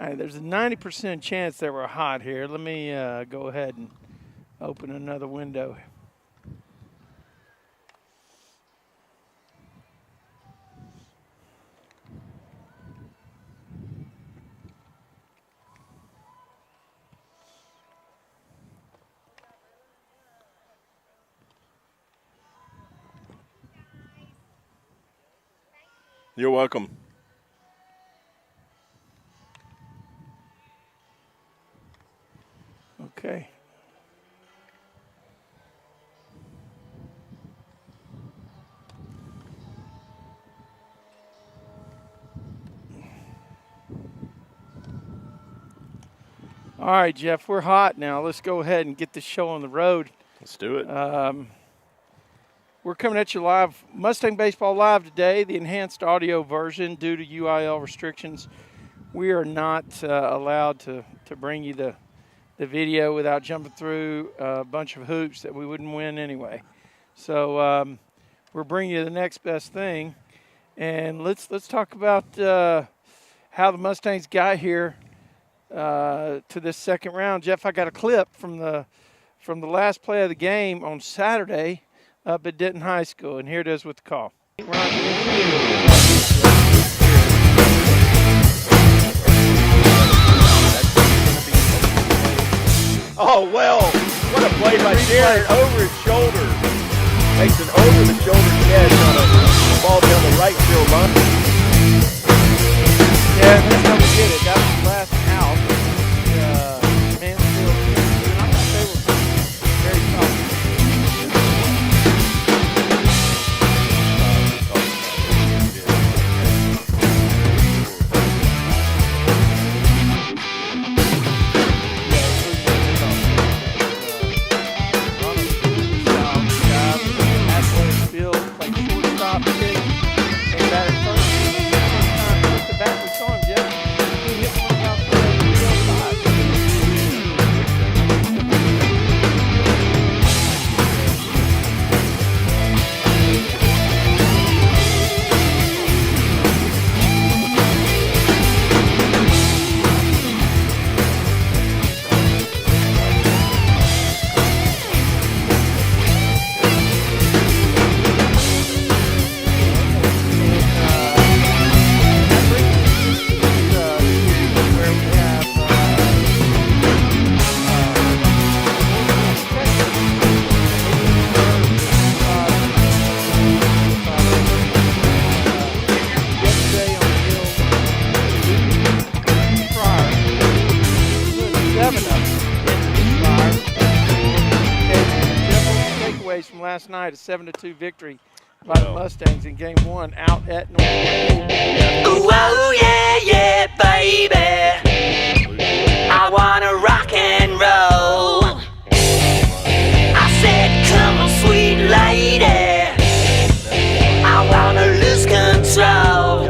right, there's a 90% chance that we're hot here. Let me go ahead and open another window. You're welcome. Okay. All right, Jeff, we're hot now. Let's go ahead and get this show on the road. Let's do it. We're coming at you live, Mustang Baseball Live today, the enhanced audio version due to UIL restrictions. We are not allowed to bring you the video without jumping through a bunch of hoops that we wouldn't win anyway. So we're bringing you the next best thing. And let's talk about how the Mustangs got here to this second round. Jeff, I got a clip from the last play of the game on Saturday up at Denton High School, and here it is with the call. Oh, well, what a play by Jared over his shoulder. Makes an over-the-shoulder catch on a ball down the right field line. Yeah, that's how we did it. That was the last out. Mansfield, and I thought they were very solid. From last night, a 7-2 victory by the Mustangs in Game 1 out at Northwest. Ooh, oh, yeah, yeah, baby. I wanna rock and roll. I said, come on, sweet lady. I wanna lose control.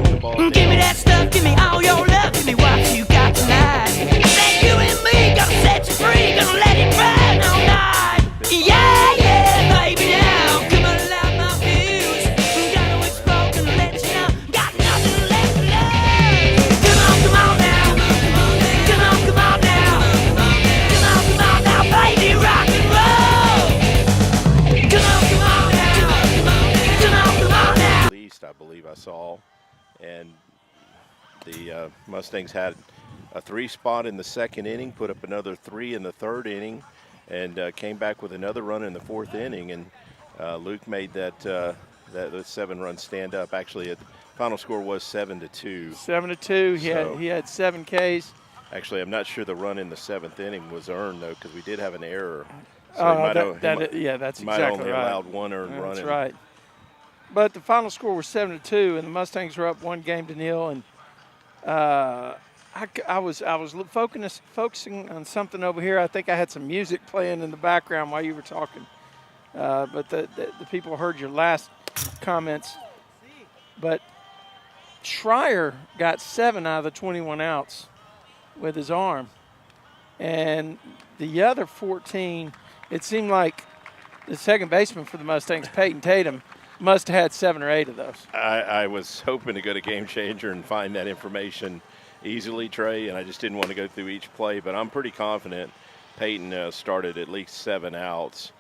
Give me that stuff, give me all your love, give me what you got tonight. I said, you and me, gonna set you free, gonna let it burn all night. Yeah, yeah, baby, now come on, allow my views. Gotta explode, gonna let you know, got nothing left to lose. Come on now, come on now, come on now, baby, rock and roll. Come on now. At least I believe I saw, and the Mustangs had a 3 spot in the second inning, put up another 3 in the third inning, and came back with another run in the fourth inning. And Luke made that 7-run stand up. Actually, the final score was 7-2. 7-2. He had 7 Ks. Actually, I'm not sure the run in the 7th inning was earned though, because we did have an error. So that's exactly might only right. allowed 1 earned run. That's right. But the final score was 7-2, and the Mustangs were up 1-0. And I was focusing on something over here. I think I had some music playing in the background while you were talking. But the people heard your last comments. But Schreier got 7 out of the 21 outs with his arm. And the other 14, it seemed like the second baseman for the Mustangs, Peyton Tatum, must have had 7 or 8 of those. I was hoping to go to Game Changer and find that information, easily, Trey, and I just didn't want to go through each play. But I'm pretty confident Peyton started at least 7 outs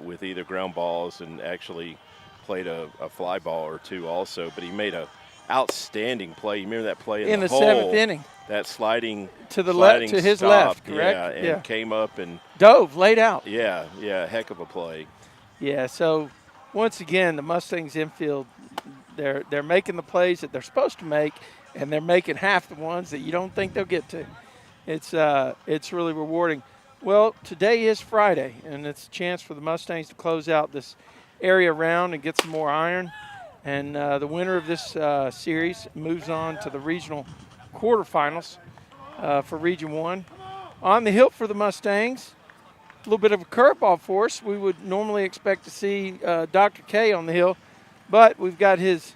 with either ground balls and actually played a fly ball or 2 also. But he made a outstanding play. You remember that play in the hole, 7th inning? That sliding to the left, to his left, correct? Yeah, and came up and dove, laid out. Yeah, heck of a play. Yeah, so once again, the Mustangs infield, they're making the plays that they're supposed to make, and they're making half the ones that you don't think they'll get to. It's really rewarding. Well, today is Friday, and it's a chance for the Mustangs to close out this area round and get some more iron. And the winner of this series moves on to the regional quarterfinals for Region 1. On the hill for the Mustangs, a little bit of a curveball for us. We would normally expect to see Dr. K on the hill, but we've got his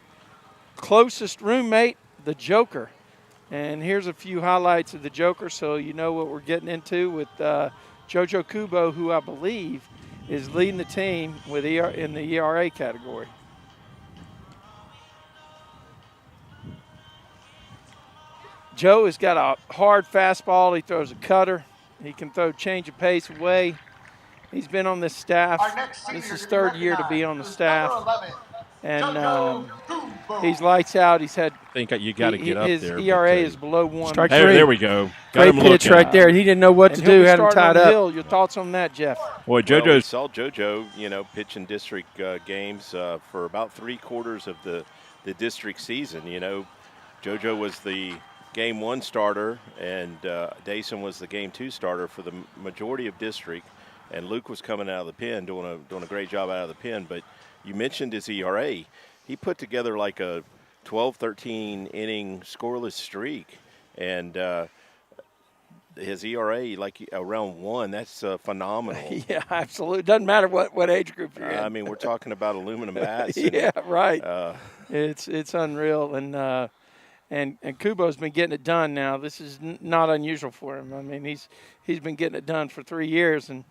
closest roommate, the Joker. And here's a few highlights of the Joker so you know what we're getting into with JoJo Kubo, who I believe is leading the team with in the ERA category. Joe has got a hard fastball. He throws a cutter. He can throw change of pace away. He's been on this staff. This is his 3rd year to be on the staff. And he's lights out. He's had. I think you got to get up his there. His ERA is below 1. Hey, there we go. Great pitch right there. He didn't know what to do. Had him tied up. Hill. Your thoughts on that, Jeff? Boy, Well, we saw JoJo, pitch in district games for about 3/4 of the district season. JoJo was the Game 1 starter, and Dayson was the Game 2 starter for the majority of district. And Luke was coming out of the pen, doing a great job out of the pen. But you mentioned his ERA. He put together like a 12, 13 inning scoreless streak, and his ERA like around 1. That's phenomenal. Yeah, absolutely. Doesn't matter what age group you're in. I mean, we're talking about aluminum bats. Yeah, right. It's unreal, and Kubo's been getting it done now. This is not unusual for him. I mean, he's been getting it done for 3 years, and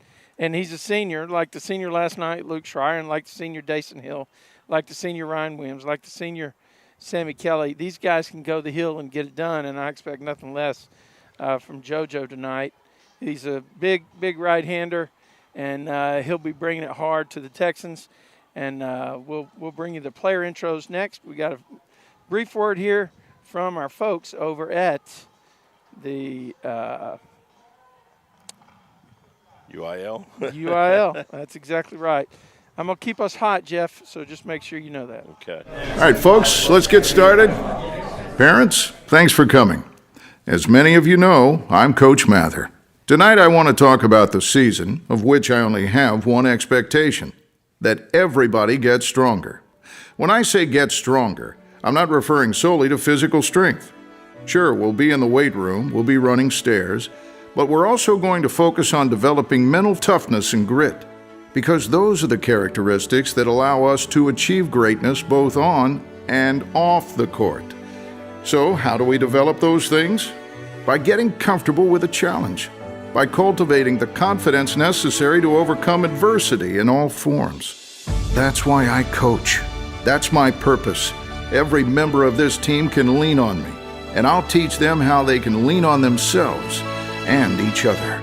he's a senior, like the senior last night, Luke Schreier, and like the senior Dayson Hill, like the senior Ryan Williams, like the senior Sammy Kelly. These guys can go the hill and get it done, and I expect nothing less from JoJo tonight. He's a big right-hander, and he'll be bringing it hard to the Texans. And we'll bring you the player intros next. We got a brief word here from our folks over at the UIL. UIL. That's exactly right. I'm going to keep us hot, Jeff, so just make sure you know that. Okay. All right, folks, let's get started. Parents, thanks for coming. As many of you know, I'm Coach Mather. Tonight I want to talk about the season, of which I only have one expectation, that everybody gets stronger. When I say get stronger, I'm not referring solely to physical strength. Sure, we'll be in the weight room, we'll be running stairs, but we're also going to focus on developing mental toughness and grit, because those are the characteristics that allow us to achieve greatness both on and off the court. So, how do we develop those things? By getting comfortable with a challenge, by cultivating the confidence necessary to overcome adversity in all forms. That's why I coach. That's my purpose. Every member of this team can lean on me, and I'll teach them how they can lean on themselves and each other.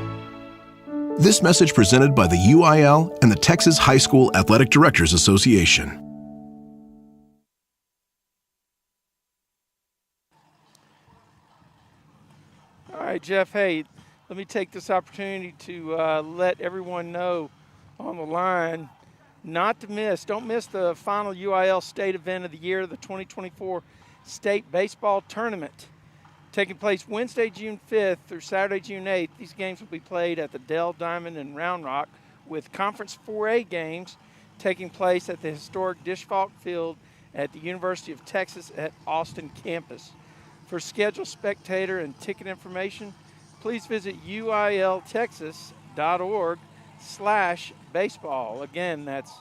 This message presented by the UIL and the Texas High School Athletic Directors Association. All right, Jeff, hey, let me take this opportunity to let everyone know on the line not to miss. Don't miss the final UIL state event of the year, the 2024 State Baseball Tournament. Taking place Wednesday, June 5th through Saturday, June 8th. These games will be played at the Dell, Diamond, and Round Rock, with Conference 4A games taking place at the historic Disch-Falk Field at the University of Texas at Austin campus. For schedule, spectator, and ticket information, please visit uiltexas.org/baseball. Again, that's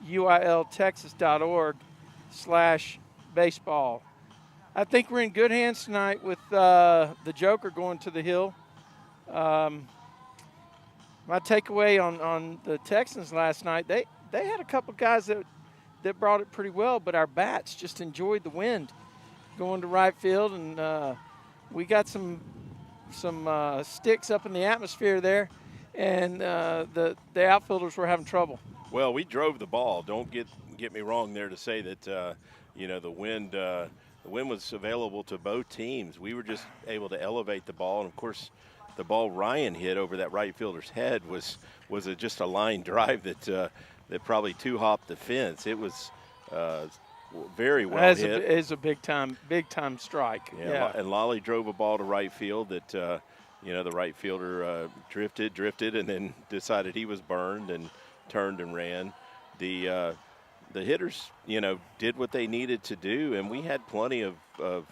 uiltexas.org/baseball. I think we're in good hands tonight with the Joker going to the hill. My takeaway on the Texans last night, they had a couple guys that brought it pretty well, but our bats just enjoyed the wind going to right field, and we got some sticks up in the atmosphere there, and the outfielders were having trouble. Well, we drove the ball. Don't get me wrong there to say that the wind was available to both teams. We were just able to elevate the ball, and of course, the ball Ryan hit over that right fielder's head was just a line drive that probably two-hopped the fence. It was very well hit. It is a big time strike. Yeah. And Lolly drove a ball to right field that the right fielder drifted, and then decided he was burned and turned and ran. The hitters, did what they needed to do, and we had plenty of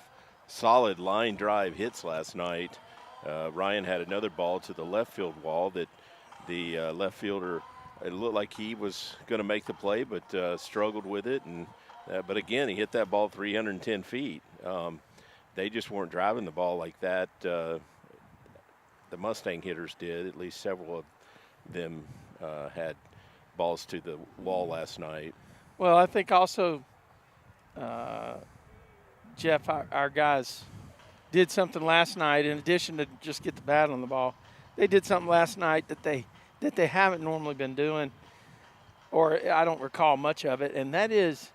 solid line drive hits last night. Ryan had another ball to the left field wall that the left fielder, it looked like he was going to make the play, but struggled with it. But again, he hit that ball 310 feet. They just weren't driving the ball like that. The Mustang hitters did. At least several of them had balls to the wall last night. Well, I think also, Jeff, our guys did something last night. In addition to just get the bat on the ball, they did something last night that they haven't normally been doing, or I don't recall much of it, and that is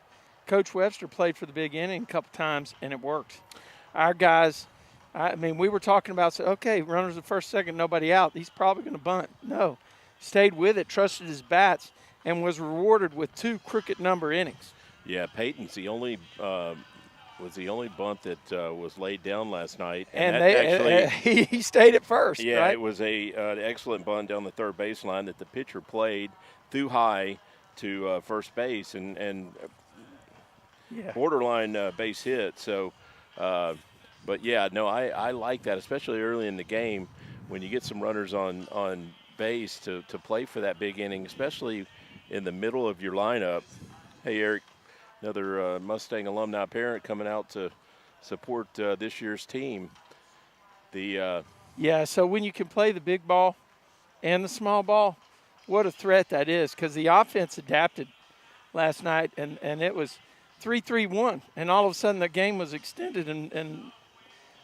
Coach Webster played for the big inning a couple times, and it worked. Our guys, we were talking about, okay, runners at first, second, nobody out. He's probably going to bunt. No, stayed with it, trusted his bats, and was rewarded with 2 crooked number innings. Yeah, Peyton's the only bunt that was laid down last night, and he stayed at first. Yeah, right? It was an excellent bunt down the third baseline that the pitcher played through high to first base and borderline base hit. So, but yeah, no, I like that, especially early in the game when you get some runners on base to play for that big inning, especially in the middle of your lineup. Hey, Eric, another Mustang alumni parent coming out to support this year's team. So when you can play the big ball and the small ball, what a threat that is, because the offense adapted last night, and it was 3-3-1, and all of a sudden the game was extended, and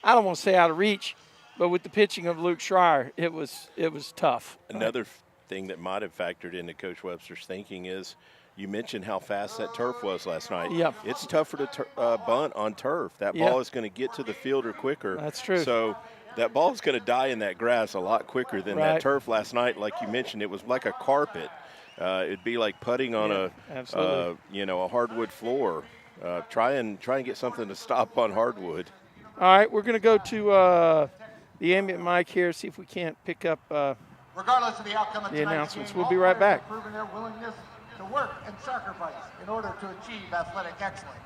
I don't want to say out of reach, but with the pitching of Luke Schreier, it was tough. Another thing that might have factored into Coach Webster's thinking is, you mentioned how fast that turf was last night. Yep. It's tougher to bunt on turf. That ball is going to get to the fielder quicker. That's true. So that ball is going to die in that grass a lot quicker than that turf last night. Like you mentioned, it was like a carpet. It'd be like putting on a hardwood floor. Try and get something to stop on hardwood. All right, we're going to go to the ambient mic here, see if we can't pick up regardless of the outcome of the announcements. Game, we'll be right back. Proven their willingness to work and sacrifice in order to achieve athletic excellence.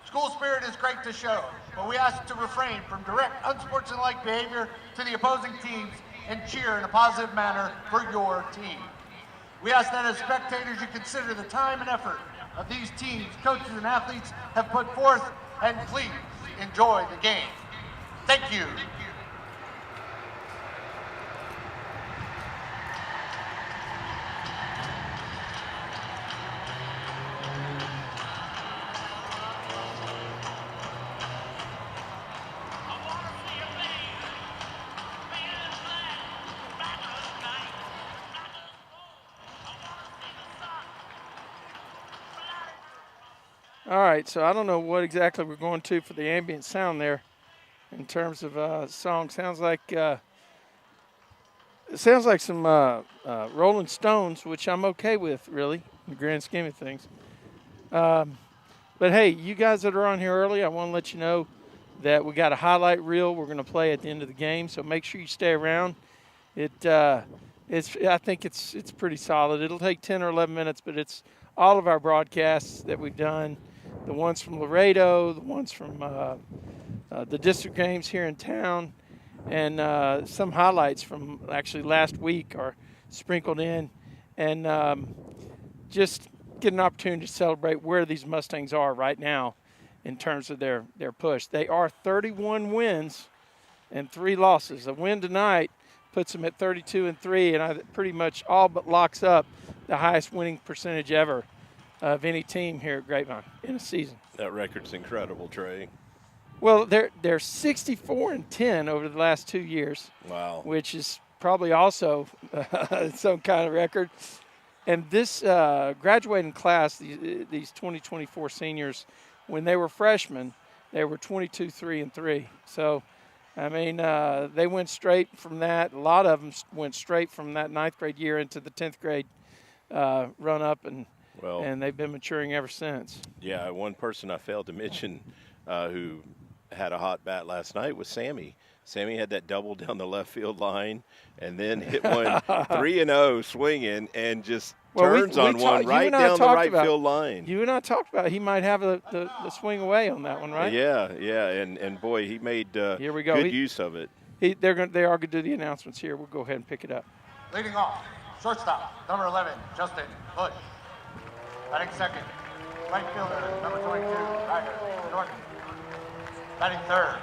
School spirit is great to show, but we ask to refrain from direct, unsportsmanlike behavior to the opposing teams and cheer in a positive manner for your team. We ask that as spectators you consider the time and effort of these teams, coaches, and athletes have put forth, and please enjoy the game. Thank you. All right, so I don't know what exactly we're going to for the ambient sound there in terms of song. Sounds like some Rolling Stones, which I'm okay with, really, in the grand scheme of things. But, hey, you guys that are on here early, I want to let you know that we got a highlight reel we're going to play at the end of the game, so make sure you stay around. I think it's pretty solid. It'll take 10 or 11 minutes, but it's all of our broadcasts that we've done, the ones from Laredo, the ones from the district games here in town, and some highlights from actually last week are sprinkled in, and just get an opportunity to celebrate where these Mustangs are right now in terms of their push. They are 31 wins and 3 losses. A win tonight puts them at 32-3, and pretty much all but locks up the highest winning percentage ever of any team here at Grapevine in a season. That record's incredible, Trey. Well, they're 64-10 over the last 2 years. Wow. Which is probably also some kind of record. And this graduating class, these 2024 seniors, when they were freshmen, they were 22-3-3. So, I mean, they went straight from that. A lot of them went straight from that 9th grade year into the 10th grade run up, and they've been maturing ever since. Yeah, one person I failed to mention who had a hot bat last night was Sammy. Sammy had that double down the left field line and then hit one 3-0 swinging and just turns on one right down the right field line. You and I talked about he might have the swing away on that one, right? Yeah, and boy, he made here we go. Good use of it. They are going to do the announcements here. We'll go ahead and pick it up. Leading off, shortstop, number 11, Justin Bush. Batting second, right fielder, number 22, Ryder Norton. Batting third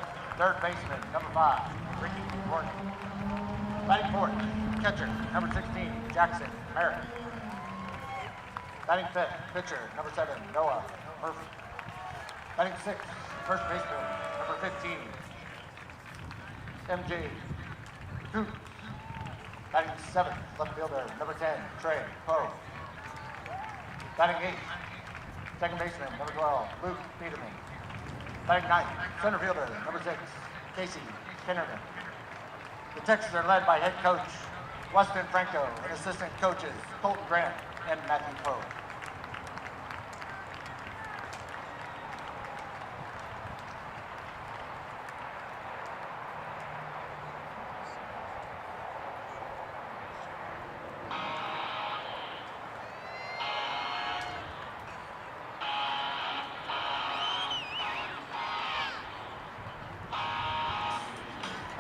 baseman, number 5, Ricky Norton. Batting fourth, catcher, number 16, Jackson Merritt. Batting fifth, pitcher, number 7, Noah Murphy. Batting sixth, first baseman, number 15, MJ Duke. Batting seventh, left fielder, number 10, Trey Poe. Batting eighth, second baseman, number 12, Luke Peterman. Batting ninth, center fielder, number 6, Casey Kinnerman. The Texans are led by head coach Weston Franco and assistant coaches Colton Grant and Matthew Poe.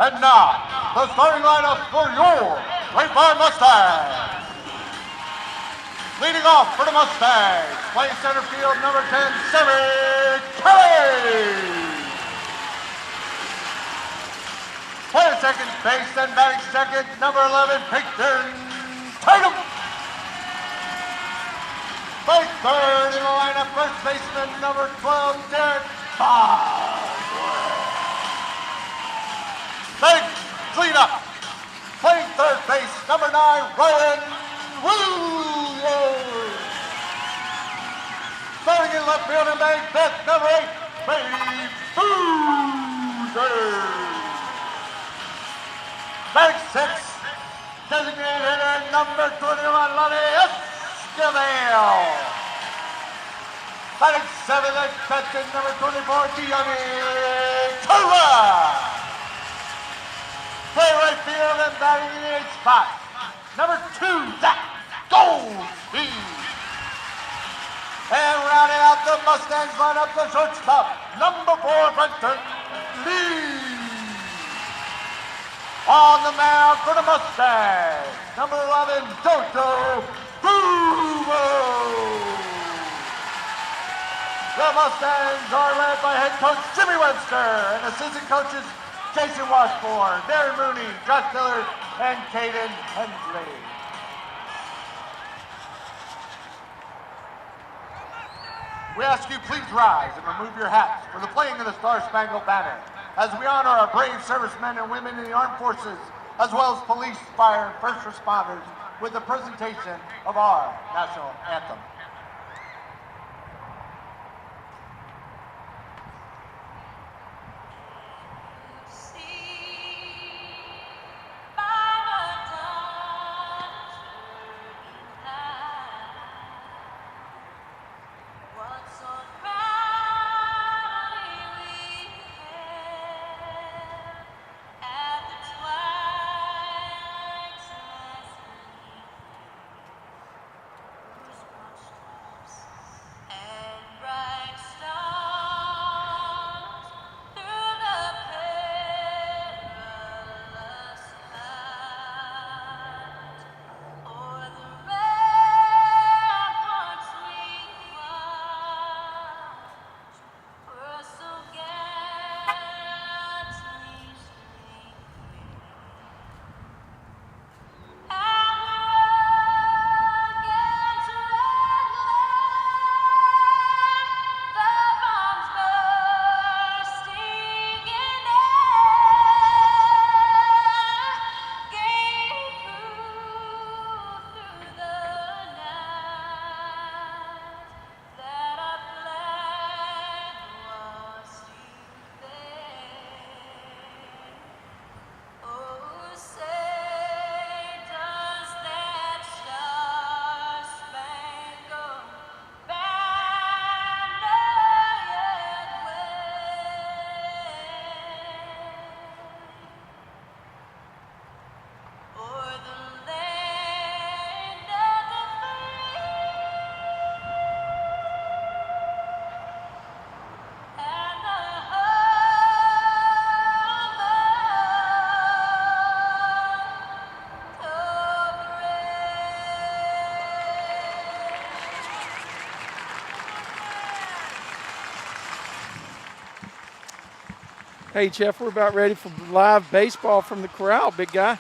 And now, the starting lineup for your Grapevine Mustangs. Leading off for the Mustangs, playing center field, number 10, Sammy Kelly. Playing second base and batting second, number 11, Peyton Tatum. Playing third in the lineup, first baseman, number 12, Derek Bosworth. Big clean up. Playing third base, number 9, Ryan Williams. Starting in left field and batting fifth, number 8, Babe Boozer. Batting sixth, designated hitter, number 21, Lonnie Esquivel. Batting seventh and catching, number 24, Gianni Corral. Play right field and batting in the 8th spot, number 2, Zach Goldstein. And rounding out the Mustangs lineup, the shortstop, number 4, Brenton Lee. On the mound for the Mustangs, number 11, Dodo Bumo. The Mustangs are led by head coach Jimmy Webster and assistant coaches Jason Washburn, Darren Mooney, Josh Dillard, and Caden Hensley. We ask you please rise and remove your hats for the playing of the Star-Spangled Banner as we honor our brave servicemen and women in the armed forces, as well as police, fire, and first responders with the presentation of our national anthem. Hey, Jeff, we're about ready for live baseball from the Corral, big guy.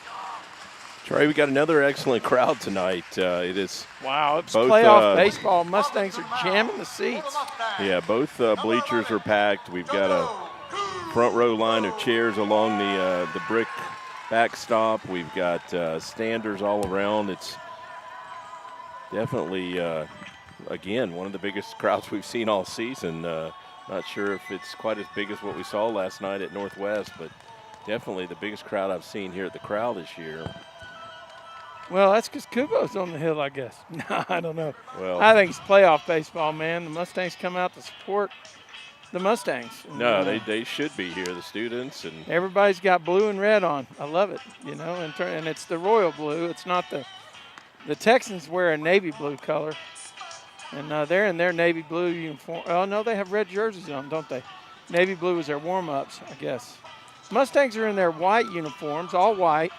Trey, we got another excellent crowd tonight. It is Wow, it's both, playoff baseball. Mustangs are jamming the seats. Yeah, both bleachers are packed. We've got a front row line of chairs along the brick backstop. We've got standers all around. It's definitely, again, one of the biggest crowds we've seen all season. Not sure if it's quite as big as what we saw last night at Northwest, but definitely the biggest crowd I've seen here at the Corral this year. Well, that's because Kubo's on the hill, I guess. No, I don't know. Well, I think it's playoff baseball, man. The Mustangs come out to support the Mustangs. No, they should be here, the students. And everybody's got blue and red on. I love it, you know, and it's the royal blue. It's not the Texans wear a navy blue color. And they're in their navy blue uniform. Oh, no, they have red jerseys on, don't they? Navy blue is their warm-ups, I guess. Mustangs are in their white uniforms, all white.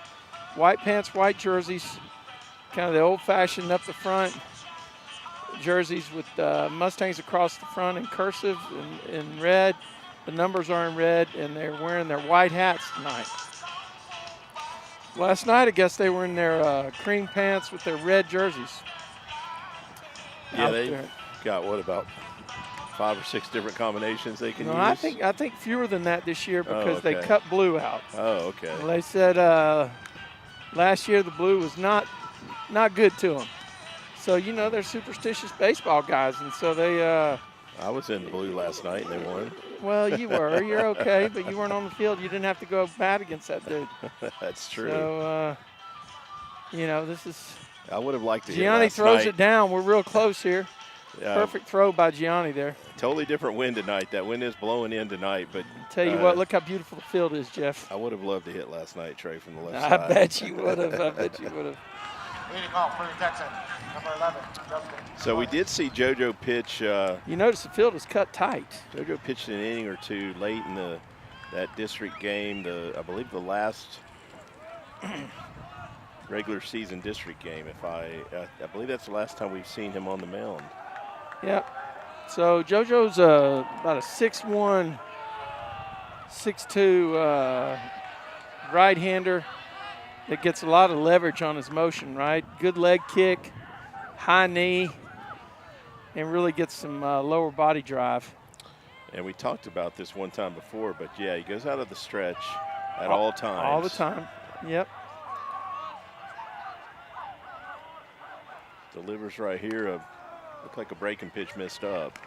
White pants, white jerseys, kind of the old-fashioned up the front jerseys with Mustangs across the front in cursive and in red. The numbers are in red, and they're wearing their white hats tonight. Last night, I guess they were in their cream pants with their red jerseys. Yeah, they've got, what, about 5 or 6 different combinations they can use? I think fewer than that this year because they cut blue out. Oh, okay. Well, they said last year the blue was not good to them. So, you know, they're superstitious baseball guys, and so they I was in blue last night, and they won. Well, you were. You're okay, but you weren't on the field. You didn't have to go bad against that dude. That's true. So, you know, this is – I would have liked to hear Gianni last throws night. it down. We're real close here. Perfect throw by Gianni there. Totally different wind tonight. That wind is blowing in tonight. But tell you what, look how beautiful the field is, Jeff. I would have loved to hit last night, Trey, from the left I side. bet you would have. I bet you would have. Leading off for the Texans, number 11, Justin. So we did see JoJo pitch. You notice the field is cut tight. JoJo pitched an inning or two late in that district game. I believe the last regular season district game. I believe that's the last time we've seen him on the mound. Yeah. So JoJo's about a 6'1", 6'2" right-hander that gets a lot of leverage on his motion, right? Good leg kick, high knee, and really gets some lower body drive. And we talked about this one time before, but yeah, he goes out of the stretch at all times. All the time, yep. Delivers right here. Looked like a breaking pitch missed up.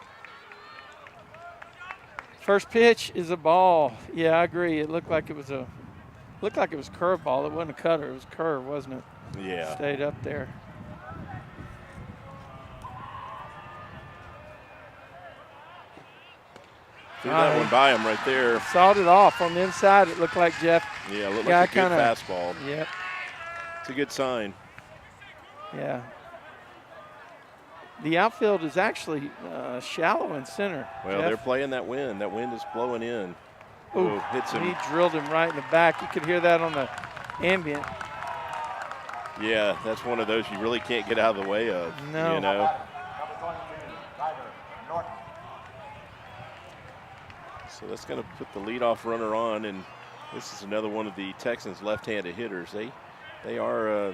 First pitch is a ball. Yeah, I agree. It looked like it was a curveball. It wasn't a cutter. It was a curve, wasn't it? Yeah. Stayed up there. Threw that one by him right there. Sawed it off on the inside. It looked like Jeff. Yeah, looked like a good fastball. Yep. It's a good sign. Yeah. The outfield is actually shallow in center. Well, Jeff. they're playing that wind. That wind is blowing in. Ooh, hits him. He drilled him right in the back. You could hear that on the ambient. Yeah, that's one of those you really can't get out of the way of. No. You know? So that's going to put the leadoff runner on, and this is another one of the Texans' left-handed hitters. They are,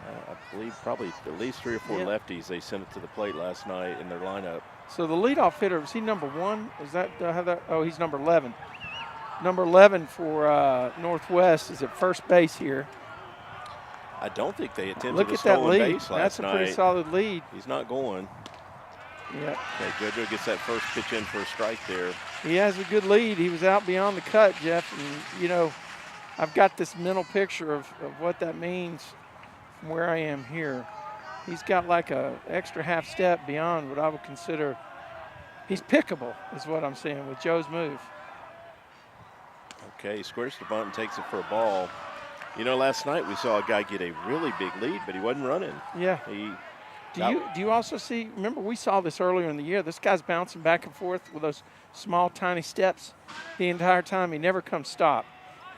I believe, probably at least 3 or 4 lefties they sent it to the plate last night in their lineup. So the leadoff hitter, is he number 1? Is that, have that? Oh, he's number 11. Number 11 for Northwest is at first base here. I don't think they attempted Look a at that stolen lead. base last That's a pretty night. solid lead. He's not going. Yeah. Okay, JoJo gets that first pitch in for a strike there. He has a good lead. He was out beyond the cut, Jeff. And, you know, I've got this mental picture of what that means from where I am here. He's got like a extra half step beyond what I would consider. He's pickable is what I'm saying with Joe's move. Okay, he squares the bunt and takes it for a ball. You know, last night we saw a guy get a really big lead, but he wasn't running. Yeah. Do you also see, remember we saw this earlier in the year, this guy's bouncing back and forth with those small, tiny steps the entire time. He never comes stop.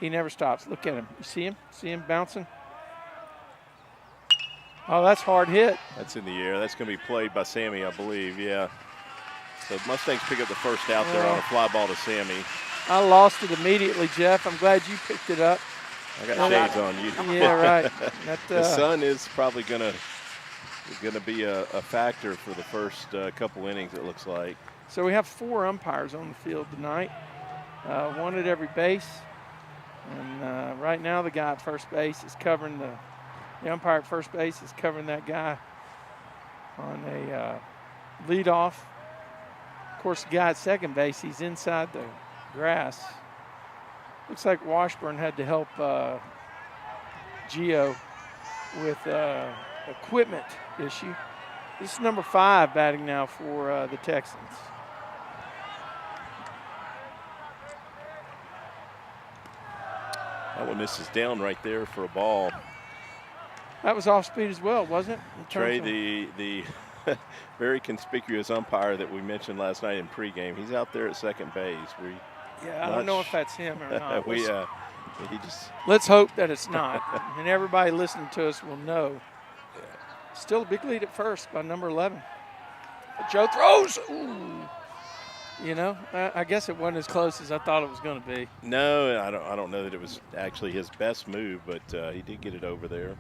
He never stops. Look at him. You see him? See him bouncing? Oh, that's hard hit. That's in the air. That's going to be played by Sammy, I believe, yeah. So Mustangs pick up the first out there on a fly ball to Sammy. I lost it immediately, Jeff. I'm glad you picked it up. I got shades on you. Yeah, right. The sun is probably gonna be a factor for the first couple innings, it looks like. So we have 4 umpires on the field tonight, 1 at every base. And right now the guy at first base is covering the umpire at first base is covering that guy on a leadoff. Of course, the guy at second base, he's inside the grass. Looks like Washburn had to help Gio with equipment issue. This is number 5 batting now for the Texans. That one misses down right there for a ball. That was off speed as well, wasn't it? Trey, the very conspicuous umpire that we mentioned last night in pregame, he's out there at second base. I don't know if that's him or not. Let's hope that it's not. And everybody listening to us will know. Still a big lead at first by number 11. Joe throws. Ooh. You know, I guess it wasn't as close as I thought it was going to be. No, I don't know that it was actually his best move, but he did get it over there.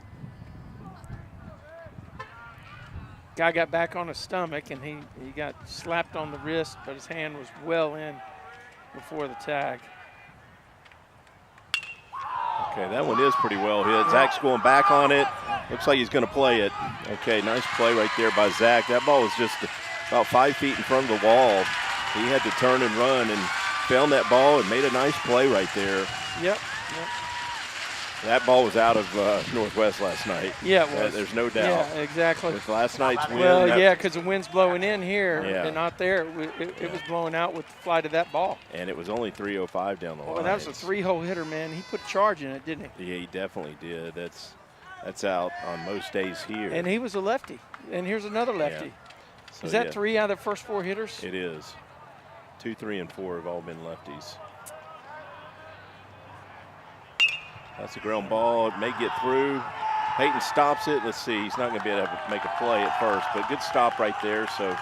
Guy got back on his stomach, and he got slapped on the wrist, but his hand was well in before the tag. Okay, that one is pretty well hit. Zach's going back on it. Looks like he's going to play it. Okay, nice play right there by Zach. That ball was just about 5 feet in front of the wall. He had to turn and run and found that ball and made a nice play right there. Yep. That ball was out of Northwest last night. Yeah, it was. There's no doubt. Yeah, exactly. With last night's win. Well, yeah, because the wind's blowing in here and not there. It was blowing out with the flight of that ball. And it was only 305 down the line. Well, that was a 3-hole hitter, man. He put a charge in it, didn't he? Yeah, he definitely did. That's out on most days here. And he was a lefty. And here's another lefty. Yeah. So, is that 3 out of the first 4 hitters? It is. 2, 3, and 4 have all been lefties. That's a ground ball. It may get through. Peyton stops it. Let's see. He's not going to be able to make a play at first, but good stop right there. So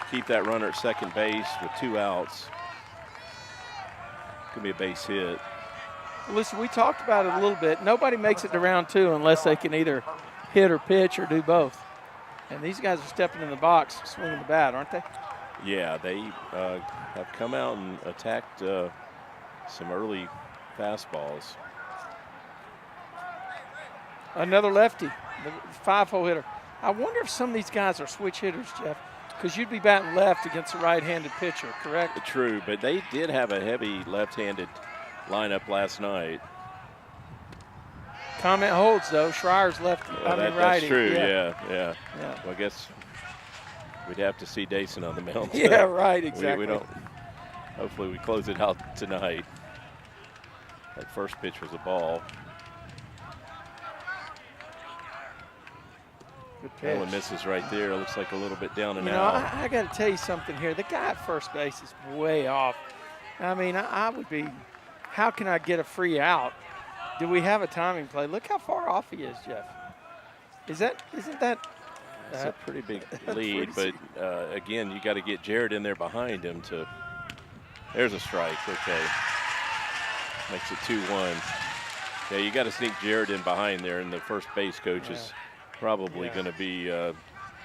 keep that runner at second base with 2 outs. Could be a base hit. Listen, we talked about it a little bit. Nobody makes it to round 2 unless they can either hit or pitch or do both. And these guys are stepping in the box, swinging the bat, aren't they? Yeah, they have come out and attacked some early fastballs. Another lefty, the 5-hole hitter. I wonder if some of these guys are switch hitters, Jeff, because you'd be batting left against a right-handed pitcher, correct? True, but they did have a heavy left-handed lineup last night. Comment holds, though. Schreier's lefty. That's righty. true, yeah. Well, I guess we'd have to see Dason on the mound. Yeah, right, exactly. We don't. Hopefully we close it out tonight. That first pitch was a ball. That one misses right there. It looks like a little bit down and out. I got to tell you something here. The guy at first base is way off. I mean, I would be, how can I get a free out? Do we have a timing play? Look how far off he is, Jeff. Isn't that? It's a pretty big lead, but again, you got to get Jared in there behind him to. There's a strike. Okay, makes it 2-1. Yeah, you got to sneak Jared in behind there, and the first base coach is probably going to be.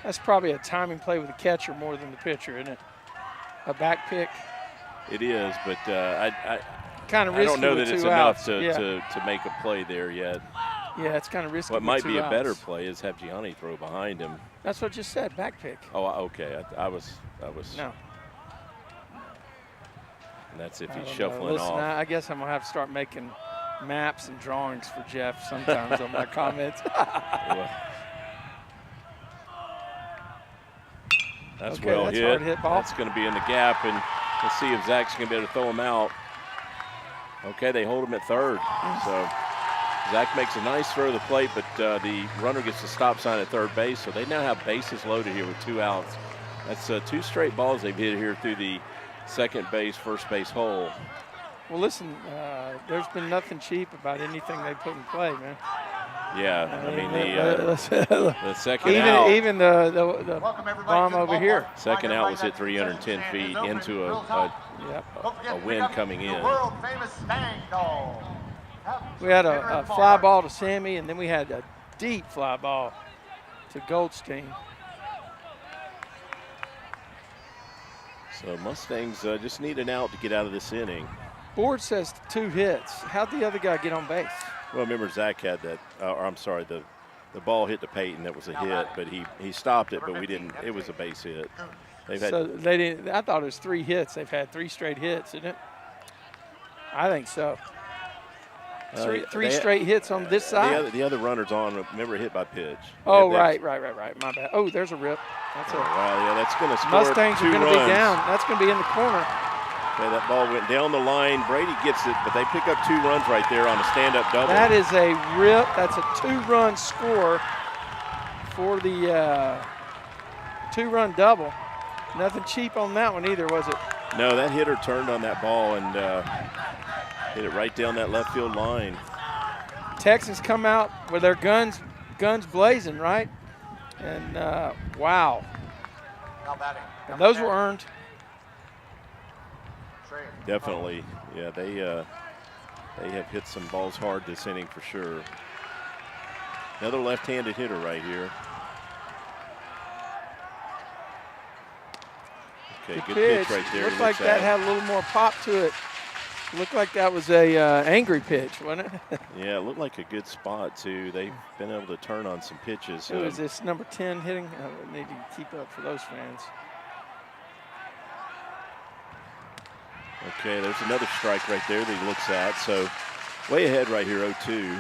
That's probably a timing play with the catcher more than the pitcher, isn't it? A back pick. It is, but I don't know that it's enough to make a play there yet. Yeah, it's kind of risky. What might be a better play is have Gianni throw behind him. That's what I just said, back pick. Oh, okay. I was. No. And that's if he's shuffling off. I guess I'm going to have to start making maps and drawings for Jeff sometimes on my comments. That's well hit. Hard hit ball. That's going to be in the gap, and let's see if Zach's going to be able to throw him out. Okay, they hold him at third. So Zach makes a nice throw to the plate, but the runner gets the stop sign at third base. So they now have bases loaded here with 2 outs. That's 2 straight balls they've hit here through the second base, first base hole. Well, listen, there's been nothing cheap about anything they put in play, man. Yeah, I mean the second out. Even the Welcome everybody bomb to the over ballpark. here. Second out was Right at 310 now, feet open, into Will's out. Don't forget a to wind pick up coming the in. world famous Stang doll. We had Dinner a at the fly ballpark. ball to Sammy, and then we had a deep fly ball to Goldstein. So Mustangs just need an out to get out of this inning. Board says 2 hits. How'd the other guy get on base? Well, remember Zach had that, or I'm sorry, the ball hit to Peyton. That was a hit, but he stopped it, but we didn't. It was a base hit. They've had, So they didn't. I thought it was 3 hits. They've had 3 straight hits, isn't it? I think so. Three straight hits on this side. the other runners on. Remember, hit by pitch. Oh, They- right. My bad. Oh, there's a rip. That's Wow, a yeah, that's going to score Mustangs 2 are going to runs. be down. That's going to be in the corner. Okay, that ball went down the line. Brady gets it, but they pick up 2 runs right there on a stand-up double. That is a rip. That's a 2-run score for the 2-run double. Nothing cheap on that one either, was it? No, that hitter turned on that ball and hit it right down that left field line. Texans come out with their guns blazing, right? And wow, Now batting. and those were earned. Trey. Definitely, yeah. They have hit some balls hard this inning for sure. Another left-handed hitter right here. Okay, good pitch right there. Looked like that had a little more pop to it. Looked like that was a angry pitch, wasn't it? Yeah, it looked like a good spot too. They've been able to turn on some pitches. Who is this number 10 hitting? I need to keep up for those fans. Okay, there's another strike right there that he looks at. So way ahead right here, 0-2.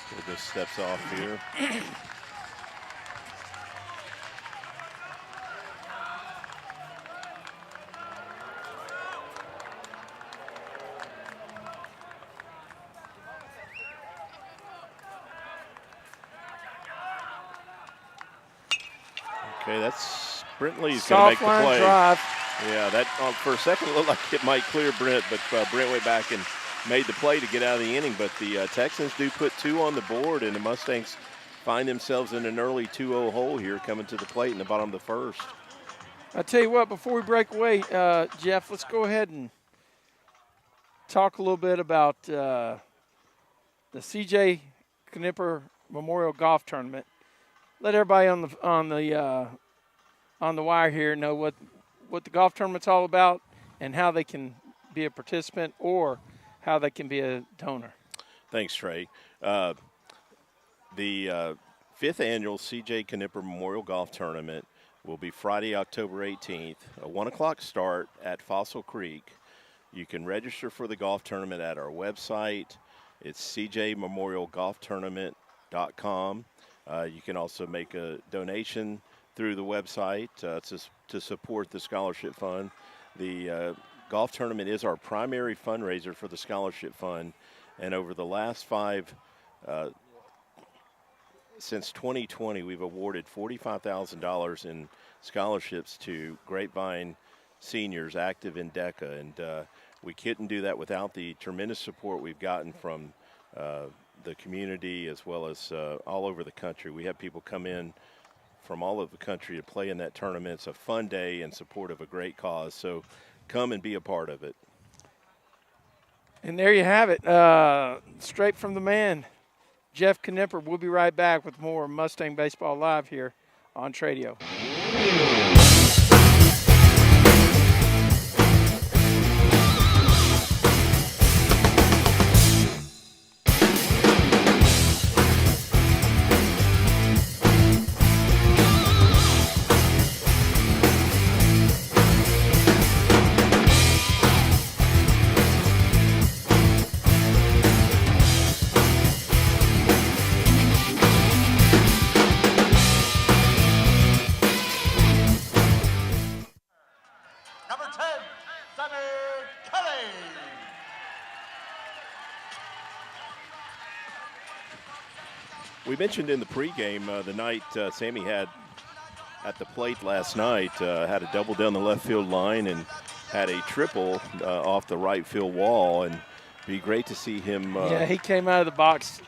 So just steps off here. Okay, that's Brentley's going to make Soft the line play. drive. Yeah, that for a second it looked like it might clear Brent, but Brent went back and made the play to get out of the inning. But the Texans do put 2 on the board, and the Mustangs find themselves in an early 2-0 hole here coming to the plate in the bottom of the first. I tell you what, before we break away, Jeff, let's go ahead and talk a little bit about the CJ Knipper Memorial Golf Tournament. Let everybody on the wire here know what the golf tournament's all about and how they can be a participant or how they can be a donor. Thanks, Trey. The 5th annual CJ Knipper Memorial Golf Tournament will be Friday, October 18th, a 1 o'clock start at Fossil Creek. You can register for the golf tournament at our website. It's cjmemorialgolftournament.com. You can also make a donation through the website to support the scholarship fund. The golf tournament is our primary fundraiser for the scholarship fund, and over the last 5 since 2020, we've awarded $45,000 in scholarships to Grapevine seniors active in DECA, and we couldn't do that without the tremendous support we've gotten from the community as well as all over the country. We have people come in from all over the country to play in that tournament. It's a fun day in support of a great cause, so come and be a part of it. And there you have it, straight from the man, Jeff Knipper. We'll be right back with more Mustang Baseball Live here on Tradio. We mentioned in the pregame the night Sammy had at the plate last night, had a double down the left field line and had a triple off the right field wall. And be great to see him. Yeah, he came out of the box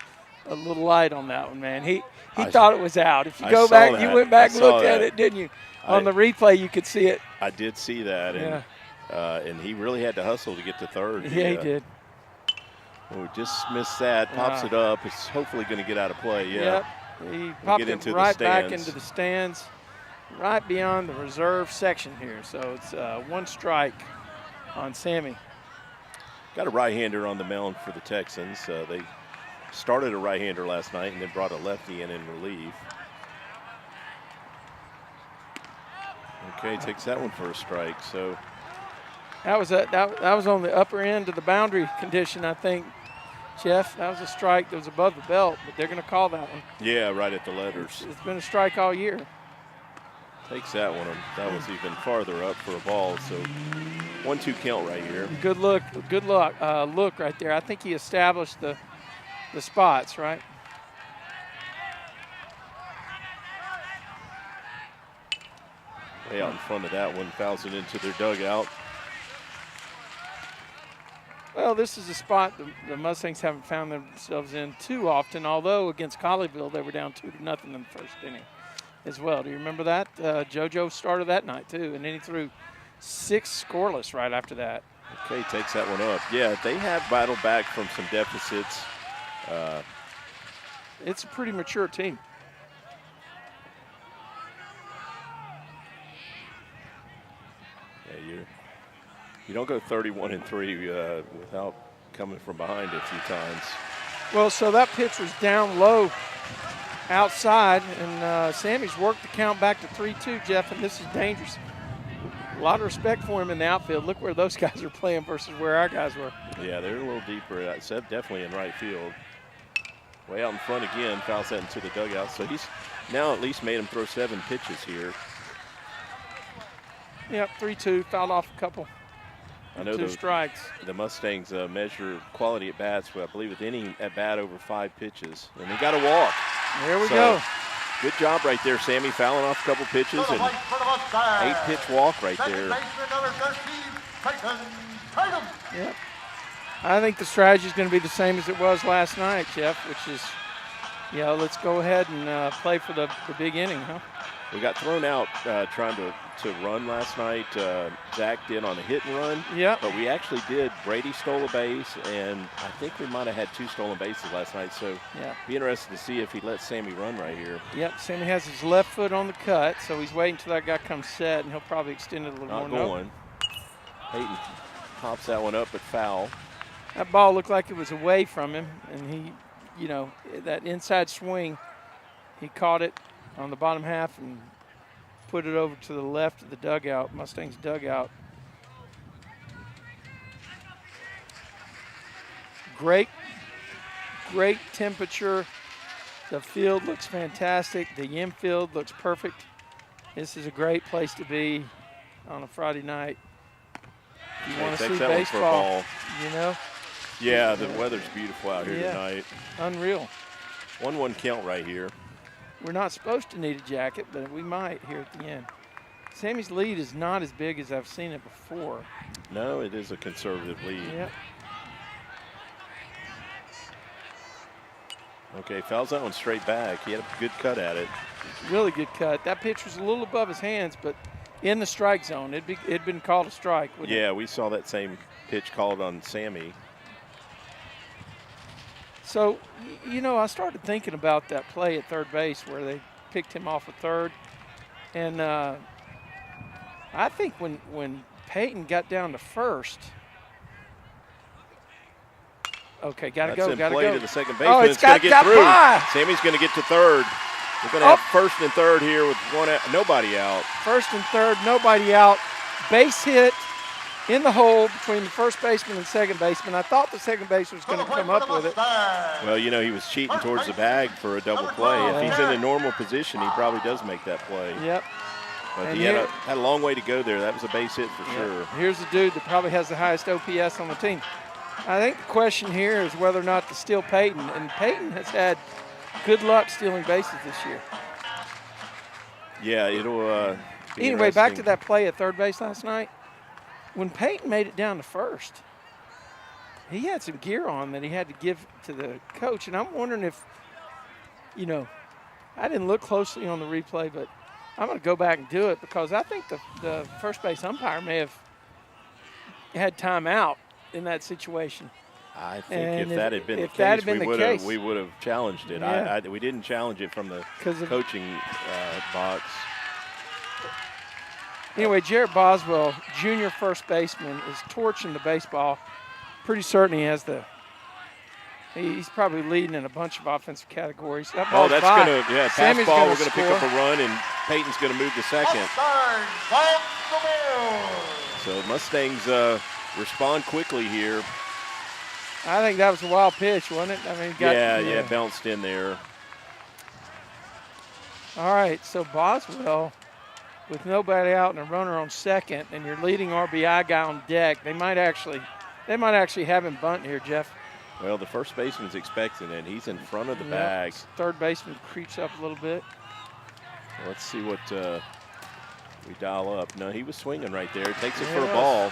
a little light on that one, man. He thought it was out. If you go back, that. you went back and looked at that. it, didn't you? On the replay, you could see it. I did see that, and and he really had to hustle to get to third. Yeah, he did. We just missed that. Pops it up. It's hopefully going to get out of play. Yeah. Yep. He popped it right back into the stands, right beyond the reserve section here. So it's 1 strike on Sammy. Got a right-hander on the mound for the Texans. They started a right-hander last night and then brought a lefty in relief. Okay, takes that one for a strike. So that was on the upper end of the boundary condition, I think, Jeff. That was a strike that was above the belt, but they're going to call that one. Yeah, right at the letters. It's been a strike all year. Takes that one. That was even farther up for a ball. So 1-2 count right here. Good look right there. I think he established the spots, right? Way out in front of that one, fouls it into their dugout. Well, this is a spot the Mustangs haven't found themselves in too often, although against Colleyville they were down 2-0 in the first inning as well. Do you remember that? JoJo started that night too, and then he threw 6 scoreless right after that. Okay, takes that one up. Yeah, they have battled back from some deficits. It's a pretty mature team. Yeah, you don't go 31-3 without coming from behind a few times. Well, so that pitch was down low outside, and Sammy's worked the count back to 3-2, Jeff, and this is dangerous. A lot of respect for him in the outfield. Look where those guys are playing versus where our guys were. Yeah, they're a little deeper. I said definitely in right field. Way out in front again, fouls that into the dugout. So he's now at least made him throw 7 pitches here. Yep, 3-2, fouled off a couple. I know 2 strikes. The Mustangs measure quality at bats, I believe, with any at bat over 5 pitches. And they got a walk. There we go. Good job right there, Sammy, fouling off a couple pitches and 8-pitch walk right there. Yep. I think the strategy is going to be the same as it was last night, Jeff, which is, let's go ahead and play for the big inning, huh? We got thrown out trying to run last night. Zach did on a hit and run. Yep. But we actually did. Brady stole a base, and I think we might have had 2 stolen bases last night. So be interested to see if he lets Sammy run right here. Yep, Sammy has his left foot on the cut, so he's waiting until that guy comes set, and he'll probably extend it a little more. Not going. Peyton pops that one up, but foul. That ball looked like it was away from him, and he, that inside swing, he caught it on the bottom half and put it over to the left of the dugout, Mustang's dugout. Great temperature. The field looks fantastic. The infield looks perfect. This is a great place to be on a Friday night. You want to see baseball, Yeah, the weather's beautiful out here tonight. Unreal. 1-1 count right here. We're not supposed to need a jacket, but we might here at the end. Sammy's lead is not as big as I've seen it before. No, it is a conservative lead. Yep. Okay, fouls that one straight back. He had a good cut at it. Really good cut. That pitch was a little above his hands, but in the strike zone. It'd been called a strike. Yeah, we saw that same pitch called on Sammy. So, I started thinking about that play at third base where they picked him off at third. And I think when Peyton got down to first, okay, got to go. To the second baseman. Oh, it's got through. by. Sammy's going to get to third. We're going to have first and third here with nobody out. First and third, nobody out. Base hit in the hole between the first baseman and second baseman. I thought the second baseman was going to come up with it. Well, he was cheating towards the bag for a double play. If he's in a normal position, he probably does make that play. Yep. But he had a long way to go there. That was a base hit for sure. Here's the dude that probably has the highest OPS on the team. I think the question here is whether or not to steal Peyton. And Peyton has had good luck stealing bases this year. Yeah, it'll be Anyway, back to interesting. that play at third base last night. When Peyton made it down to first, he had some gear on that he had to give to the coach. And I'm wondering if, you know, I didn't look closely on the replay, but I'm going to go back and do it because I think the first base umpire may have had timeout in that situation. I think And if that had been the if that had case, been the we case. would have challenged it. Yeah. We didn't challenge it from the 'Cause of- coaching box. Anyway, Jarrett Boswell, junior first baseman, is torching the baseball. Pretty certain he has he's probably leading in a bunch of offensive categories. That Oh, ball's that's by. going to, pass Sammy's ball. gonna We're going to pick score. up a run, and Peyton's going to move to second. Mustangs on the field. So Mustangs respond quickly here. I think that was a wild pitch, wasn't it? I mean, Yeah, bounced in there. All right, so Boswell, with nobody out and a runner on second, and your leading RBI guy on deck, they might actually have him bunt here, Jeff. Well, the first baseman's expecting it. He's in front of the bag. Third baseman creeps up a little bit. Let's see what we dial up. No, he was swinging right there. Takes it for Yeah. a ball.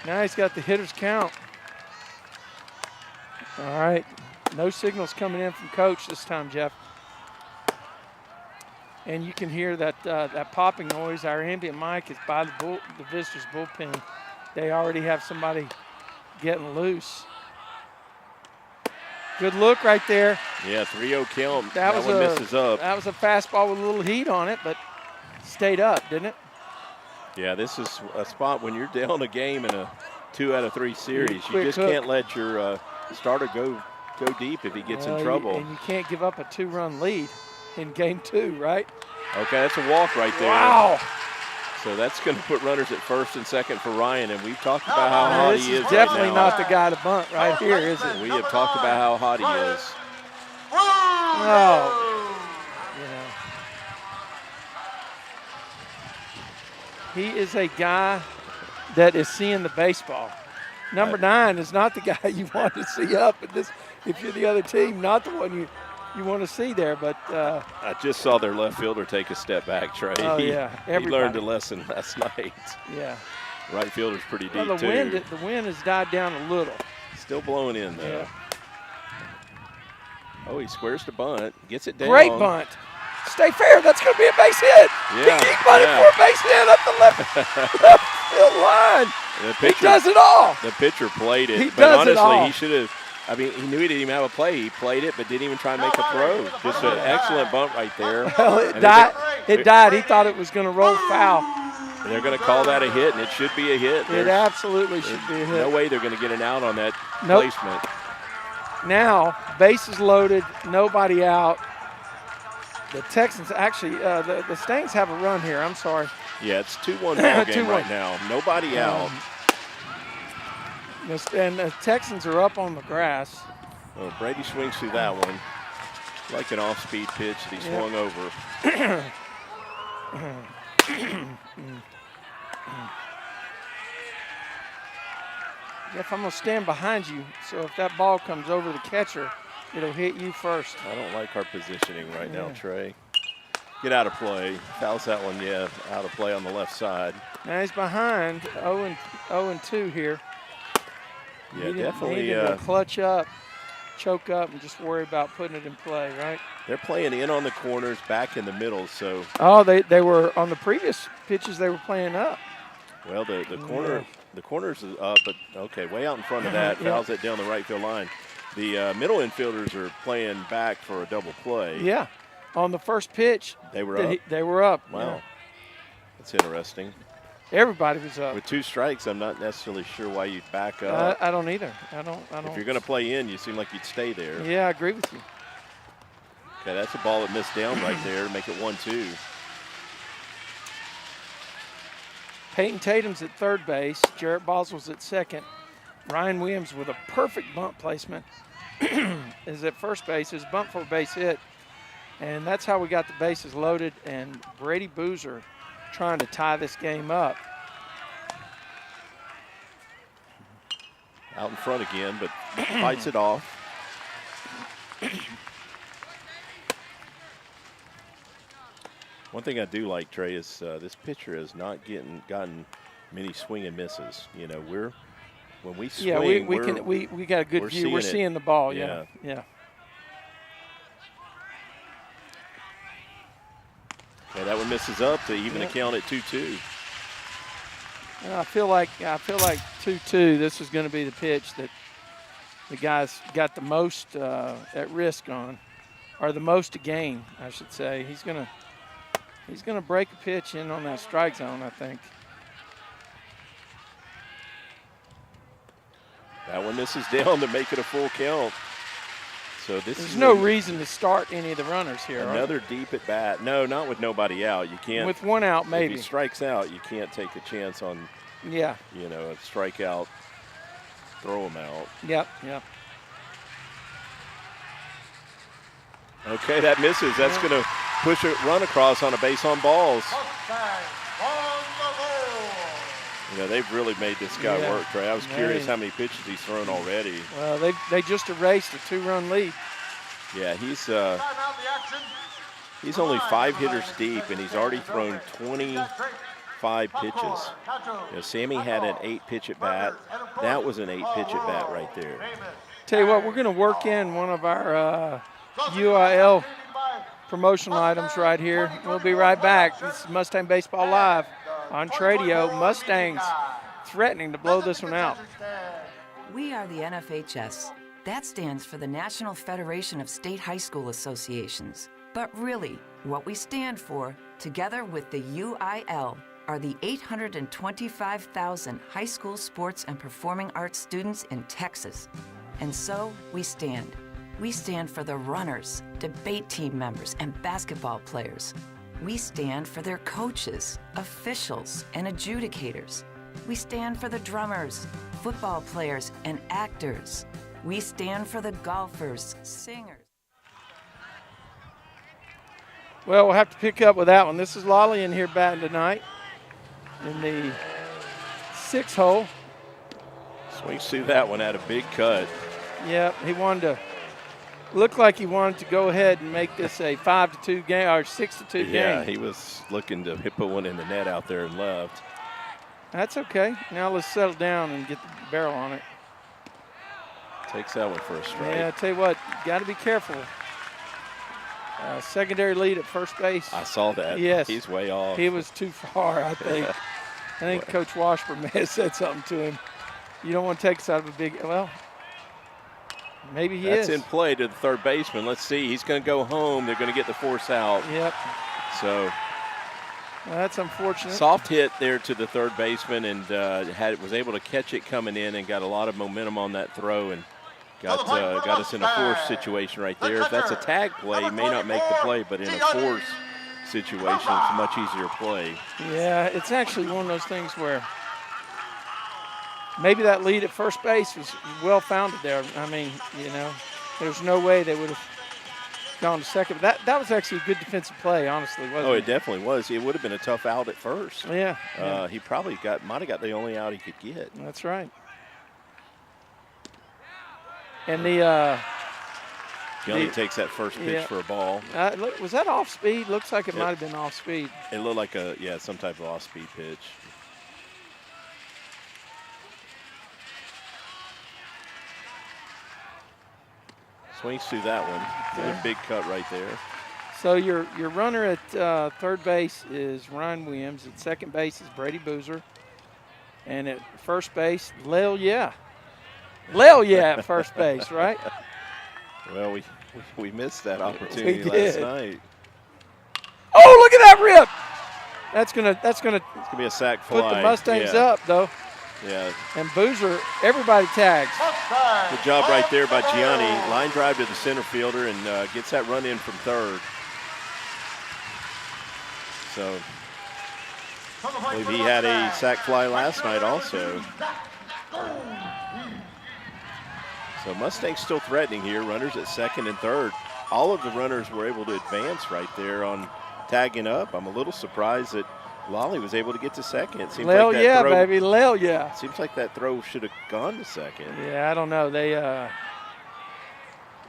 Now he's got the hitter's count. All right, no signals coming in from coach this time, Jeff. And you can hear that that popping noise. Our ambient mic is by the visitors' bullpen. They already have somebody getting loose. Good look right there. Yeah, 3-0 count. That was one misses up. That was a fastball with a little heat on it, but stayed up, didn't it? Yeah, this is a spot when you're down a game in a 2 out of 3 series. You Quick just hook. can't let your starter go deep if he gets in trouble. And you can't give up a 2-run lead in game 2, right? Okay, that's a walk right there. Wow. So that's going to put runners at first and second for Ryan, and we've talked about how Now, hot this he is is definitely right now. not the guy to bunt right here, is it? We have talked about how hot he is. Oh. You know. He is a guy that is seeing the baseball. Number 9 is not the guy you want to see up at this. If you're the other team, not the one you want to see there. But I just saw their left fielder take a step back, Trey. Oh, he, yeah. he Everybody. learned a lesson last night. yeah, Right fielder's pretty deep, well, too. the wind has died down a little. Still blowing in, though. Yeah. Oh, he squares to bunt. Gets it down. Great bunt. Stay fair. That's going to be a base hit. Yeah, He bunted yeah. for a base hit up the left field line. The He pitcher, does it all. The pitcher played it. He but does it honestly, all. he should have. I mean, he knew he didn't even have a play. He played it, but didn't even try and make a throw. Just an excellent bunt right there. Well, it And died. It died. He thought it was going to roll foul. And they're going to call that a hit, and it should be a hit. It There's absolutely should be a hit. no way they're going to get an out on that Nope. placement. Now, bases loaded, nobody out. The Texans actually, the Mustangs have a run here. I'm sorry. Yeah, it's 2-1 ball game 2-1. right now. Nobody out. And the Texans are up on the grass. Oh, Brady swings through that one. Like an off-speed pitch that he swung over. Jeff, I'm going to stand behind you, so if that ball comes over the catcher, it'll hit you first. I don't like our positioning right now, Trey. Get out of play. Fouls that one, yeah, out of play on the left side. Now he's behind 0-2 here. Yeah, He definitely. needed to clutch up, choke up, and just worry about putting it in play, right? They're playing in on the corners, back in the middle. So, Oh, they were on the previous pitches. They were playing up. well, the corner, the corners is up, but okay, way out in front of that, Yeah. fouls it down the right field line. The middle infielders are playing back for a double play. Yeah, on the first pitch, They were up. They were up. Wow, Yeah. that's interesting. Everybody was up. With 2 strikes, I'm not necessarily sure why you'd back up. I don't either. I don't. If you're going to play in, you seem like you'd stay there. Yeah, I agree with you. Okay, that's a ball that missed down right there to make it 1-2. Peyton Tatum's at third base. Jarrett Boswell's at second. Ryan Williams with a perfect bunt placement is at first base. His bunt for a base hit. And that's how we got the bases loaded. And Brady Boozer trying to tie this game up. Out in front again, but fights it off. One thing I do like, Trey, is this pitcher has not gotten many swing and misses. You know, when we swing, yeah, we got a good view. We're seeing the ball. Yeah. Okay, that one misses up to even account at 2-2. And I feel like 2-2. This is going to be the pitch that the guys got the most at risk on, or the most to gain, I should say. He's gonna break a pitch in on that strike zone, I think. That one misses down to make it a full count. So There's no reason to start any of the runners here. Another deep at bat. No, not with nobody out. You can't. With one out, maybe. If he strikes out, you can't take a chance on. Yeah. You know, a strikeout, throw him out. Yep. Okay, that misses. That's going to push a run across on a base on balls. You know, they've really made this guy work, Trey. I was curious how many pitches he's thrown already. Well, they just erased a 2-run lead. Yeah, he's only 5 hitters deep, and he's already thrown 25 pitches. You know, Sammy had an 8-pitch at bat. That was an 8-pitch at bat right there. Tell you what, we're going to work in one of our UIL promotional items right here. We'll be right back. This is Mustang Baseball Live on Tradio. Mustangs threatening to blow this one out. We are the NFHS. That stands for the National Federation of State High School Associations. But really, what we stand for, together with the UIL, are the 825,000 high school sports and performing arts students in Texas. And so we stand. We stand for the runners, debate team members, and basketball players. We stand for their coaches, officials, and adjudicators. We stand for the drummers, football players, and actors. We stand for the golfers, singers. Well, we'll have to pick up with that one. This is Lolly in here batting tonight in the 6th hole. Swings through that one, had a big cut. Yep, he wanted to. Looked like he wanted to go ahead and make this a 5-2 game or 6-2 game. Yeah, he was looking to put one in the net out there and left. That's okay. Now let's settle down and get the barrel on it. Takes that one for a strike. Yeah, I tell you what, got to be careful. Secondary lead at first base. I saw that. Yes. He's way off. He was too far, I think. I think Coach Washburn may have said something to him. You don't want to take us out of a big, well, maybe he is. That's in play to the third baseman. Let's see. He's going to go home. They're going to get the force out. Yep. So well, that's unfortunate. Soft hit there to the third baseman, and was able to catch it coming in and got a lot of momentum on that throw and got us in a force situation right there. If that's a tag play, he may not make the play, but in a force situation, it's a much easier play. Yeah, it's actually one of those things where maybe that lead at first base was well-founded there. I mean, you know, there's no way they would have gone to second. But that was actually a good defensive play, honestly, wasn't it? Oh, it definitely was. It would have been a tough out at first. Yeah. He probably might have got the only out he could get. That's right. And the Johnny takes that first pitch for a ball. Was that off speed? Looks like it might have been off speed. It looked like some type of off speed pitch. Swings through that one. Another big cut right there. So your runner at third base is Ryan Williams. At second base is Brady Boozer. And at first base, Lel at first base, right? Well, we missed that opportunity last night. Oh, look at that rip! That's gonna It's gonna be a sac fly. put the Mustangs up, though. Yeah. And Boozer, everybody tags. Good job right there by Gianni. Line drive to the center fielder and gets that run in from third. So I believe he had a sac fly last night also. So Mustangs still threatening here. Runners at second and third. All of the runners were able to advance right there on tagging up. I'm a little surprised that Lolly was able to get to second. It seems like that throw, baby, Seems like that throw should have gone to second. Yeah, I don't know. They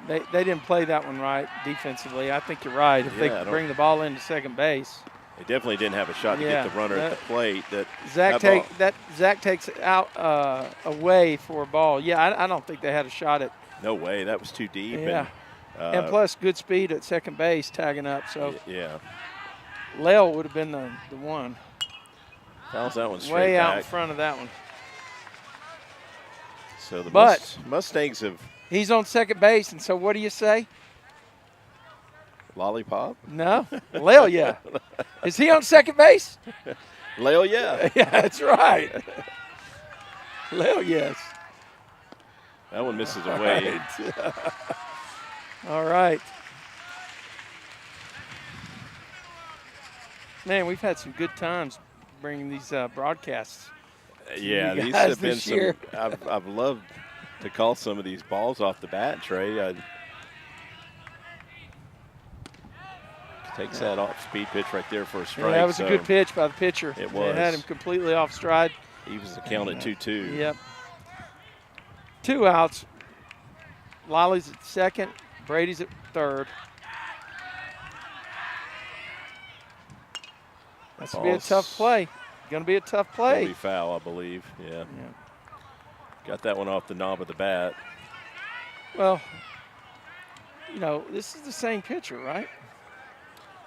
They didn't play that one right defensively. I think you're right. If they Yeah, I could don't- bring the ball into second base. They definitely didn't have a shot to Yeah, get the runner at the plate. Zach takes it out away for a ball. Yeah, I don't think they had a shot at. No way, that was too deep. Yeah. And plus good speed at second base tagging up. So yeah, Lale would have been the one. fouls that one straight Way back. out in front of that one. So the But- Mustangs have He's on second base, and so what do you say? lollipop. No, Lale, yeah. Is he on second base? Lale, yeah. Yeah, that's right. Lale, yes. That one misses away. All right. Man, we've had some good times bringing these broadcasts. Yeah, You these guys have been this year. some. I've loved to call some of these balls off the bat, Trey. Takes that off speed pitch right there for a strike. Yeah, that was so a good pitch by the pitcher. It was. It had him completely off stride. He was the count at 2-2. Yep. 2 outs. Lolly's at second. Brady's at third. That's going to be a tough play. Going to be a tough play. It'll be foul, I believe. Yeah. Got that one off the knob of the bat. Well, you know, this is the same pitcher, right?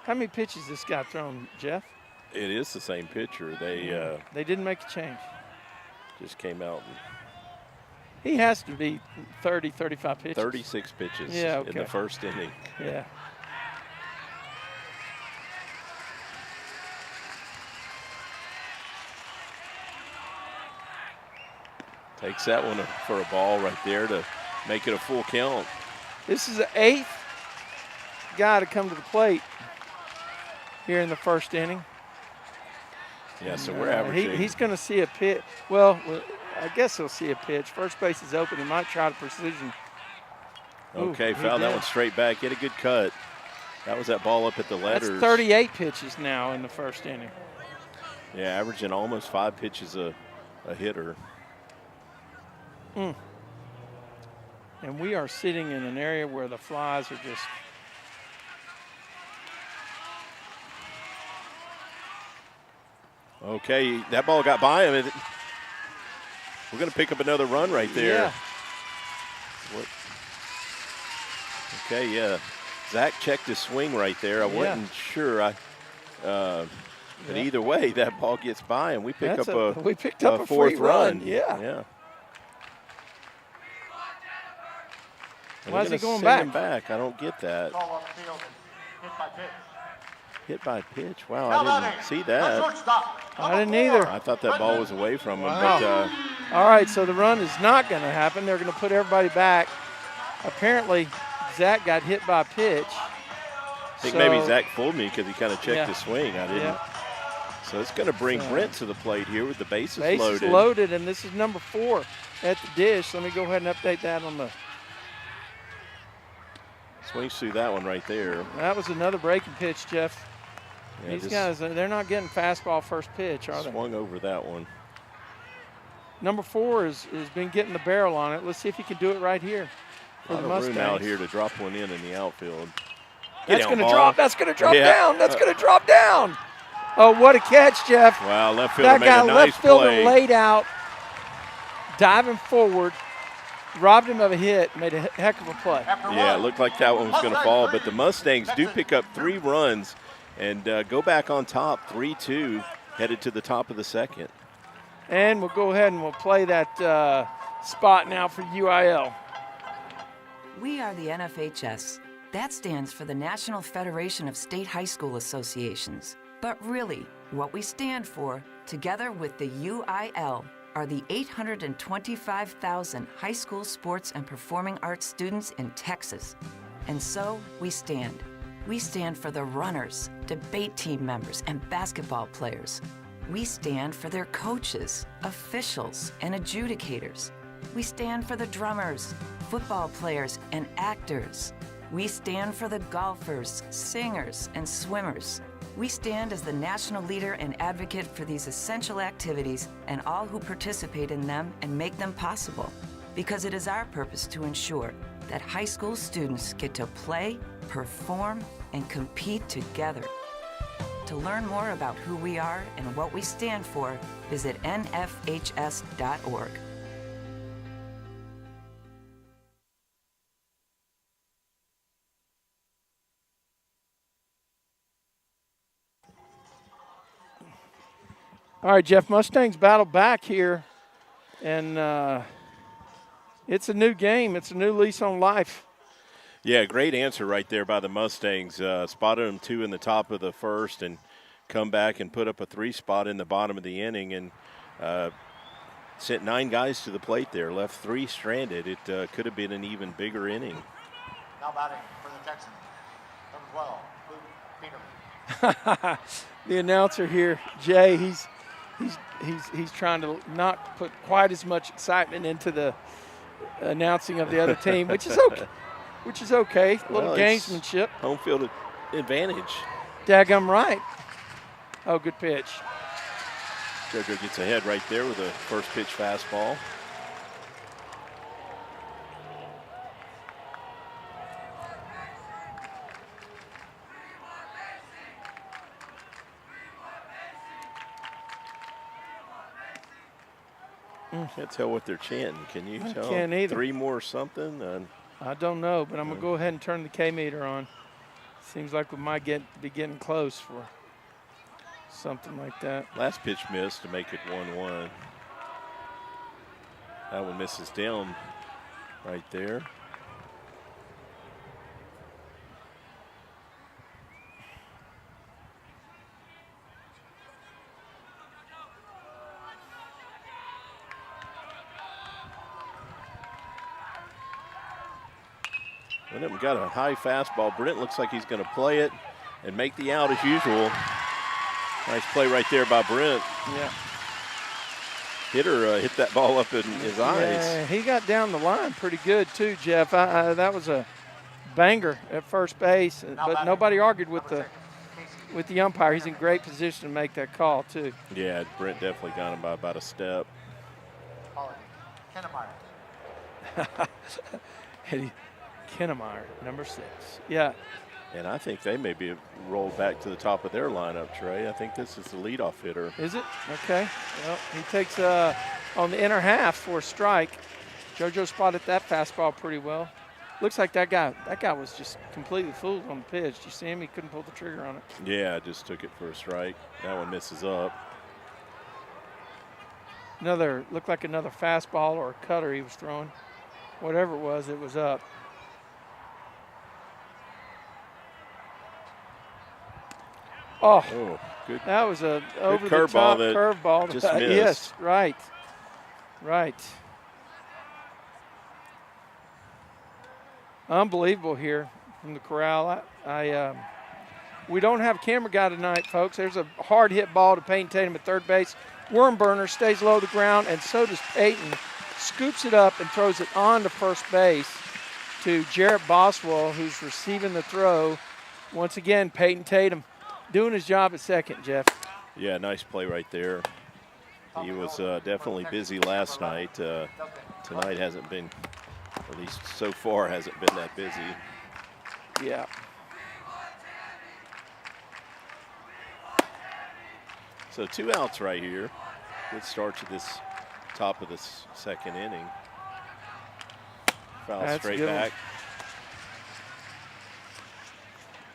How many pitches this guy thrown, Jeff? It is the same pitcher. They They didn't make a change. just came out and He has to be 30, 35 pitches. 36 pitches Yeah, in okay. the first inning. Yeah. Takes that one for a ball right there to make it a full count. This is the 8th guy to come to the plate here in the first inning. Yeah, so we're averaging. He's going to see a pitch. Well, I guess he'll see a pitch. First base is open. He might try to precision. Okay, Ooh, he foul that did. one straight back. Get a good cut. That was that ball up at the letters. That's 38 pitches now in the first inning. Yeah, averaging almost 5 pitches a hitter. And we are sitting in an area where the flies are just. Okay, that ball got by him. We're going to pick up another run right there. Yeah. Okay, yeah. Zach checked his swing right there. I wasn't sure. But either way, that ball gets by, and we pick That's up we picked up a fourth free run. Yeah. Yeah. And Why they're is he gonna going send back? him back? I don't get that. Ball up field and hit by pitch. Hit by pitch. Wow, Now I batting, didn't see the that. shortstop, I didn't number 4. either. I thought that ball was away from him, Wow. but All right, so the run is not going to happen. They're going to put everybody back. Apparently, Zach got hit by a pitch. I think maybe Zach fooled me because he kind of checked Yeah. his swing. I didn't. Yeah. So it's going to bring Brent to the plate here with the bases Base loaded. is loaded, and this is number 4 at the dish. Let me go ahead and update that on the. Swings through that one right there. That was another breaking pitch, Jeff. Yeah, These just guys, they're not getting fastball first pitch, are they? swung over that one. Number 4 has been getting the barrel on it. Let's see if he can do it right here for A the lot of Mustangs. room out here to drop one in the outfield. That's down, going to ball. drop. That's going to drop Yeah. down. That's going to drop down. Oh, what a catch, Jeff. Wow, left fielder That made guy a nice left fielder play. laid out, diving forward, robbed him of a hit, made a heck of a play. Yeah, it looked like that one was going to fall, but the Mustangs do pick up 3 runs and go back on top 3-2, headed to the top of the second. And we'll go ahead and we'll play that spot now for UIL. We are the NFHS. That stands for the National Federation of State High School Associations. But really, what we stand for, together with the UIL, are the 825,000 high school sports and performing arts students in Texas. And so we stand. We stand for the runners, debate team members, and basketball players. We stand for their coaches, officials, and adjudicators. We stand for the drummers, football players, and actors. We stand for the golfers, singers, and swimmers. We stand as the national leader and advocate for these essential activities and all who participate in them and make them possible. because it is our purpose to ensure that high school students get to play, perform, and compete together. To learn more about who we are and what we stand for, visit nfhs.org. All right, Jeff, Mustangs battle back here, and it's a new game. It's a new lease on life. Yeah, great answer right there by the Mustangs. Spotted them 2 in the top of the first and come back and put up a 3 spot in the bottom of the inning and sent 9 guys to the plate there, left 3 stranded. It could have been an even bigger inning. Now batting for the Texans, number 12, Luke Peterman. The announcer here, Jay, he's trying to not put quite as much excitement into the announcing of the other team, which is okay. A little gamesmanship. Home field advantage. Daggum right. Oh, good pitch. JoJo gets ahead right there with a first pitch fastball. Can't tell what they're chanting. Can you tell? Can't either. 3 more something? I don't know, but I'm going to go ahead and turn the K-meter on. Seems like we might be getting close for something like that. Last pitch missed to make it 1-1. That one misses down right there. One of them got a high fastball. Brent looks like he's going to play it and make the out as usual. Nice play right there by Brent. Yeah. Hitter hit that ball up in his eyes. Yeah, he got down the line pretty good too, Jeff. That was a banger at first base, but nobody argued with the umpire. He's in great position to make that call too. Yeah, Brent definitely got him by about a step. Eddie Kennemeyer, number 6. Yeah. And I think they may be rolled back to the top of their lineup, Trey. I think this is the leadoff hitter. Is it? Okay. Well, he takes on the inner half for a strike. JoJo spotted that fastball pretty well. Looks like that guy was just completely fooled on the pitch. Did you see him? He couldn't pull the trigger on it. Yeah, just took it for a strike. That one misses up. Looked like another fastball or a cutter he was throwing. Whatever it was up. Oh, good. That was a over-the-top curveball. Just missed. Yes, right. Unbelievable here from the Corral. We don't have a camera guy tonight, folks. There's a hard hit ball to Peyton Tatum at third base. Wormburner stays low to the ground, and so does Peyton. Scoops it up and throws it on to first base to Jarrett Boswell, who's receiving the throw. Once again, Peyton Tatum doing his job at second, Jeff. Yeah, nice play right there. He was definitely busy last night. Tonight hasn't been, at least so far, hasn't been that busy. Yeah. So 2 outs right here. Good start to this top of this second inning. Foul straight back.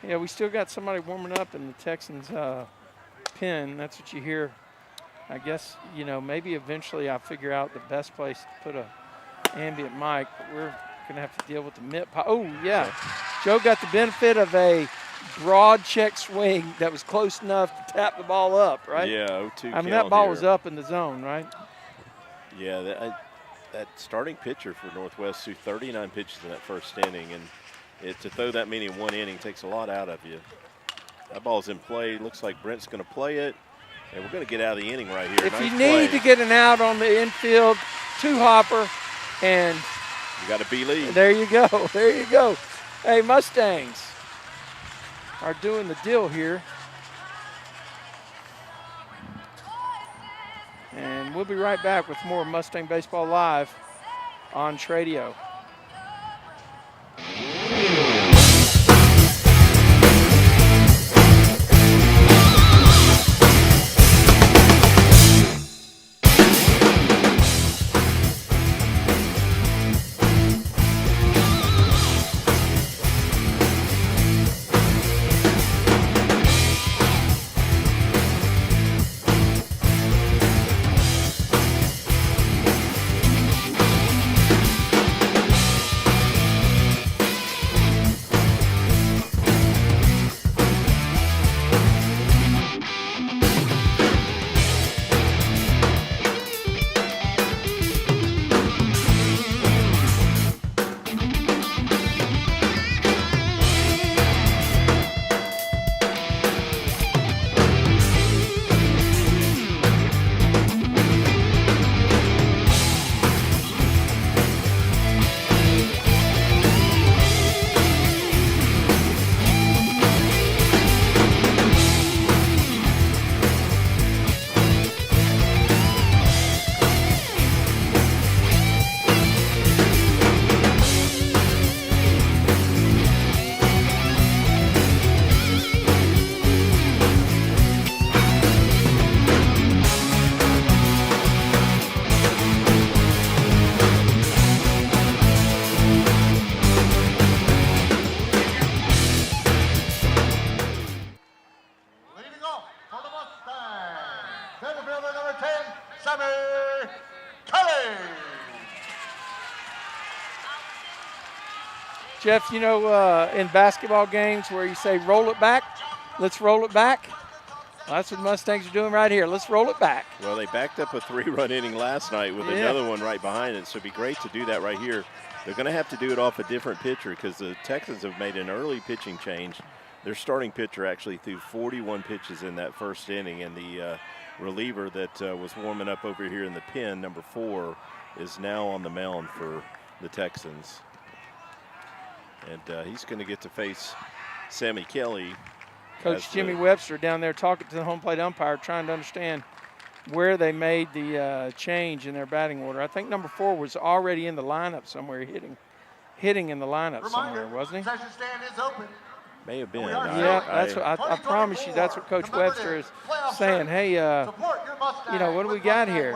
Yeah, we still got somebody warming up in the Texans pen. That's what you hear. I guess, maybe eventually I'll figure out the best place to put a ambient mic, but we're going to have to deal with the mitt. Oh, yeah. Joe got the benefit of a broad check swing that was close enough to tap the ball up, right? Yeah, 0-2 I mean, that ball was up in the zone, right? Yeah, that starting pitcher for Northwest threw 39 pitches in that first inning, and to throw that many in one inning takes a lot out of you. That ball's in play. Looks like Brent's going to play it, and we're going to get out of the inning right here. If you need to get an out on the infield, 2-hopper, and you got to believe. There you go. There you go. Hey, Mustangs are doing the deal here. And we'll be right back with more Mustang Baseball Live on Tradio. Leading off for the Mustangs, center fielder number 10, Sammy Kelly. Jeff, you know, in basketball games where you say roll it back, let's roll it back. Well, that's what the Mustangs are doing right here. Let's roll it back. Well, they backed up a 3-run inning last night with another one right behind it, so it'd be great to do that right here. They're going to have to do it off a different pitcher because the Texans have made an early pitching change. Their starting pitcher actually threw 41 pitches in that first inning, and the reliever that was warming up over here in the pen, number 4, is now on the mound for the Texans. And he's going to get to face Sammy Kelly. Coach Jimmy Webster down there talking to the home plate umpire, trying to understand where they made the change in their batting order. I think number 4 was already in the lineup somewhere, hitting in the lineup somewhere, wasn't he? Session stand is open. May have been. Yeah, that's what I promise you. That's what Coach Webster is saying. Hey, you know, what do we got here?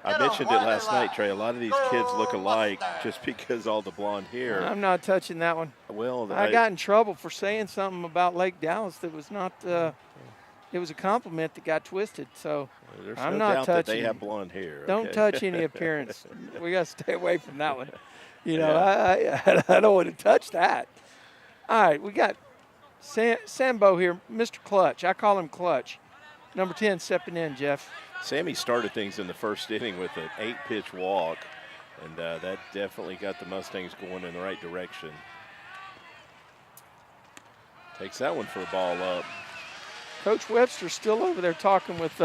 I mentioned it last night, Trey. A lot of these kids look alike just because all the blonde hair. I'm not touching that one. Well, I got in trouble for saying something about Lake Dallas that was not. It was a compliment that got twisted. So there's I'm no not doubt touching. that they have blonde hair. Don't okay? touch any appearance. We got to stay away from that one. You know, I don't want to touch that. All right, we got Sambo here, Mr. Clutch. I call him Clutch. Number 10 stepping in, Jeff. Sammy started things in the first inning with an 8-pitch walk, and that definitely got the Mustangs going in the right direction. Takes that one for a ball up. Coach Webster's still over there talking with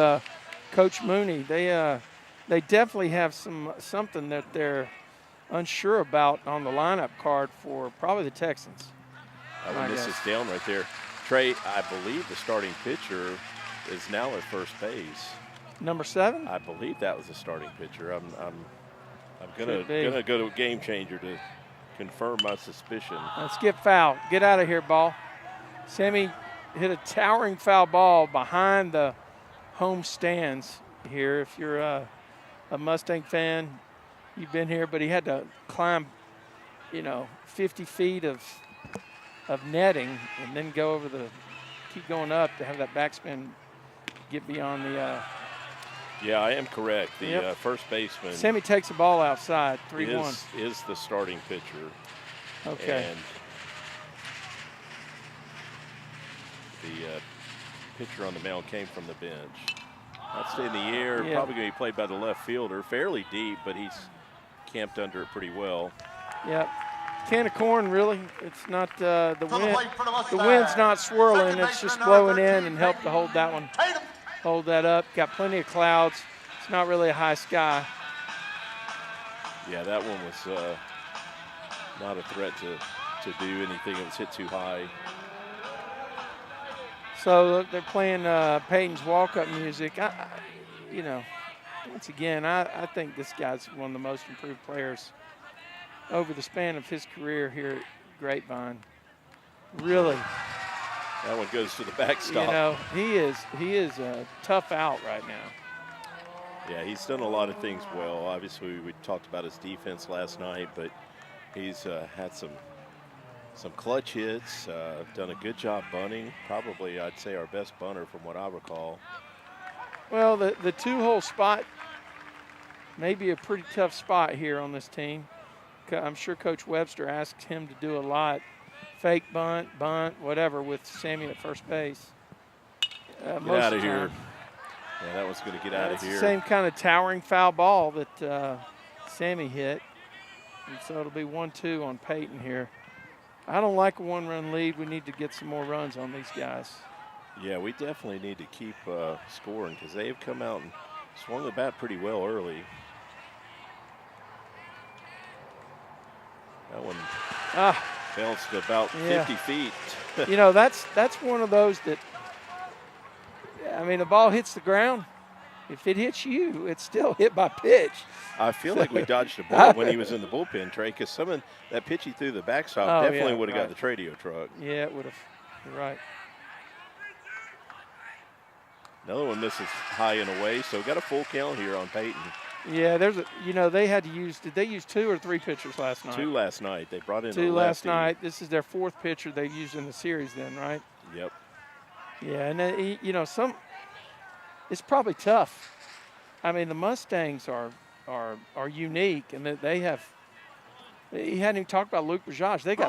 Coach Mooney. They definitely have something that they're unsure about on the lineup card for probably the Texans. This is down right there. Trey, I believe the starting pitcher is now at first base. Number 7? I believe that was the starting pitcher. I'm gonna go to a game changer to confirm my suspicion. Let's get foul. Get out of here, ball. Sammy hit a towering foul ball behind the home stands here. If you're a Mustang fan, you've been here, but he had to climb, 50 feet of netting and then keep going up to have that backspin get beyond the. Yeah, I am correct. The first baseman. Sammy takes the ball outside, 3-1. Is the starting pitcher. Okay. And the pitcher on the mound came from the bench. That's in the air, probably going to be played by the left fielder. Fairly deep, but he's camped under it pretty well. Yep. Can of corn, really. It's not the wind. The wind's not swirling. It's just blowing in and helped to hold that one. Hold that up. Got plenty of clouds. It's not really a high sky. Yeah, that one was not a threat to do anything. It was hit too high. So they're playing Peyton's walk-up music. Once again, I think this guy's one of the most improved players over the span of his career here at Grapevine. Really. That one goes to the backstop. You know, he is a tough out right now. Yeah, he's done a lot of things well. Obviously, we talked about his defense last night, but he's had some clutch hits, done a good job bunting. Probably, I'd say, our best bunter from what I recall. Well, the two-hole spot may be a pretty tough spot here on this team. I'm sure Coach Webster asked him to do a lot. Fake bunt, whatever, with Sammy at first base. Get out of here. Yeah, that one's going to get out of here. It's the same kind of towering foul ball that Sammy hit. And so it'll be 1-2 on Peyton here. I don't like a one-run lead. We need to get some more runs on these guys. Yeah, we definitely need to keep scoring because they have come out and swung the bat pretty well early. That one bounced about 50 feet. You know, that's one of those that, I mean, the ball hits the ground. If it hits you, it's still hit by pitch. I feel like we dodged a bullet when he was in the bullpen, Trey, because some of that pitch he threw the backstop definitely would have got the Tradio truck. Yeah, it would have. You're right. Another one misses high and away, so got a full count here on Peyton. Yeah, they had to use, did they use 2 or 3 pitchers last night? 2 last night. They brought in 2 last night. This is their 4th pitcher they've used in the series then, right? Yep. Yeah, and then, you know, it's probably tough. I mean, the Mustangs are unique, and that they have. He hadn't even talked about Luke Bajaj. They got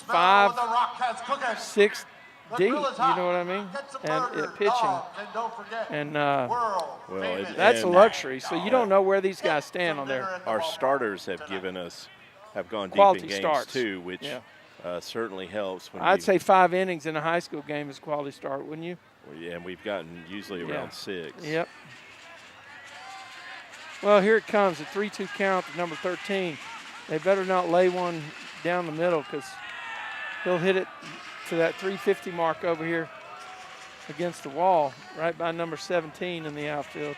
5, 6 deep. You know what I mean? And at pitching, and that's a luxury. So you don't know where these guys stand on there. Our starters have gone deep Quality in games starts. too, which certainly helps. I'd say 5 innings in a high school game is a quality start, wouldn't you? Well, yeah, and we've gotten usually around 6. Yep. Well, here it comes, a 3-2 count to number 13. They better not lay one down the middle because he'll hit it to that 350 mark over here against the wall, right by number 17 in the outfield.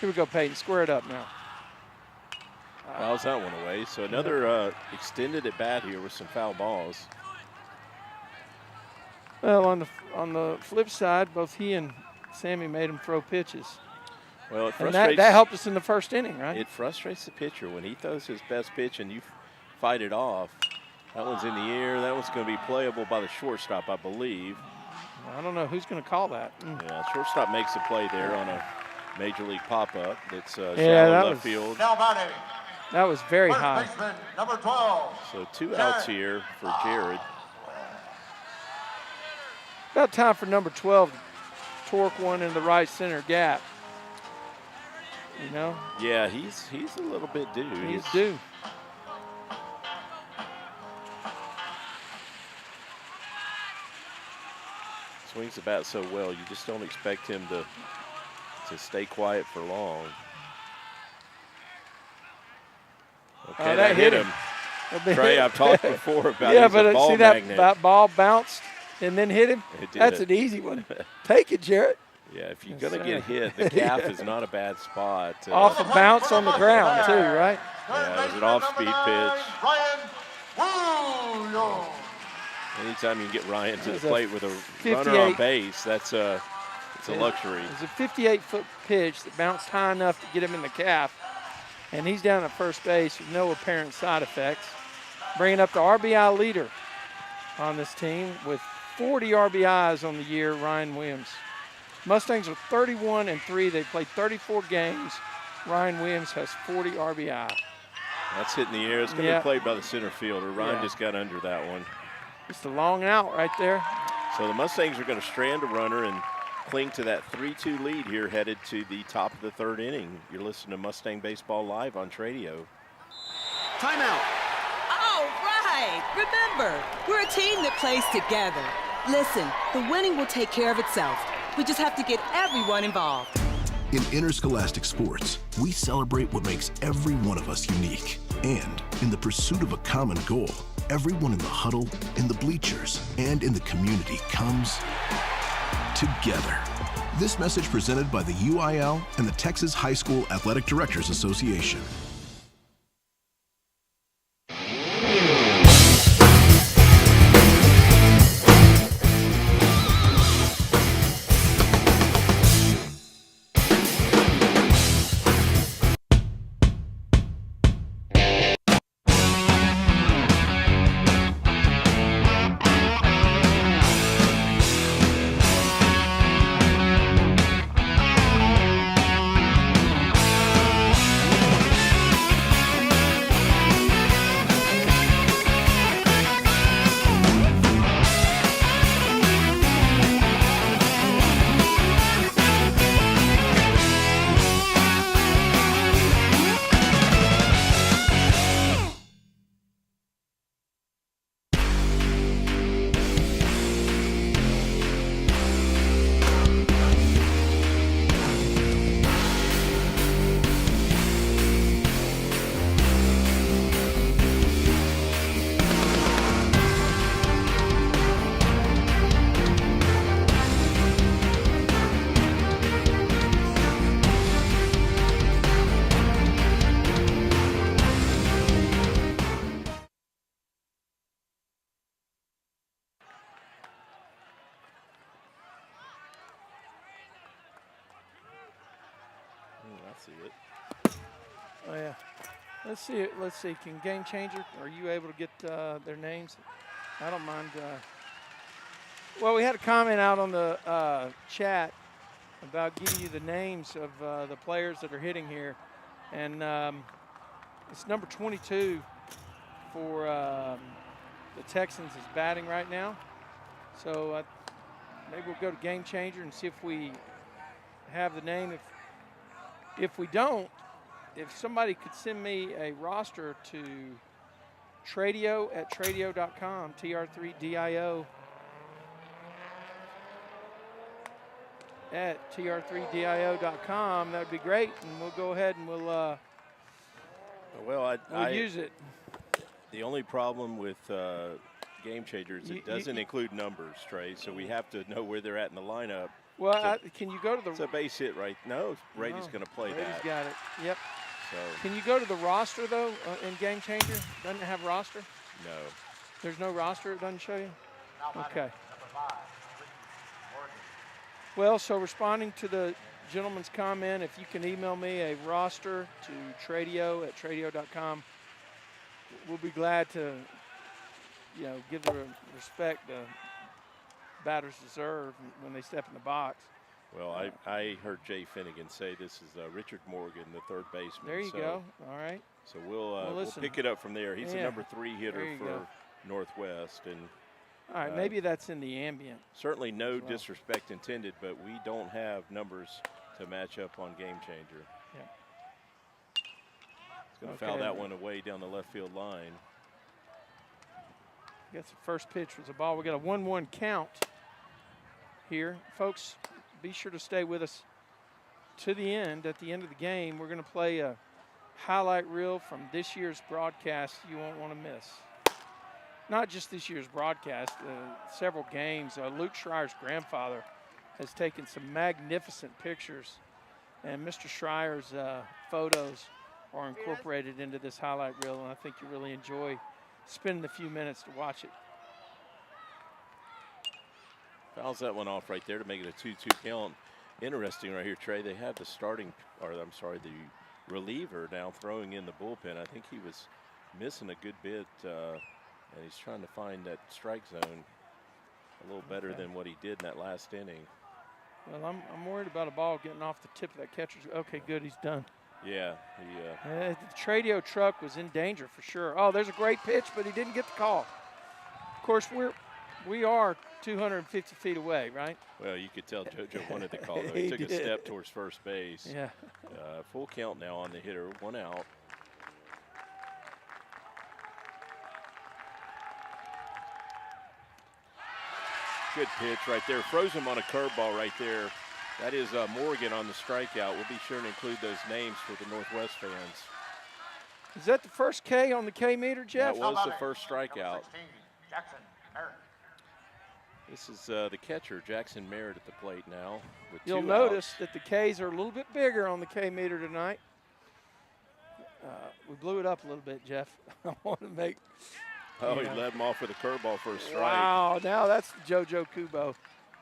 Here we go, Peyton. Square it up now. Fouls that one away. So another extended at bat here with some foul balls. Well, on the flip side, both he and Sammy made him throw pitches. Well, it and frustrates. that helped us in the first inning, right? It frustrates the pitcher when he throws his best pitch and you fight it off. That one's in the air. That one's going to be playable by the shortstop, I believe. I don't know who's going to call that. Yeah, shortstop makes a play there on a major league pop-up. It's shallow left field. That was very high. Number 12. So 2 outs here for Jared. About time for number 12 to torque one in the right center gap. You know? Yeah, he's a little bit due. He's due. Swings the bat so well, you just don't expect him to stay quiet for long. Okay, that hit him. Trey, I've talked before about yeah, he's a ball see magnet. that ball bounced and then hit him? It did. That's an easy one. Take it, Jarrett. Yeah, if you're going to get hit, the calf is not a bad spot. Off a bounce on the ground, too, right? Yeah, it was an off-speed pitch. Ryan Woo! Anytime you can get Ryan to the plate with a runner on base, it's a luxury. It was a 58-foot pitch that bounced high enough to get him in the calf, and he's down at first base with no apparent side effects. Bringing up the RBI leader on this team with 40 RBIs on the year, Ryan Williams. Mustangs are 31-3. They played 34 games. Ryan Williams has 40 RBI. That's hitting the air. It's going to be played by the center fielder. Ryan just got under that one. Just a long out right there. So the Mustangs are going to strand a runner and cling to that 3-2 lead here headed to the top of the 3rd inning. You're listening to Mustang Baseball Live on Tradio. Timeout. All right. Remember, we're a team that plays together. Listen, the winning will take care of itself. We just have to get everyone involved. In interscholastic sports, we celebrate what makes every one of us unique. And in the pursuit of a common goal, everyone in the huddle, in the bleachers, and in the community comes together. This message presented by the UIL and the Texas High School Athletic Directors Association. I see it. Oh yeah. Let's see it. Let's see. Can Game Changer? Are you able to get their names? I don't mind. Well, we had a comment out on the chat about giving you the names of the players that are hitting here, and it's number 22 for the Texans is batting right now. So maybe we'll go to Game Changer and see if we have the name. If we don't, if somebody could send me a roster to tradio@tradio.com, TR3DIO at TR3DIO.com, that would be great, and we'll go ahead and we'll use it. The only problem with Game Changer is it doesn't include numbers, Trey, so we have to know where they're at in the lineup. Well, can you go to the... It's a base hit, right? No, Brady's going to play that. Brady's got it, yep. So. Can you go to the roster, though, in Game Changer? Doesn't it have roster? No. There's no roster? It doesn't show you? Okay. Well, so responding to the gentleman's comment, if you can email me a roster to tradio@tradio.com, we'll be glad to, give the respect the batters deserve when they step in the box. Well, I heard Jay Finnegan say this is Richard Morgan, the third baseman. There you go. All right. So we'll pick it up from there. He's the number 3 hitter for Northwest, and all right, maybe that's in the ambient. Certainly no disrespect intended, but we don't have numbers to match up on Game Changer. Yeah. He's going to foul that one away down the left field line. I guess the first pitch was a ball. We got a 1-1 count here. Folks, be sure to stay with us to the end. At the end of the game, we're going to play a highlight reel from this year's broadcast you won't want to miss. Not just this year's broadcast, several games. Luke Schreier's grandfather has taken some magnificent pictures, and Mr. Schreier's photos are incorporated into this highlight reel, and I think you really enjoy spending a few minutes to watch it. Fouls that one off right there to make it a 2-2 count. Interesting right here, Trey. They have the reliever now throwing in the bullpen. I think he was missing a good bit, and he's trying to find that strike zone a little better than what he did in that last inning. Well, I'm worried about a ball getting off the tip of that catcher's. Okay, good, he's done. Yeah, the Tradio truck was in danger for sure. Oh, there's a great pitch, but he didn't get the call. Of course, we are 250 feet away, right? Well, you could tell JoJo wanted the call, though. He took a step towards first base. Yeah. Full count now on the hitter, 1 out. Good pitch right there. Froze him on a curveball right there. That is Morgan on the strikeout. We'll be sure to include those names for the Northwest fans. Is that the first K on the K meter, Jeff? That was the first strikeout. This is the catcher, Jackson Merritt, at the plate now. With You'll two notice outs. that the Ks are a little bit bigger on the K meter tonight. We blew it up a little bit, Jeff. I want to make. Oh, he led him off with a curveball for a strike. Wow, now that's JoJo Kubo.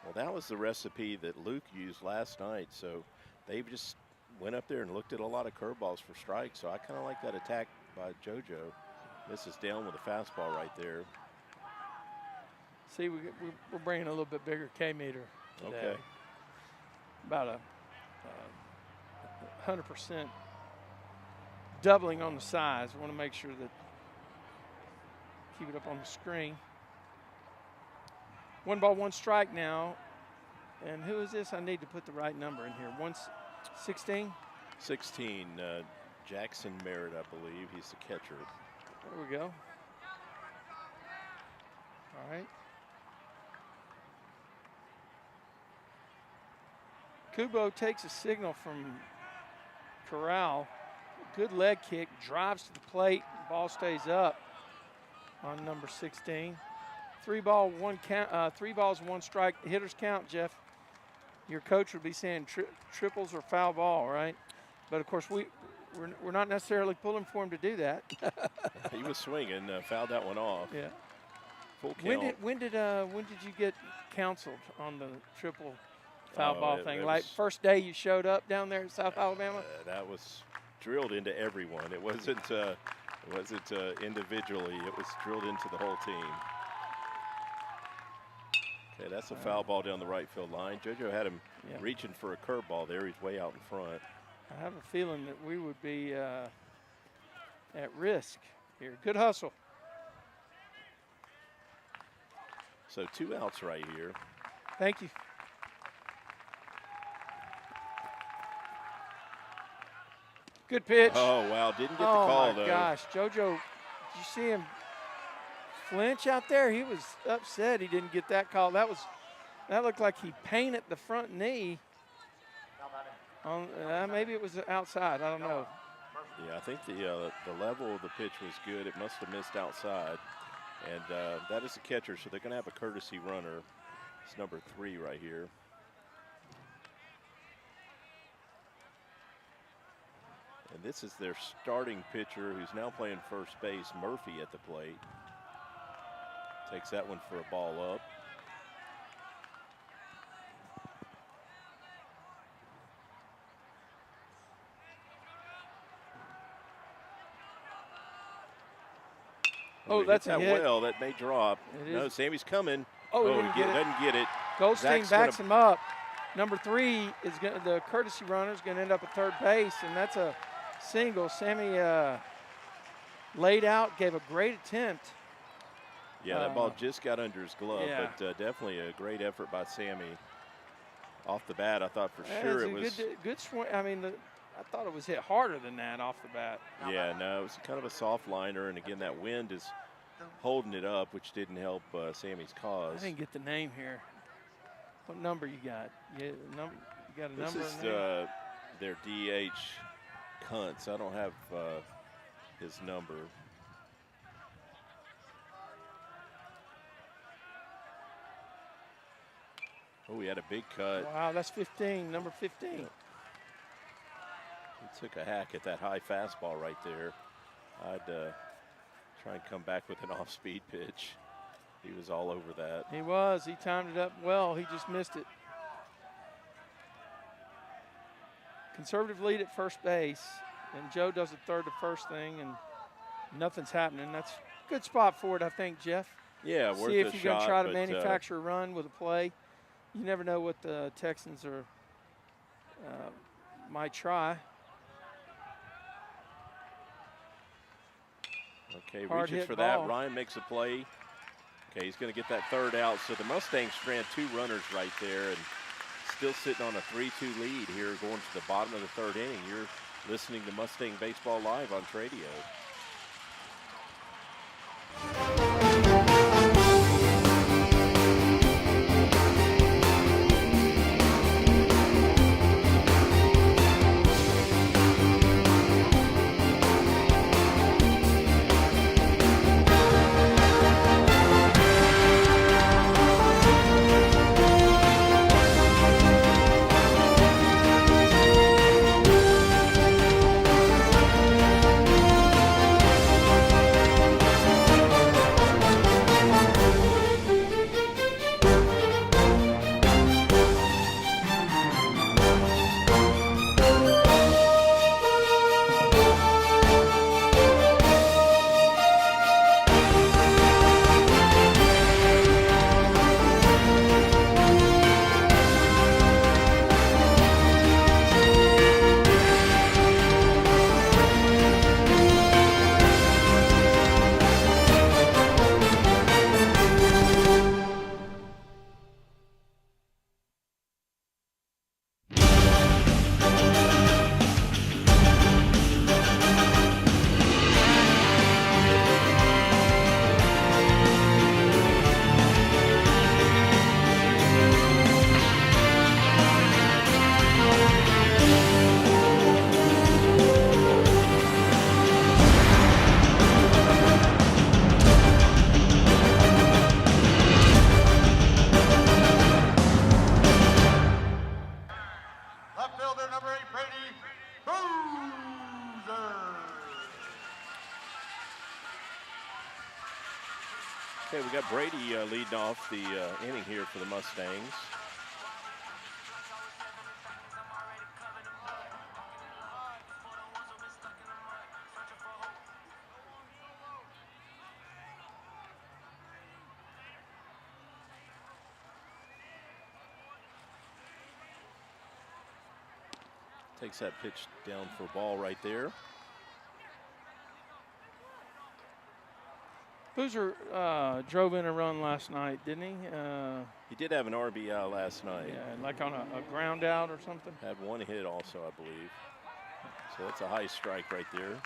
Well, that was the recipe that Luke used last night. So they just went up there and looked at a lot of curveballs for strikes. So I kind of like that attack by JoJo. Misses down with a fastball right there. See, we're bringing a little bit bigger K meter today. Okay. About a 100% doubling on the size. We want to make sure that keep it up on the screen. 1 ball, 1 strike now. And who is this? I need to put the right number in here. 16? 16, Jackson Merritt, I believe. He's the catcher. There we go. All right. Kubo takes a signal from Corral. Good leg kick, drives to the plate. Ball stays up on number 16. 3 balls, 1 strike. Hitters count, Jeff. Your coach would be saying triples or foul ball, right? But of course, we're not necessarily pulling for him to do that. He was swinging, fouled that one off. Yeah. Full count. When did you get counseled on the triple foul ball thing? Like first day you showed up down there in South Alabama? That was drilled into everyone. It wasn't individually. It was drilled into the whole team. Okay, that's a foul ball down the right field line. JoJo had him reaching for a curveball there. He's way out in front. I have a feeling that we would be at risk here. Good hustle. So 2 outs right here. Thank you. Good pitch. Oh, wow. Didn't get the call, though. Oh, my gosh. JoJo, did you see him flinch out there? He was upset he didn't get that call. That looked like he painted the front knee. Maybe it was outside. I don't know. Yeah, I think the level of the pitch was good. It must have missed outside. And that is the catcher, so they're going to have a courtesy runner. It's number 3 right here. And this is their starting pitcher who's now playing first base, Murphy, at the plate. Takes that one for a ball up. Oh, that's a hit. Well, that may drop. No, Sammy's coming. Oh, he doesn't get it. Goldstein backs him up. Number 3 is the courtesy runner is going to end up at third base, and that's a single. Sammy laid out, gave a great attempt. Yeah, that ball just got under his glove, yeah. but definitely a great effort by Sammy. Off the bat, I thought for sure it was good swing. I mean, I thought it was hit harder than that off the bat. Yeah, no, it was kind of a soft liner, and again, that wind is holding it up, which didn't help Sammy's cause. I didn't get the name here. What number you got? You got a This number is in there? their DH Kuntz. I don't have his number. Oh, we had a big cut. Wow, that's 15, number 15. He took a hack at that high fastball right there. I'd try and come back with an off-speed pitch. He was all over that. He was. He timed it up well. He just missed it. Conservative lead at first base, and Joe does the third to first thing, and nothing's happening. That's a good spot for it, I think, Jeff. Yeah, worth a shot. See if you're going to try to manufacture a run with a play. You never know what the Texans might try. Okay, Hard reaches for ball. that. Ryan makes a play. Okay, he's going to get that third out. So the Mustangs strand 2 runners right there and still sitting on a 3-2 lead here going to the bottom of the 3rd inning. You're listening to Mustang Baseball Live on Tradio. Okay, we got Brady leading off the inning here for the Mustangs. Takes that pitch down for a ball right there. Boozer drove in a run last night, didn't he? He did have an RBI last night. Yeah, like on a ground out or something. Had one hit also, I believe. So that's a high strike right there.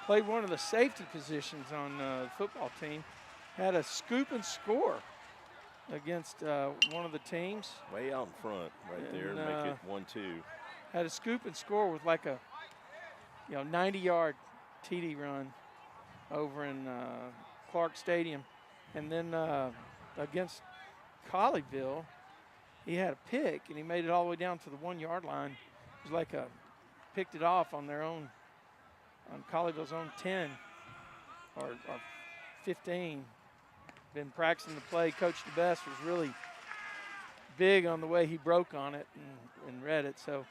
Played one of the safety positions on the football team. Had a scoop and score against one of the teams. Way out in front right there to make it 1-2. Had a scoop and score with like a 90-yard TD run over in Clark Stadium. And then against Colleyville, he had a pick, and he made it all the way down to the 1-yard line. It was like picked it off on their own, on Colleyville's own 10 or 15. Been practicing the play. Coach DeBest was really big on the way he broke on it and read it. So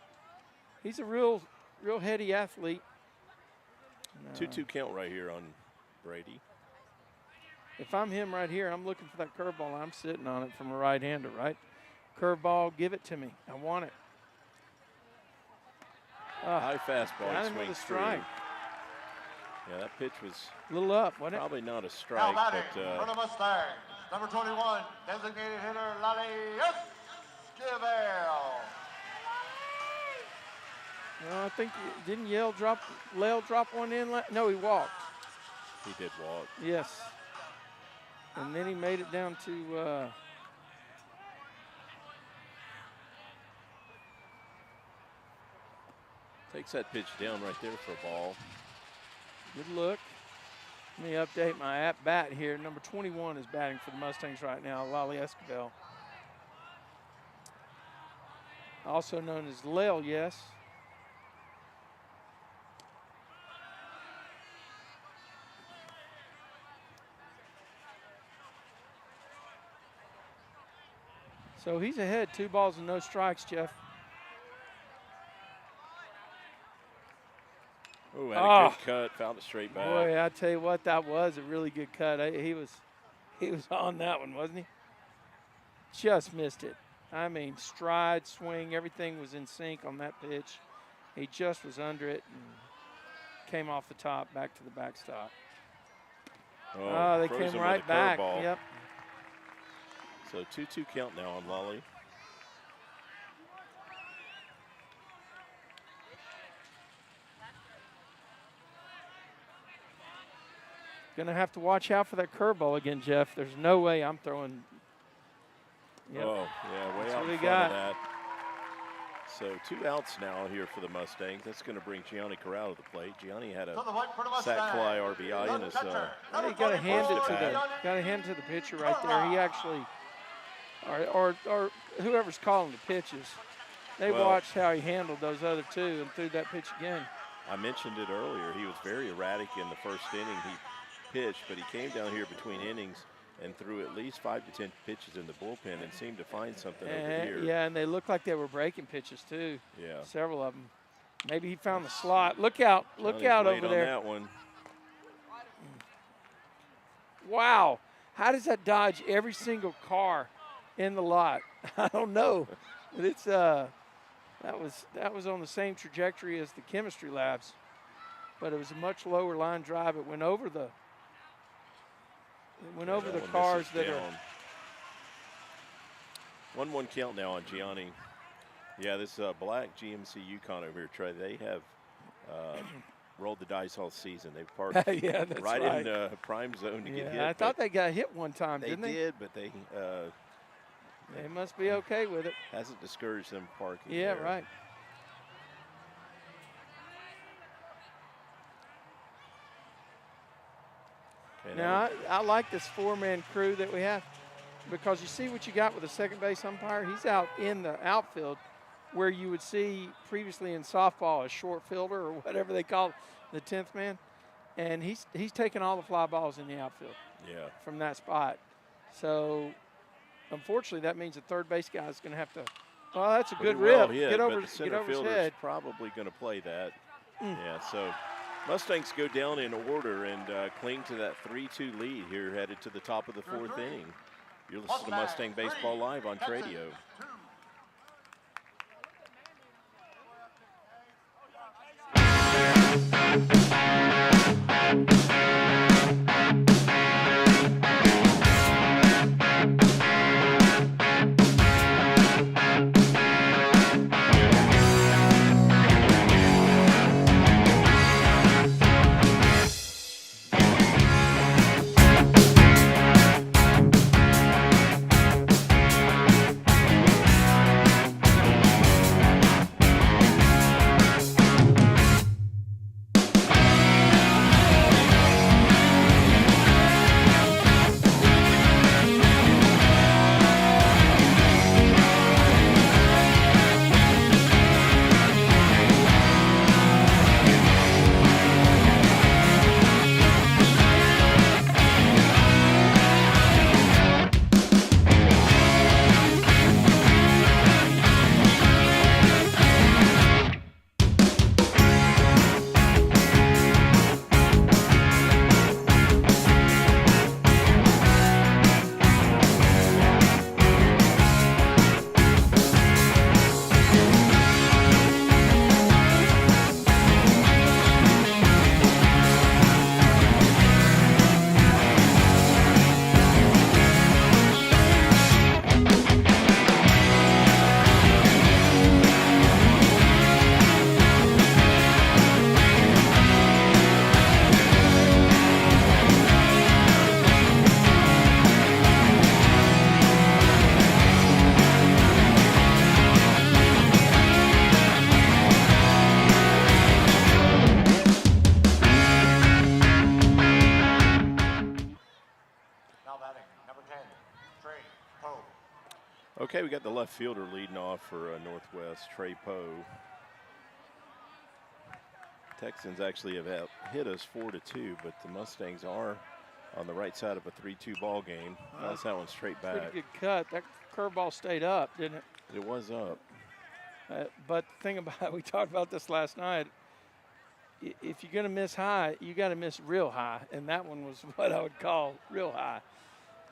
he's a real heady athlete. 2-2 count right here on Brady. If I'm him right here, I'm looking for that curveball. I'm sitting on it from a right-hander, right? Curveball, give it to me. I want it. High fastball. Got him with a strike. Yeah, that pitch was a little up, wasn't it? Probably not a strike, now but for the Mustangs, number 21, designated hitter Lale Esquivel. No, I think didn't Lale drop one in? No, he walked. He did walk. Yes. And then he made it down to takes that pitch down right there for a ball. Good look. Let me update my at bat here. Number 21 is batting for the Mustangs right now, Lale Esquivel. Also known as Lale, yes. So he's ahead, 2 balls and no strikes, Jeff. Oh, had a good cut, found it straight back. Boy, I tell you what, that was a really good cut. He was on that one, wasn't he? Just missed it. I mean, stride, swing, everything was in sync on that pitch. He just was under it and came off the top, back to the backstop. Oh, they came right back. Yep. So 2-2 count now on Lale. Gonna have to watch out for that curveball again, Jeff. There's no way I'm throwing. Yep. Oh, yeah, way That's out in what front of that. So 2 outs now here for the Mustangs. That's going to bring Gianni Corral to the plate. Gianni had a sac fly RBI in his. You got to hand it to the pitcher right there. He actually, or whoever's calling the pitches, they watched how he handled those other 2 and threw that pitch again. I mentioned it earlier. He was very erratic in the first inning. He pitched, but he came down here between innings and threw at least 5 to 10 pitches in the bullpen and seemed to find something over here. Yeah, and they looked like they were breaking pitches too. Yeah. Several of them. Maybe he found the slot. Look out over there. That one. Wow. How does that dodge every single car in the lot? I don't know. But it's that was on the same trajectory as the chemistry labs. But it was a much lower line drive. It went over the cars that are. 1-1 count now on Gianni. Yeah, this black GMC Yukon over here, Trey, they have rolled the dice all season. They've parked yeah, that's right in prime zone to get hit. I thought they got hit one time, didn't they? They did, but they must be okay with it. Hasn't discouraged them parking. Yeah, there. right. Okay, now, I like this 4-man crew that we have because you see what you got with the second base umpire. He's out in the outfield where you would see previously in softball a short fielder or whatever they call the 10th man, and he's taking all the fly balls in the outfield. Yeah. From that spot. So, unfortunately, that means the third base guy is going to have to. Well, that's a good Well rip. hit, Get over but the center his fielder's head. probably going to play that. Yeah, so Mustangs go down in order and cling to that 3-2 lead here, headed to the top of the 4th inning. You're listening to Mustang Baseball Live on Tradio. Okay, we got the left fielder leading off for Northwest, Trey Poe. Texans actually have hit us 4-2, but the Mustangs are on the right side of a 3-2 ball game. That's that one straight back. Pretty good cut. That curveball stayed up, didn't it? It was up. But the thing about it, we talked about this last night. If you're going to miss high, you got to miss real high, and that one was what I would call real high.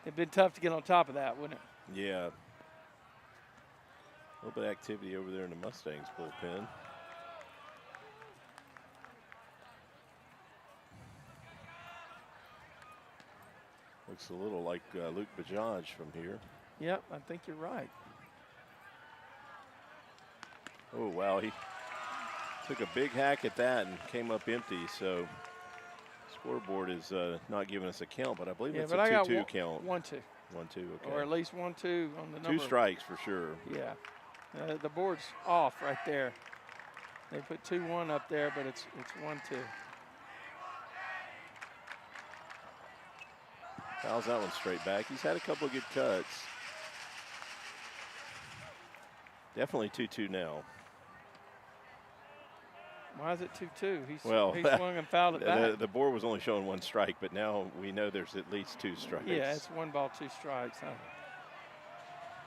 It'd been tough to get on top of that, wouldn't it? Yeah. A little bit of activity over there in the Mustangs bullpen. Looks a little like Luke Bajaj from here. Yep, I think you're right. Oh, wow. He took a big hack at that and came up empty. So scoreboard is not giving us a count, but I believe it's a 2-2 count. 1-2. 1-2, okay. Or at least 1-2 on the number. 2 strikes for sure. Yeah. The board's off right there. They put 2-1 up there, but it's 1-2. Fouls that one straight back. He's had a couple of good cuts. Definitely 2-2 now. Why is it 2-2? He swung and fouled it back. The board was only showing 1 strike, but now we know there's at least 2 strikes. Yeah, it's 1 ball, 2 strikes.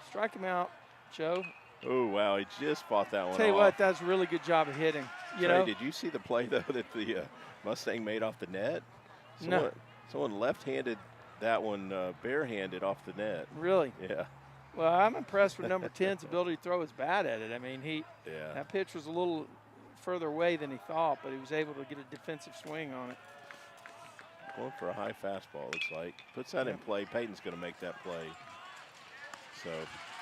Strike him out, Joe. Oh, wow, he just fought that one off. Tell you what, that's a really good job of hitting. Trey, did you see the play, though, that the Mustang made off the net? Someone left-handed that one barehanded off the net. Really? Yeah. Well, I'm impressed with number 10's ability to throw his bat at it. I mean, that pitch was a little further away than he thought, but he was able to get a defensive swing on it. Going for a high fastball, looks like. Puts that in play. Peyton's going to make that play. So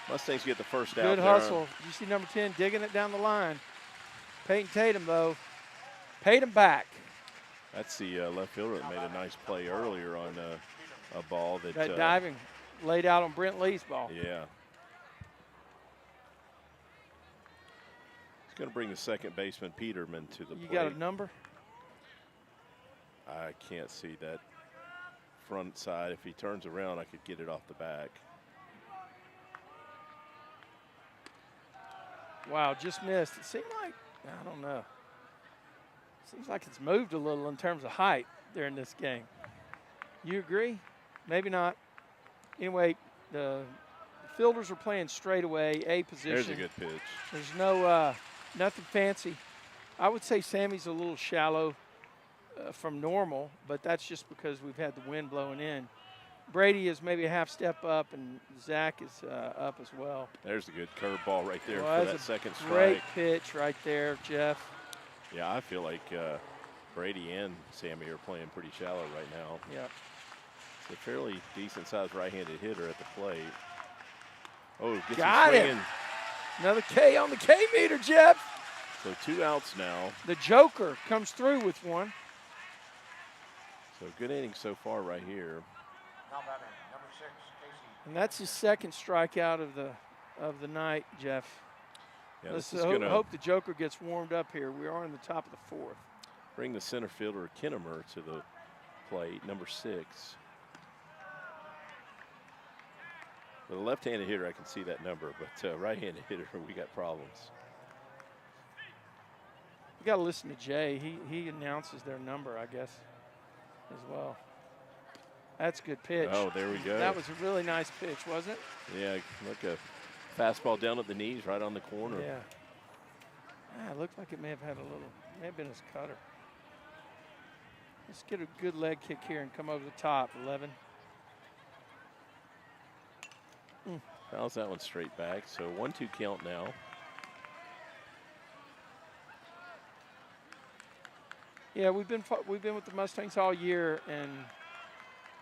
Mustangs get the first out. Good hustle. You see number 10 digging it down the line. Peyton Tatum, though, paid him back. That's the left fielder that made a nice play earlier on a ball that diving laid out on Brent Lee's ball. Yeah. He's going to bring the second baseman Peterman to the plate. You got a number? I can't see that front side. If he turns around, I could get it off the back. Wow, just missed. It seemed like, I don't know. Seems like it's moved a little in terms of height during this game. You agree? Maybe not. Anyway, the fielders are playing straight away, A position. There's a good pitch. There's no nothing fancy. I would say Sammy's a little shallow from normal, but that's just because we've had the wind blowing in. Brady is maybe a half step up, and Zach is up as well. There's a good curveball right there Well, for that second strike. Great pitch right there, Jeff. Yeah, I feel like Brady and Sammy are playing pretty shallow right now. Yeah. It's a fairly decent-sized right-handed hitter at the plate. Oh, gets Got him him. swinging. Another K on the K meter, Jeff. So 2 outs now. The Joker comes through with one. So good inning so far right here. Now batting, number 6, Casey. And that's his second strikeout of the night, Jeff. Yeah, Let's this is going to hope the Joker gets warmed up here. We are in the top of the 4th. bring the center fielder Kinnemer to the plate, number 6. With a left-handed hitter, I can see that number, but right-handed hitter, we got problems. We got to listen to Jay. He announces their number, I guess, as well. That's a good pitch. Oh, there we go. That was a really nice pitch, wasn't it? Yeah, like a fastball down at the knees, right on the corner. Yeah. It looked like it may have had a little, may have been his cutter. Let's get a good leg kick here and come over the top, 11. Fouls that one straight back. So 1-2 count now. Yeah, we've been with the Mustangs all year, and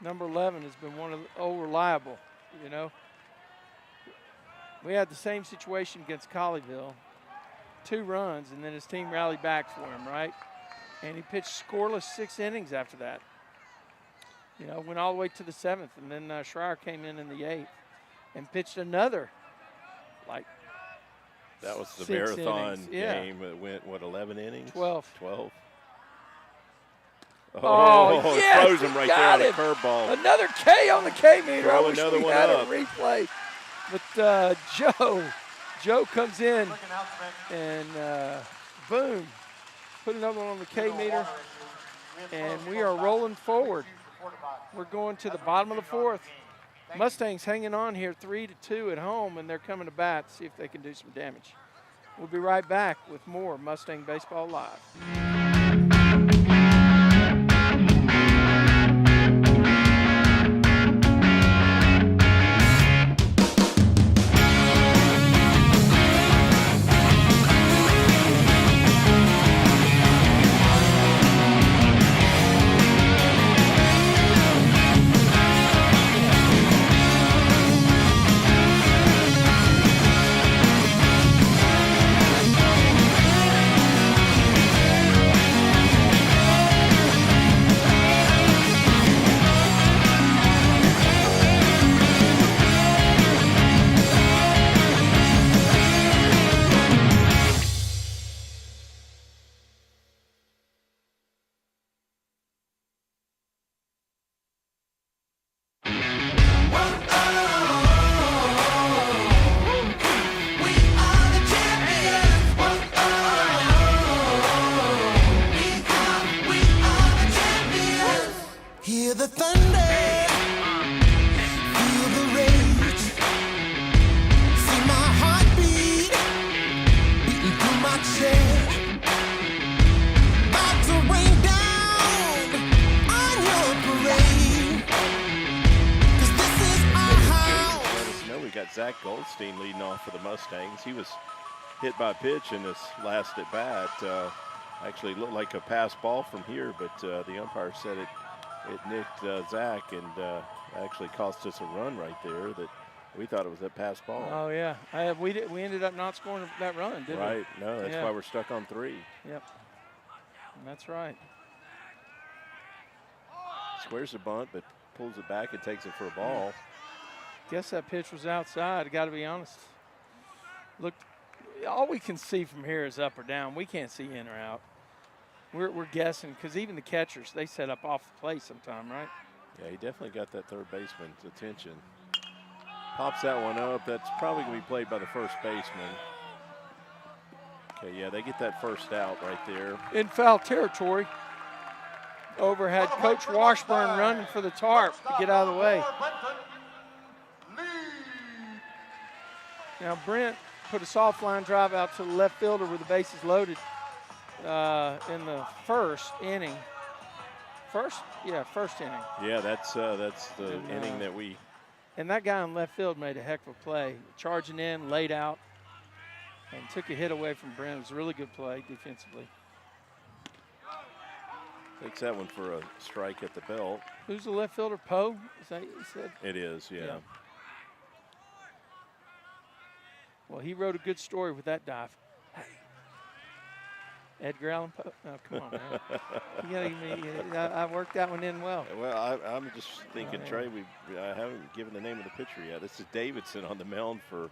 number 11 has been one of the reliable. You know, we had the same situation against Colleyville, 2 runs, and then his team rallied back for him, right? And he pitched scoreless 6 innings after that. You know, went all the way to the 7th, and then Schreier came in the 8th and pitched another, like, that was the 6 marathon innings. Yeah. game that went, what, 11 innings? 12. 12. Oh, yes, throws him right there on the curveball. Another K on the K meter. Throw I wish another we one had up. a replay. But Joe comes in and boom, put another one on the K meter, and we are rolling forward. We're going to the bottom of the 4th. Mustangs hanging on here 3-2 at home, and they're coming to bat to see if they can do some damage. We'll be right back with more Mustang Baseball Live. Hear the thunder, feel the rage, see my heartbeat beating through my chest, about to rain down on your parade, 'cause this is our house. Let us know we got Zach Goldstein leading off for the Mustangs. He was hit by a pitch in his last at bat. Actually looked like a pass ball from here, but the umpire said it nicked Zach and actually cost us a run right there that we thought it was a pass ball. Oh, yeah. We ended up not scoring that run, didn't we? Right. No, that's Yeah. why we're stuck on 3. Yep. That's right. Squares the bunt, but pulls it back and takes it for a ball. Guess that pitch was outside, I got to be honest. Look, all we can see from here is up or down. We can't see in or out. We're guessing, because even the catchers, they set up off the plate sometime, right? Yeah, he definitely got that third baseman's attention. Pops that one up. That's probably going to be played by the first baseman. Okay, yeah, they get that first out right there. In foul territory. Over had Coach Washburn running for the tarp to get out of the way. Now Brent put a soft line drive out to the left fielder with the bases loaded in the first inning. First inning. Yeah, that's the inning that we. And that guy in left field made a heck of a play. Charging in, laid out, and took a hit away from Brent. It was a really good play defensively. Takes that one for a strike at the belt. Who's the left fielder? Poe? Is that what you said? It is, yeah. Well, he wrote a good story with that dive. Hey. Edgar Allan Poe? Oh, come on, man. You gotta give me, I worked that one in well. Well, I'm just thinking, Trey, I haven't given the name of the pitcher yet. This is Davidson on the mound for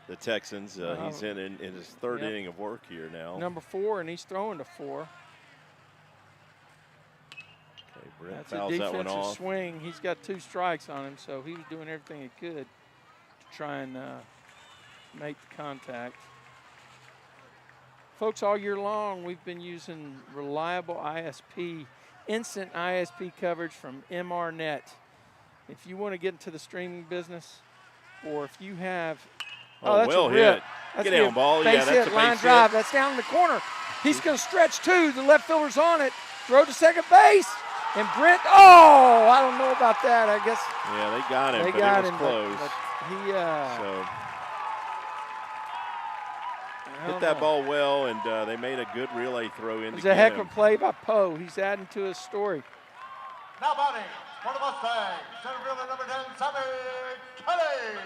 the Texans. He's in his third inning of work here now. Number 4, and he's throwing to 4. Okay, Brent That's fouls a that one defensive off. swing. He's got 2 strikes on him, so he was doing everything he could to try and make the contact. Folks, all year long, we've been using reliable ISP, instant ISP coverage from MRNet. If you want to get into the streaming business, or if you have, that's well a rip. hit. That's Get down, ball. Base Yeah, that's hit, a line base drive. hit. That's down in the corner. He's going to stretch 2. The left fielder's on it. Throw to second base. And Brent, I don't know about that. I guess. Yeah, they got him, They but got it was him, close. but he so hit that ball well, and they made a good relay throw in. It was a heck of a play by Poe. He's adding to his story. Now batting for the Mustangs, center fielder number 10, Sammy Kelly.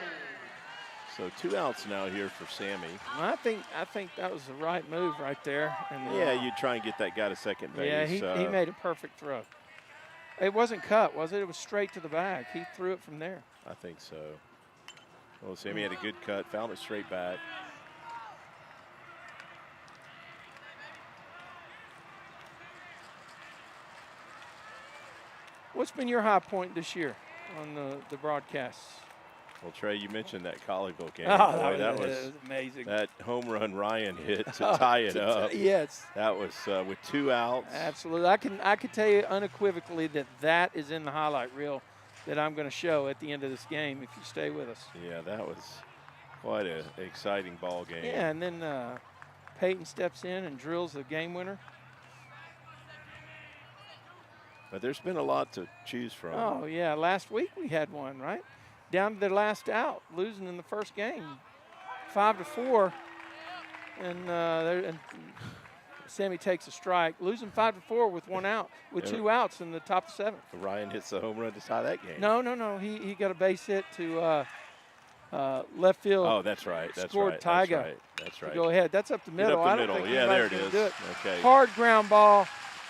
So 2 outs now here for Sammy. I think that was the right move right there. And Yeah, you try and get that guy to second base. Yeah, he made a perfect throw. It wasn't cut, was it? It was straight to the bag. He threw it from there. I think so. Well, Sammy had a good cut, found it straight back. What's been your high point this year on the broadcasts? Well, Trey, you mentioned that Colleyville game. Oh, Boy, that was amazing. That home run Ryan hit to tie it up. Yes. That was with 2 outs. Absolutely. I can tell you unequivocally that is in the highlight reel that I'm going to show at the end of this game if you stay with us. Yeah, that was quite an exciting ball game. Yeah, and then Peyton steps in and drills the game winner. But there's been a lot to choose from. Oh, yeah. Last week we had one, right? Down to their last out, losing in the first game, 5-4. And Sammy takes a strike, losing 5-4 with 1 out, with 2 outs in the top of 7th. Ryan hits the home run to tie that game. No. He got a base hit to left field. Oh, that's right. Scored Tyga. That's right. Go ahead. That's up the middle. Up the I don't middle. think Yeah, there it anybody's is. gonna do it. Okay. Hard ground ball.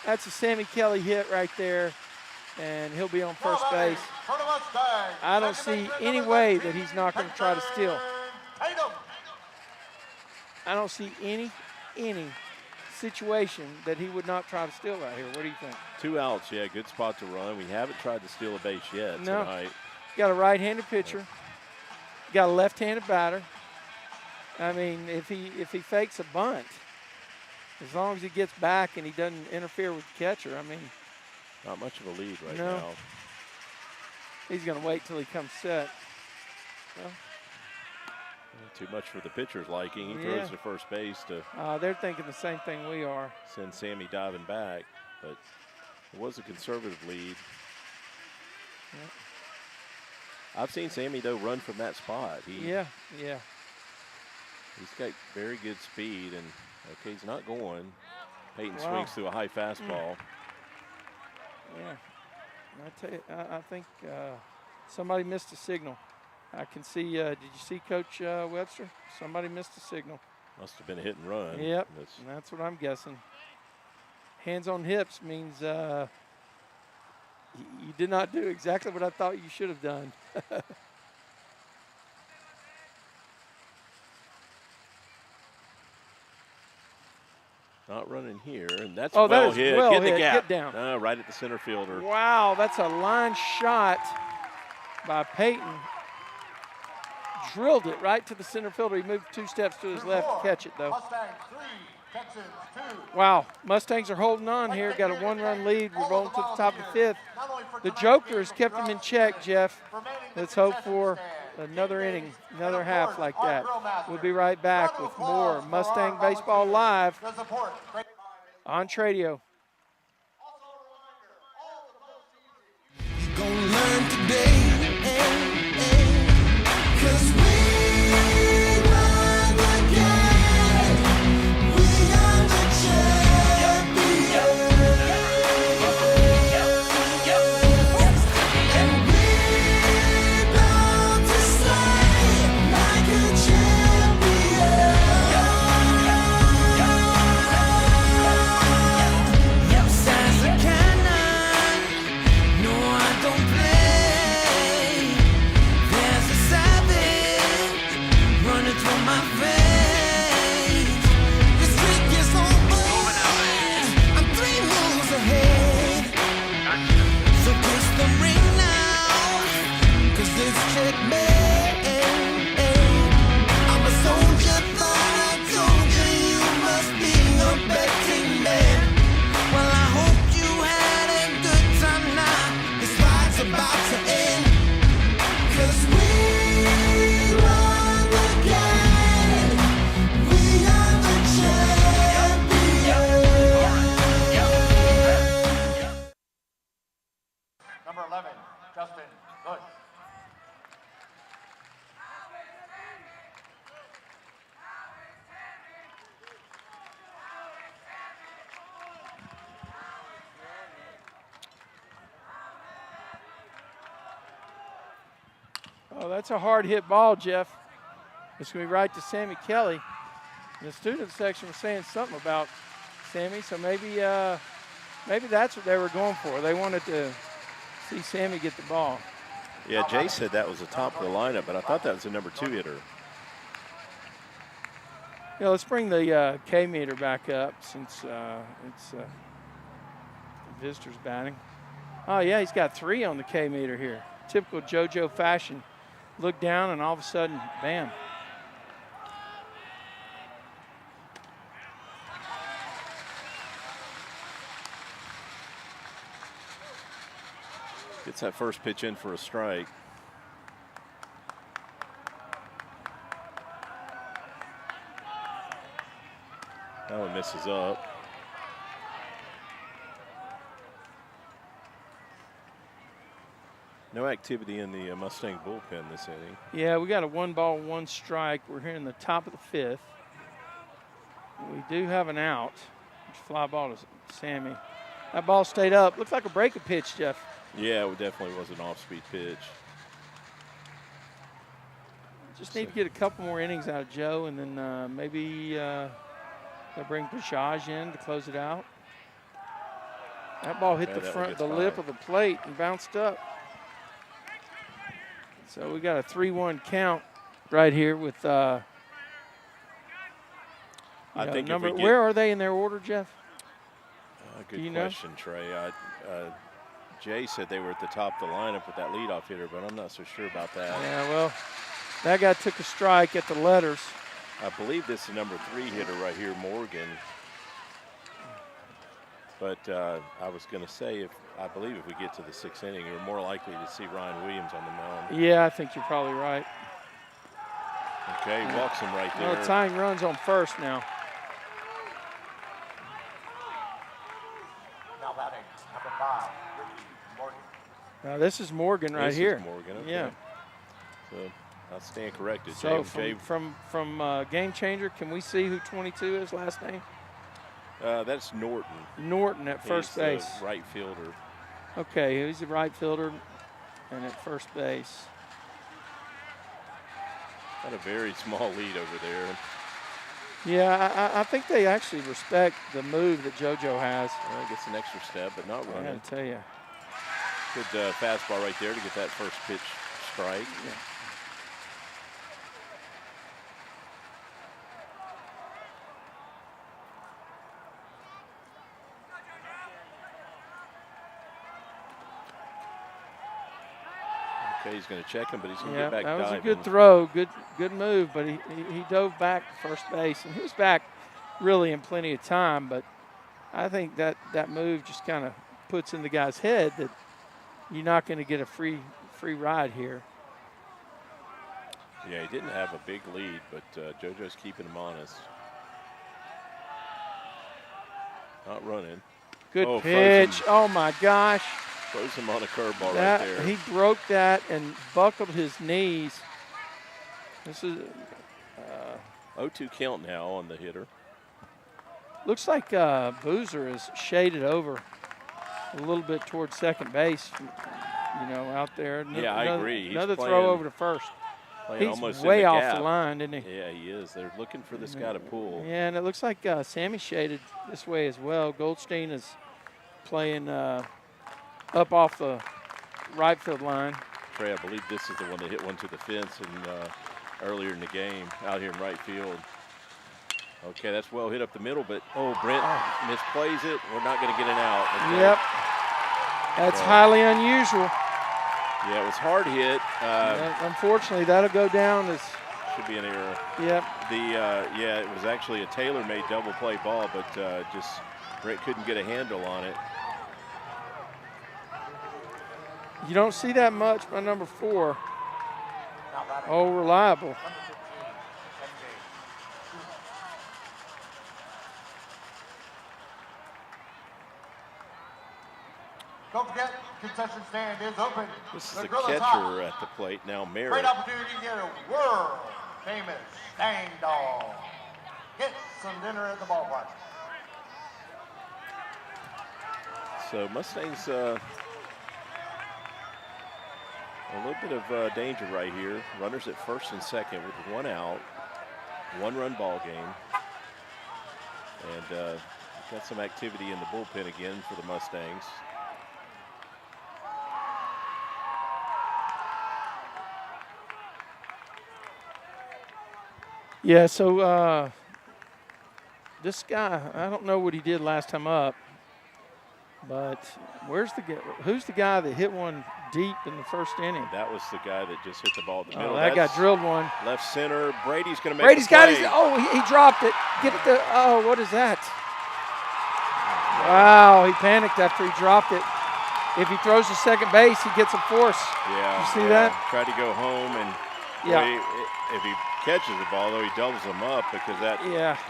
That's a Sammy Kelly hit right there, and he'll be on first base. I don't see any way that he's not going to try to steal. I don't see any situation that he would not try to steal right here. What do you think? 2 outs, yeah, good spot to run. We haven't tried to steal a base yet tonight. Got a right-handed pitcher. Got a left-handed batter. I mean, if he fakes a bunt, as long as he gets back and he doesn't interfere with the catcher, I mean. Not much of a lead right now. He's going to wait till he comes set. Well, too much for the pitcher's liking. He throws to first base to. They're thinking the same thing we are. Send Sammy diving back, but it was a conservative lead. Yep. I've seen Sammy though run from that spot. Yeah. He's got very good speed, and he's not going. Peyton swings through a high fastball. Yeah, I tell you, I think somebody missed a signal. I can see. Did you see Coach Webster? Somebody missed a signal. Must have been a hit and run. Yep, that's what I'm guessing. Hands on hips means you did not do exactly what I thought you should have done. Not running here, and that's that well is hit. well Get hit. the gap. Get down. Right at the center fielder. Wow, that's a line shot by Peyton. drilled it right to the center fielder. He moved 2 steps to his left to catch it, though. Mustangs 3, Texans 2. Wow, Mustangs are holding on here. Got a 1-run lead. We're rolling to the top of the 5th. The Joker has kept them in check, Jeff. Let's hope for another inning, another half like that. We'll be right back with more Mustang Baseball Live on Tradio. Gonna learn today, 'cause we run again. We are the champions, and we're bound to slay like a champion. Yes, as a cannon. No, I don't play. There's a savage running through my veins. The streak is over. I'm 3 moves ahead. So kiss the ring now, 'cause it's checkmate. I'm a soldier, thought I told you you must be a betting man. Well, I hope you had a good time now. This ride's about to end. 'Cause we run again. We are the champions. Number 11, Justin Bush. Oh, that's a hard hit ball, Jeff. It's going to be right to Sammy Kelly. The student section was saying something about Sammy, so maybe that's what they were going for. They wanted to see Sammy get the ball. Yeah, Jay said that was the top of the lineup, but I thought that was the number 2 hitter. Yeah, let's bring the K meter back up since it's the visitors batting. Oh, yeah, he's got 3 on the K meter here. Typical JoJo fashion. Look down, and all of a sudden, bam. Gets that first pitch in for a strike. That one misses up. No activity in the Mustang bullpen this inning. Yeah, we got a 1-ball, 1-strike. We're here in the top of the 5th. We do have an out. Fly ball to Sammy. That ball stayed up. Looks like a breaking pitch, Jeff. Yeah, it definitely was an off-speed pitch. Just need to get a couple more innings out of Joe, and then maybe they'll bring Bajaj in to close it out. That ball hit the lip of the plate and bounced up. So we got a 3-1 count right here with I think number. Where are they in their order, Jeff? Good question, Trey. Jay said they were at the top of the lineup with that leadoff hitter, but I'm not so sure about that. Yeah, well, that guy took a strike at the letters. I believe this is the number 3 hitter right here, Morgan. But I was going to say, I believe if we get to the 6th inning, you're more likely to see Ryan Williams on the mound. Yeah, I think you're probably right. Okay, he walks him right there. Well, tying runs on first now. Now batting, number 5, Ricky Morgan. Now this is Morgan right here. This is Morgan, okay. Yeah. So I'll stand corrected. So from Game Changer, can we see who 22 is last name? That's Norton. Norton at first base. The right fielder. Okay, he's the right fielder and at first base. Got a very small lead over there. Yeah, I think they actually respect the move that JoJo has. Well, gets an extra step, but not running. I gotta tell you. Good fastball right there to get that first pitch strike. Yeah. Okay, he's going to check him, but he's going to Yeah, get back that was diving. a good throw, good move, but he dove back to first base, and he was back really in plenty of time. But I think that move just kind of puts in the guy's head that you're not going to get a free ride here. Yeah, he didn't have a big lead, but JoJo's keeping him honest. Not running. Good pitch. Frozen. Oh, my gosh. Throws him on a curveball right there. He broke that and buckled his knees. This is 0-2 count now on the hitter. looks like Boozer is shaded over a little bit towards second base, out there. Yeah, I agree. He's Another playing, throw over to first. He's He's way in the off gap. the line, isn't he? Yeah, he is. They're looking for this guy to pull. Yeah, and it looks like Sammy's shaded this way as well. Goldstein is playing up off the right field line. Trey, I believe this is the one that hit one to the fence earlier in the game out here in right field. Okay, that's well hit up the middle, but Brent misplays it. We're not going to get an out. Okay. Yep, that's highly unusual. Yeah, it was hard hit. Unfortunately, that'll go down as should be an error. Yep. It was actually a tailor-made double play ball, but just Brent couldn't get a handle on it. You don't see that much by number 4. Oh, reliable. Don't forget, concession stand is open. This is The the grill is catcher hot. at the plate now, Merritt. Great opportunity to get a world famous Stang Dog. Get some dinner at the ballpark. So Mustangs a little bit of danger right here. Runners at first and second with 1 out, 1-run ball game. And got some activity in the bullpen again for the Mustangs. Yeah, so this guy, I don't know what he did last time up, but who's the guy that hit one deep in the first inning? That was the guy that just hit the ball in the middle. That guy drilled one. Left center. Brady's going to make Brady's the play. got his, he dropped it. Get it to, what is that? Wow, he panicked after he dropped it. If he throws to second base, he gets a force. Yeah. You see that? Tried to go home, and if he catches the ball, though, he doubles him up because that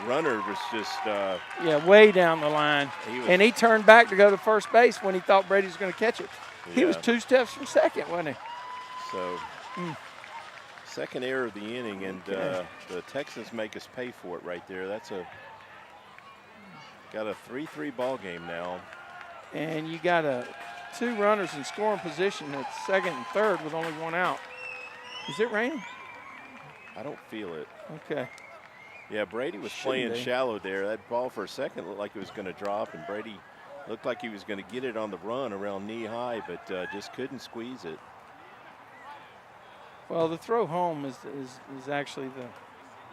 runner was just way down the line. And he turned back to go to first base when he thought Brady was going to catch it. Yeah. He was 2 steps from second, wasn't he? So, second error of the inning, and the Texans make us pay for it right there. Got a 3-3 ball game now. And you got 2 runners in scoring position at second and third with only 1 out. Is it raining? I don't feel it. Okay. Yeah, Brady was playing shallow there. That ball for a second looked like it was going to drop, and Brady looked like he was going to get it on the run around knee high, but just couldn't squeeze it. Well, the throw home is actually the.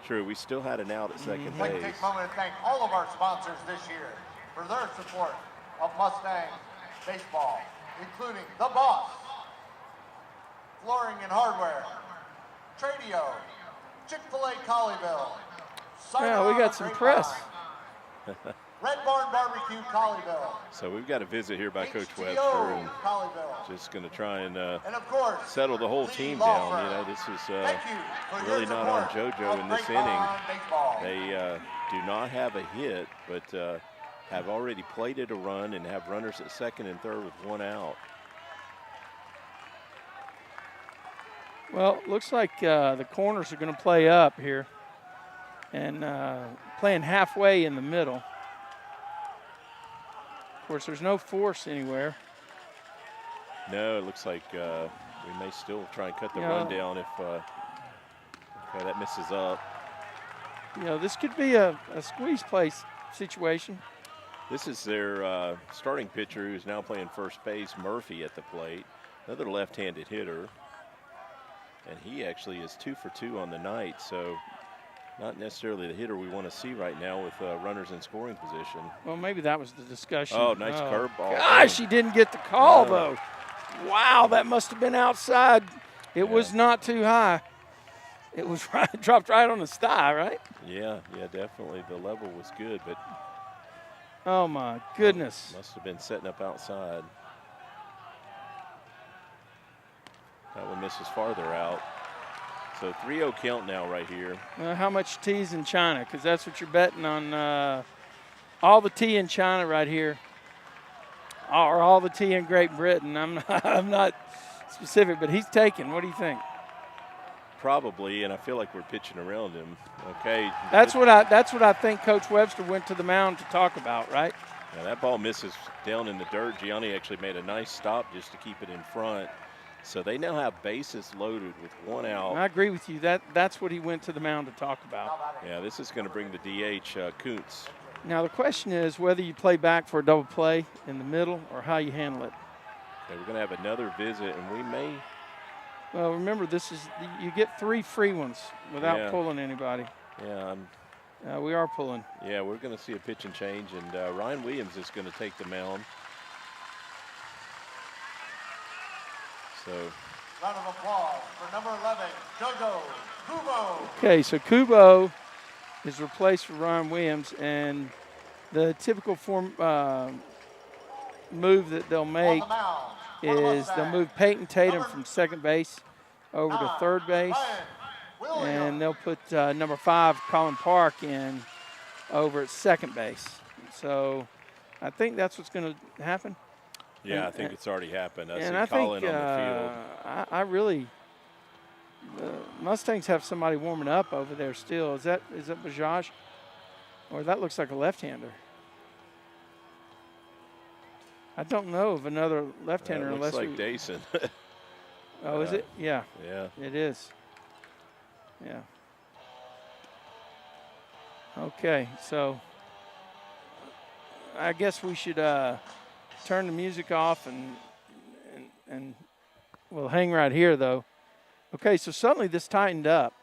True, we still had an out at second I'd like to base. take a moment to thank all of our sponsors this year for their support of Mustang baseball, including The Boss, Flooring and Hardware, Tradio, Chick-fil-A Colleyville, Yeah, we got some press. Red Barn Barbecue Colleyville. So we've got a visit here by Coach HTO Webster, and Colleyville. just going to try and of course, settle the whole Lee team Law down. Firm. This is Thank you for really your not on support JoJo of in this Grapevine inning. Baseball. They do not have a hit, but have already plated a run and have runners at second and third with 1 out. Well, looks like the corners are going to play up here and playing halfway in the middle. Of course, there's no force anywhere. No, it looks like we may still try and cut the run down if okay, that misses up. This could be a squeeze play situation. This is their starting pitcher who's now playing first base, Murphy at the plate, another left-handed hitter. And he actually is 2 for 2 on the night, so not necessarily the hitter we want to see right now with runners in scoring position. Well, maybe that was the discussion. Oh, nice curveball. Gosh, he didn't get the call, though. Wow, that must have been outside. It was not too high. It was dropped right on the sty, right? Yeah, definitely. The level was good, but oh my goodness. Must have been setting up outside. That one misses farther out. So 3-0 count now right here. How much tea's in China? Because that's what you're betting on. All the tea in China right here, or all the tea in Great Britain. I'm not specific, but he's taking. What do you think? Probably, and I feel like we're pitching around him. Okay. That's what I think Coach Webster went to the mound to talk about, right? Yeah, that ball misses down in the dirt. Gianni actually made a nice stop just to keep it in front. So they now have bases loaded with one out. I agree with you. That's what he went to the mound to talk about. Yeah, this is going to bring the DH, Kuntz. Now the question is whether you play back for a double play in the middle or how you handle it. Okay, we're going to have another visit, and we may. Well, remember, you get 3 free ones without pulling anybody. Yeah, we are pulling. Yeah, we're going to see a pitch and change, and Ryan Williams is going to take the mound. So. Round of applause for number 11, Jojo Kubo. Okay, so Kubo is replaced for Ryan Williams, and the typical move that they'll make is they'll move Peyton Tatum from second base over to third base, and they'll put number 5, Colin Park, in over at second base. So I think that's what's going to happen. Yeah, I think it's already happened. I see Colin on the field. I really Mustangs have somebody warming up over there still. Is that Bajaj? Or that looks like a left-hander. I don't know of another left-hander looks unless like Dason. Oh, is it? Yeah. Yeah. It is. Yeah. Okay, so I guess we should turn the music off and we'll hang right here though. Okay, so suddenly this tightened up.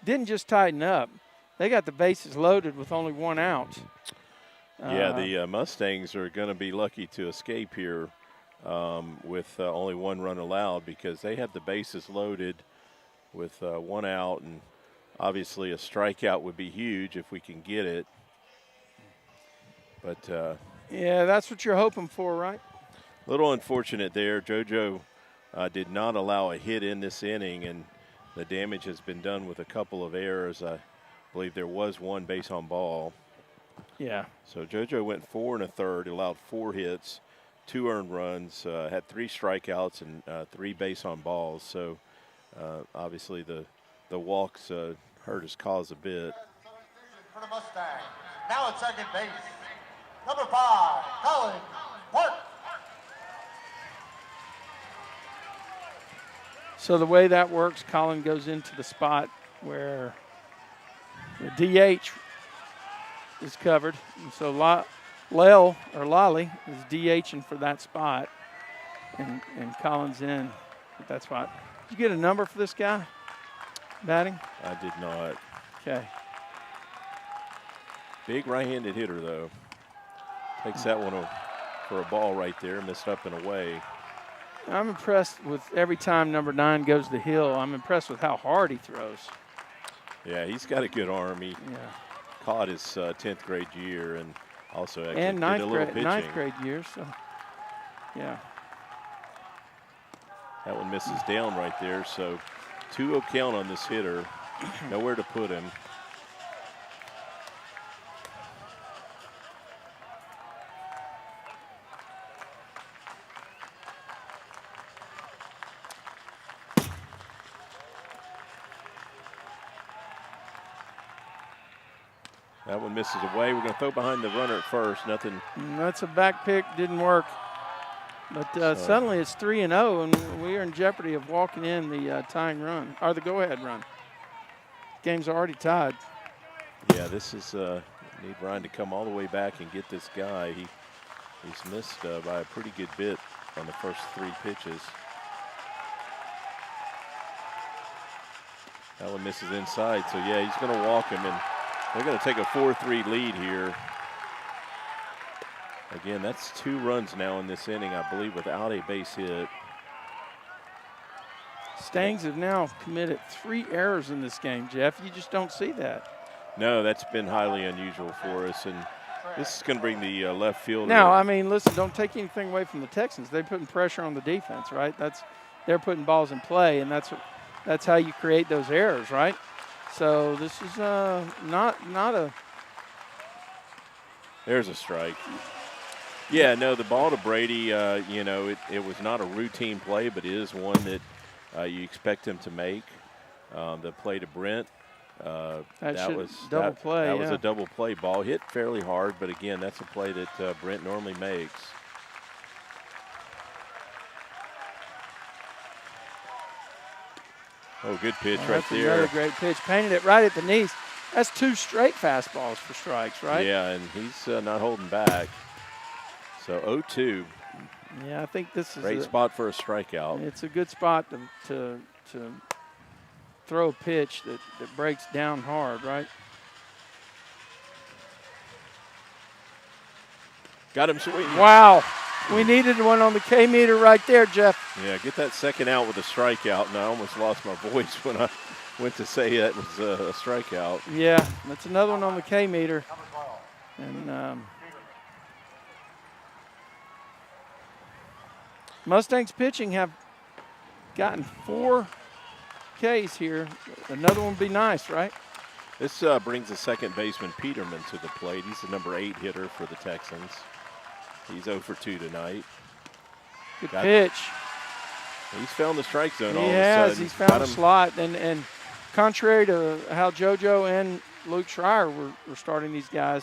Didn't just tighten up. They got the bases loaded with only 1 out. Yeah, the Mustangs are going to be lucky to escape here with only 1 run allowed because they have the bases loaded with 1 out, and obviously a strikeout would be huge if we can get it. But yeah, that's what you're hoping for, right? A little unfortunate there. JoJo did not allow a hit in this inning, and the damage has been done with a couple of errors. I believe there was 1 base on ball. Yeah. So JoJo went 4 1/3, allowed 4 hits, 2 earned runs, had 3 strikeouts and 3 base on balls. So obviously the walks hurt his cause a bit. For the Mustang, now at second base, number 5, Colin Park. So the way that works, Colin goes into the spot where the DH is covered. And so Lally is DHing for that spot, and Colin's in at that spot. Did you get a number for this guy batting? I did not. Okay. Big right-handed hitter, though. Takes that one for a ball right there, missed up and away. I'm impressed with every time number 9 goes to the hill. I'm impressed with how hard he throws. Yeah, he's got a good arm. He caught his 10th grade year and also actually and did a little pitching. 9th grade year, so yeah. That one misses down right there, so 2-0 count on this hitter. Nowhere to put him. That one misses away. We're going to throw behind the runner at first. Nothing. That's a back pick. Didn't work. But suddenly it's 3-0, and we are in jeopardy of walking in the tying run, or the go-ahead run. Game's already tied. Yeah, this is need Ryan to come all the way back and get this guy. He's missed by a pretty good bit on the first 3 pitches. That one misses inside, so yeah, he's going to walk him, and they're going to take a 4-3 lead here. Again, that's 2 runs now in this inning, I believe, without a base hit. Mustangs have now committed 3 errors in this game, Jeff. You just don't see that. No, that's been highly unusual for us, and this is going to bring the left fielder. Now, I mean, listen, don't take anything away from the Texans. They're putting pressure on the defense, right? They're putting balls in play, and that's how you create those errors, right? So this is not a. There's a strike. Yeah, no, the ball to Brady, it was not a routine play, but it is one that you expect him to make. The play to Brent, that was double play. That was a double play ball. Hit fairly hard, but again, that's a play that Brent normally makes. Oh, good pitch right there. That's another great pitch. Painted it right at the knees. That's 2 straight fastballs for strikes, right? Yeah, and he's not holding back. So 0-2. Yeah, I think this is great spot for a strikeout. It's a good spot to throw a pitch that breaks down hard, right? Got him swinging. Wow. We needed one on the K meter right there, Jeff. Yeah, get that second out with a strikeout, and I almost lost my voice when I went to say that was a strikeout. Yeah, that's another one on the K meter. And Mustangs pitching have gotten 4 Ks here. Another one would be nice, right? This brings the second baseman Peterman to the plate. He's the number 8 hitter for the Texans. He's 0 for 2 tonight. Good pitch. He's found the strike zone all of a sudden. He's found a slot. And contrary to how JoJo and Luke Schreier were starting these guys,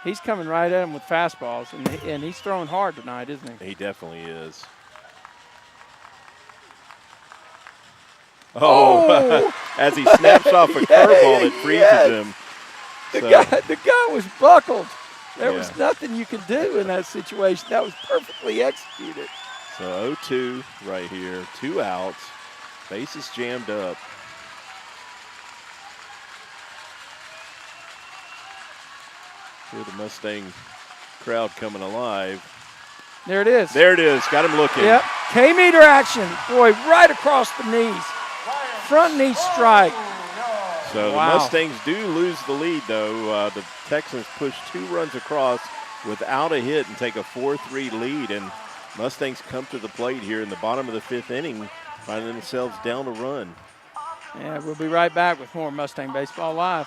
he's coming right at him with fastballs. And he's throwing hard tonight, isn't he? He definitely is. Oh, as he snaps off a curveball that freezes him. The guy was buckled. There was nothing you could do in that situation. That was perfectly executed. So 0-2 right here, 2 outs, bases jammed up. Hear the Mustang crowd coming alive. There it is. There it is. Got him looking. Yep. K-meter action. Boy, right across the knees. Front knee strike. So the Mustangs do lose the lead, though. The Texans push 2 runs across without a hit and take a 4-3 lead. And Mustangs come to the plate here in the bottom of the 5th inning, finding themselves down a run. Yeah, we'll be right back with more Mustang Baseball Live.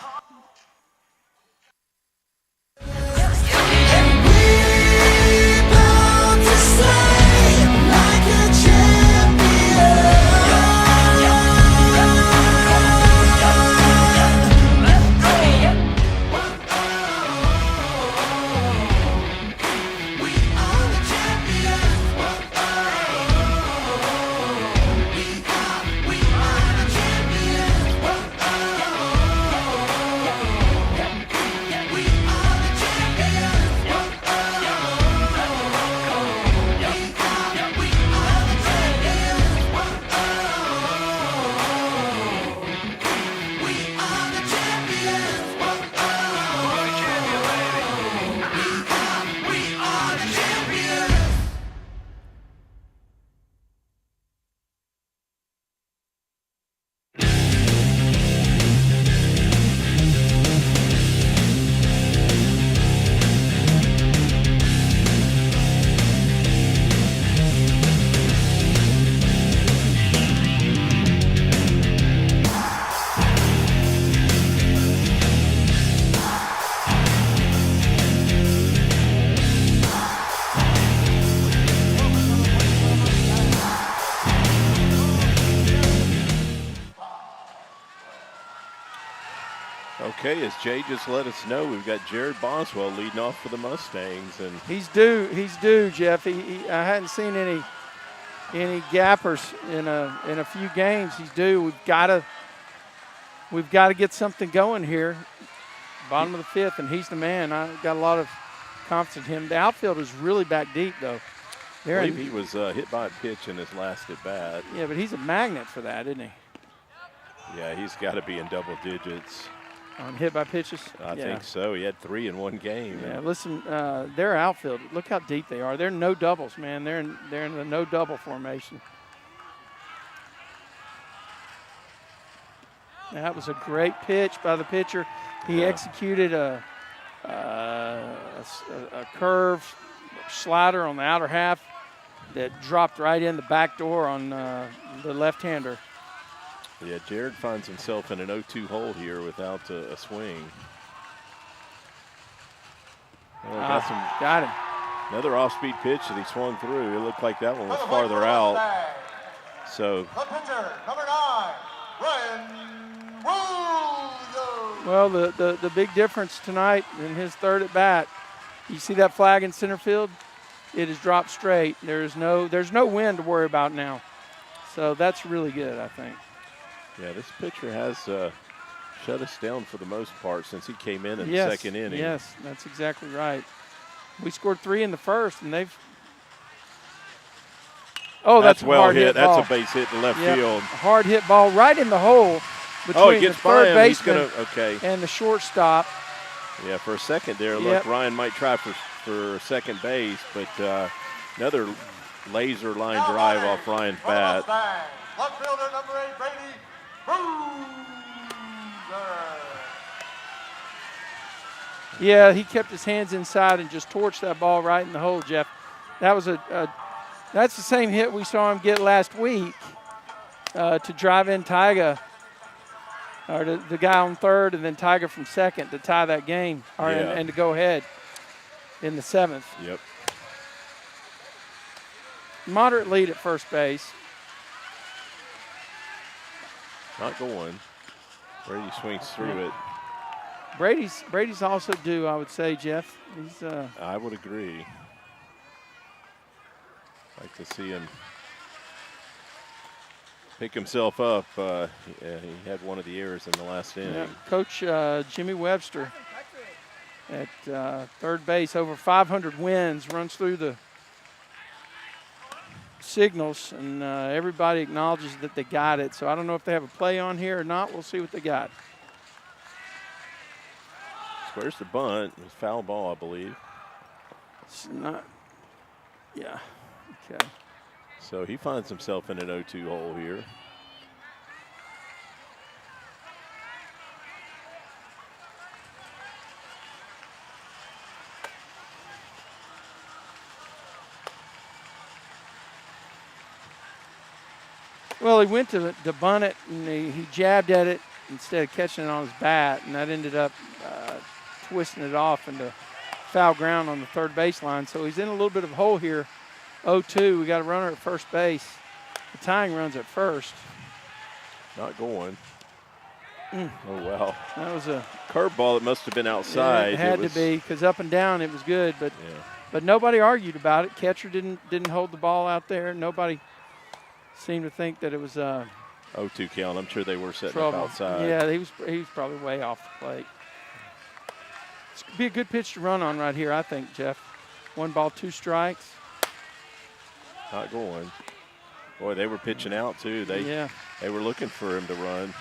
Okay, as Jay just let us know, we've got Jared Boswell leading off for the Mustangs, and he's due, Jeff. I hadn't seen any gappers in a few games. He's due. We've got to get something going here. Bottom of the 5th, and he's the man. I've got a lot of confidence in him. The outfield is really back deep, though. I believe he was hit by a pitch in his last at bat. Yeah, but he's a magnet for that, isn't he? Yeah, he's got to be in double digits. On hit by pitches? I think so. He had 3 in one game. Yeah, listen, their outfield, look how deep they are. They're no doubles, man. They're in the no double formation. That was a great pitch by the pitcher. He executed a curve slider on the outer half that dropped right in the back door on the left-hander. Yeah, Jared finds himself in an 0-2 hole here without a swing. Got him. Another off-speed pitch that he swung through. It looked like that one was farther out. So the pitcher, number 9, Ryan Williams. Well, the big difference tonight in his third at bat, you see that flag in center field? It is dropped straight. There's no wind to worry about now. So that's really good, I think. Yeah, this pitcher has shut us down for the most part since he came in the second inning. Yes, that's exactly right. We scored 3 in the first, and they've. Oh, that's a well hard hit. ball. That's a base hit to left field. A hard hit ball right in the hole between the third baseman and the shortstop. Yeah, for a second there, look, Ryan might try for second base, but another laser line drive off Ryan's bat. Left fielder number 8, Brady Bruiser. Yeah, he kept his hands inside and just torched that ball right in the hole, Jeff. That was that's the same hit we saw him get last week to drive in Tyga, or the guy on third, and then Tyga from second to tie that game, and to go ahead in the 7th. Yep. Moderate lead at first base. Not going. Brady swings through it. Brady's also due, I would say, Jeff. He's. I would agree. Like to see him pick himself up. He had one of the errors in the last inning. Yeah. Coach Jimmy Webster at third base, over 500 wins, runs through the signals, and everybody acknowledges that they got it. So I don't know if they have a play on here or not. We'll see what they got. Squares the bunt. It was foul ball, I believe. It's not. Yeah. Okay. So he finds himself in an 0-2 hole here. Well, he went to bunt it, and he jabbed at it instead of catching it on his bat, and that ended up twisting it off into foul ground on the third baseline. So he's in a little bit of a hole here. 0-2, we got a runner at first base. The tying run's at first. Not going. Oh, wow. That was a curveball that must have been outside. Yeah, it had to be, because up and down it was good, but nobody argued about it. Catcher didn't hold the ball out there. Nobody seemed to think that it was 0-2 count. I'm sure they were setting trouble. up outside. Yeah, he was probably way off the plate. It's going to be a good pitch to run on right here, I think, Jeff. 1 ball, 2 strikes. Not going. Boy, they were pitching out too. They were looking for him to run.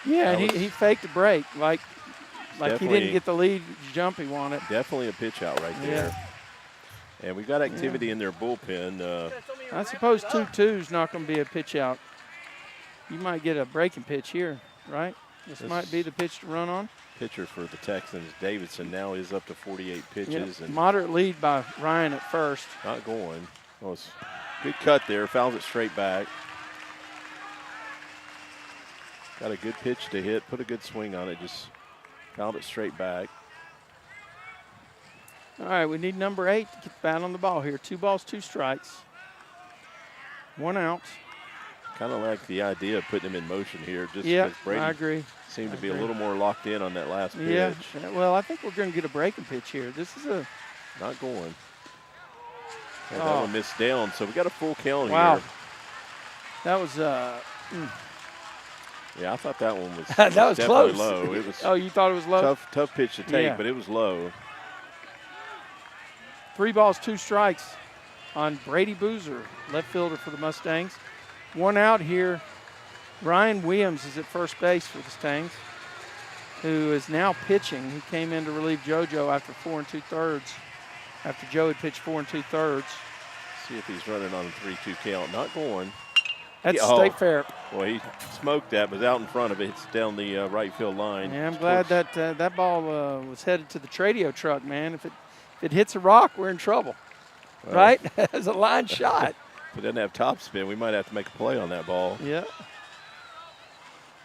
Yeah, and he faked a break like he didn't get the lead jump he wanted. Definitely a pitch out right there. Yeah. And we got activity in their bullpen. I suppose 2-2 is not going to be a pitch out. You might get a breaking pitch here, right? This might be the pitch to run on. Pitcher for the Texans, Davidson, now is up to 48 pitches. And moderate lead by Ryan at first. Not going. Well, it's good cut there. Fouls it straight back. Got a good pitch to hit. Put a good swing on it. Just fouled it straight back. All right, we need number 8 to get the bat on the ball here. 2 balls, 2 strikes. 1 out. Kind of like the idea of putting him in motion here. Just because Brady I agree. Seemed to be a little more locked in on that last pitch. Yeah, well, I think we're going to get a breaking pitch here. This is a... Not going. And that one missed down, so we got a full count here. That was yeah, I thought that one was that was definitely close. Low. It was oh, you thought it was low? Tough pitch to take, but it was low. 3 balls, 2 strikes on Brady Boozer, left fielder for the Mustangs. 1 out here. Ryan Williams is at first base for the Mustangs, who is now pitching. He came in to relieve JoJo after 4 2/3. After Joe had pitched 4 2/3. See if he's running on a 3-2 count. Not going. That's Oh. State Fair. Well, he smoked that, was out in front of it. It's down the right field line. Yeah, I'm glad that that ball was headed to the Tradio truck, man. If it hits a rock, we're in trouble, Well, right? As a line shot. If it doesn't have top spin, we might have to make a play on that ball. Yeah.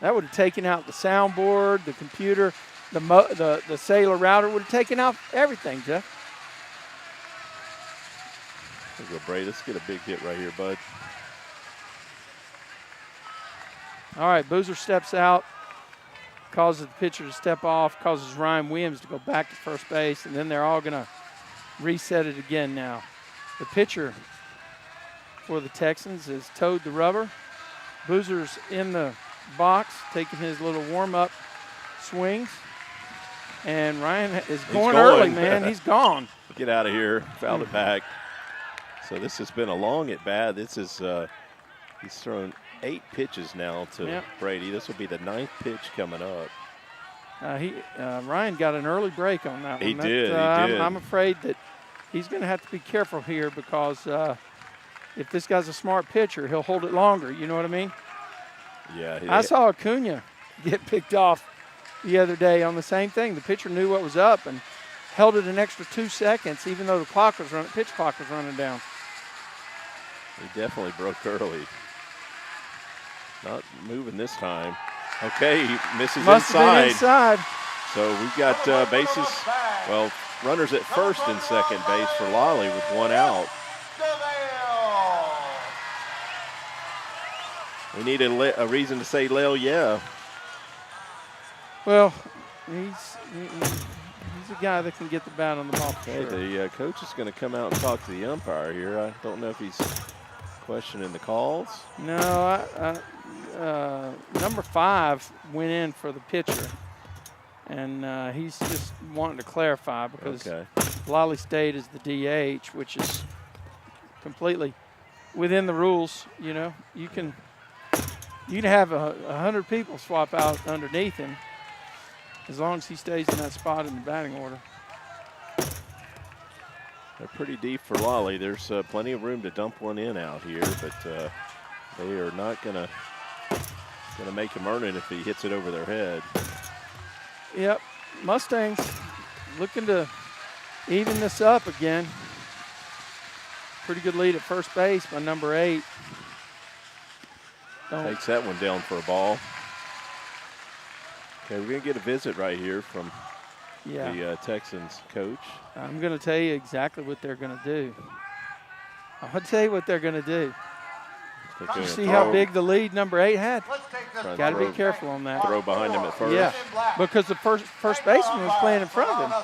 That would have taken out the soundboard, the computer, the Sailor router would have taken out everything, Jeff. There you go, Bray. Let's get a big hit right here, bud. All right, Boozer steps out, causes the pitcher to step off, causes Ryan Williams to go back to first base, and then they're all going to reset it again now. The pitcher for the Texans has towed the rubber. Boozer's in the box, taking his little warm-up swings. And Ryan is going early, man. He's gone. Get out of here. Fouled it back. So this has been a long at bat. This is he's thrown 8 pitches now to Brady. This will be the 9th pitch coming up. Ryan got an early break on that one. He did. I'm afraid that he's going to have to be careful here because if this guy's a smart pitcher, he'll hold it longer. You know what I mean? Yeah. I saw Acuna get picked off the other day on the same thing. The pitcher knew what was up and held it an extra 2 seconds, even though the pitch clock was running down. He definitely broke early. Not moving this time. Okay, he misses Must inside. have been inside. So we've got bases, well, runners at first and second base for Lally with 1 out. We need a reason to say Lale, yeah. Well, he's a guy that can get the bat on the ball for Okay, sure. the coach is going to come out and talk to the umpire here. I don't know if he's questioning the calls. No, number 5 went in for the pitcher, and he's just wanting to clarify because Lally State is the DH, which is completely within the rules. You know, you can have 100 people swap out underneath him as long as he stays in that spot in the batting order. They're pretty deep for Lally. There's plenty of room to dump one in out here, but they are not gonna make him earn it if he hits it over their head. Yep, Mustangs looking to even this up again. Pretty good lead at first base by number 8. Takes that one down for a ball. Okay, we're going to get a visit right here from the Texans coach. I'm going to tell you exactly what they're going to do. I'll tell you what they're going to do. You see how big the lead number 8 had? Got to be careful on that. Throw behind him at first. Yeah, because the first baseman was playing in front of him.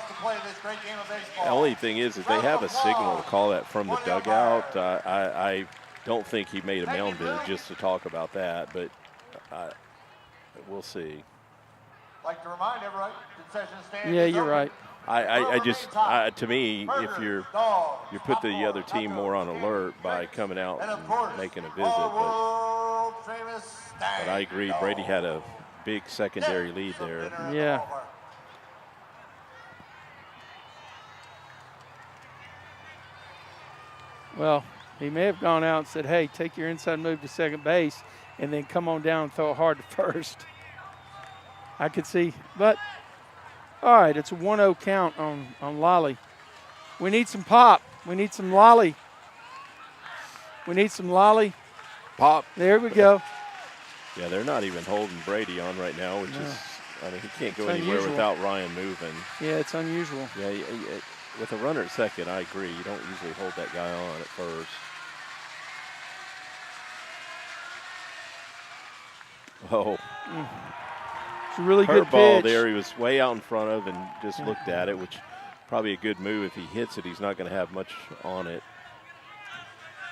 The only thing is that they have a signal to call that from the dugout. I don't think he made a mound visit just to talk about that, but we'll see. Like to remind everyone, concession stand. Yeah, you're right. I just to me, if you put the other team more on alert by coming out and making a visit, but I agree. Brady had a big secondary lead there. Yeah. Well, he may have gone out and said, "Hey, take your inside move to second base, and then come on down and throw it hard to first." I could see, but all right, it's a 1-0 count on Lally. We need some pop. We need some Lolly. We need some Lolly. Pop. There we go. Yeah, they're not even holding Brady on right now, which is, I mean, he can't go anywhere unusual without Ryan moving. Yeah, it's unusual. Yeah, with a runner at second, I agree. You don't usually hold that guy on at first. Oh. It's a really good ball pitch. there. He was way out in front of and just looked at it, which probably a good move. If he hits it, he's not going to have much on it.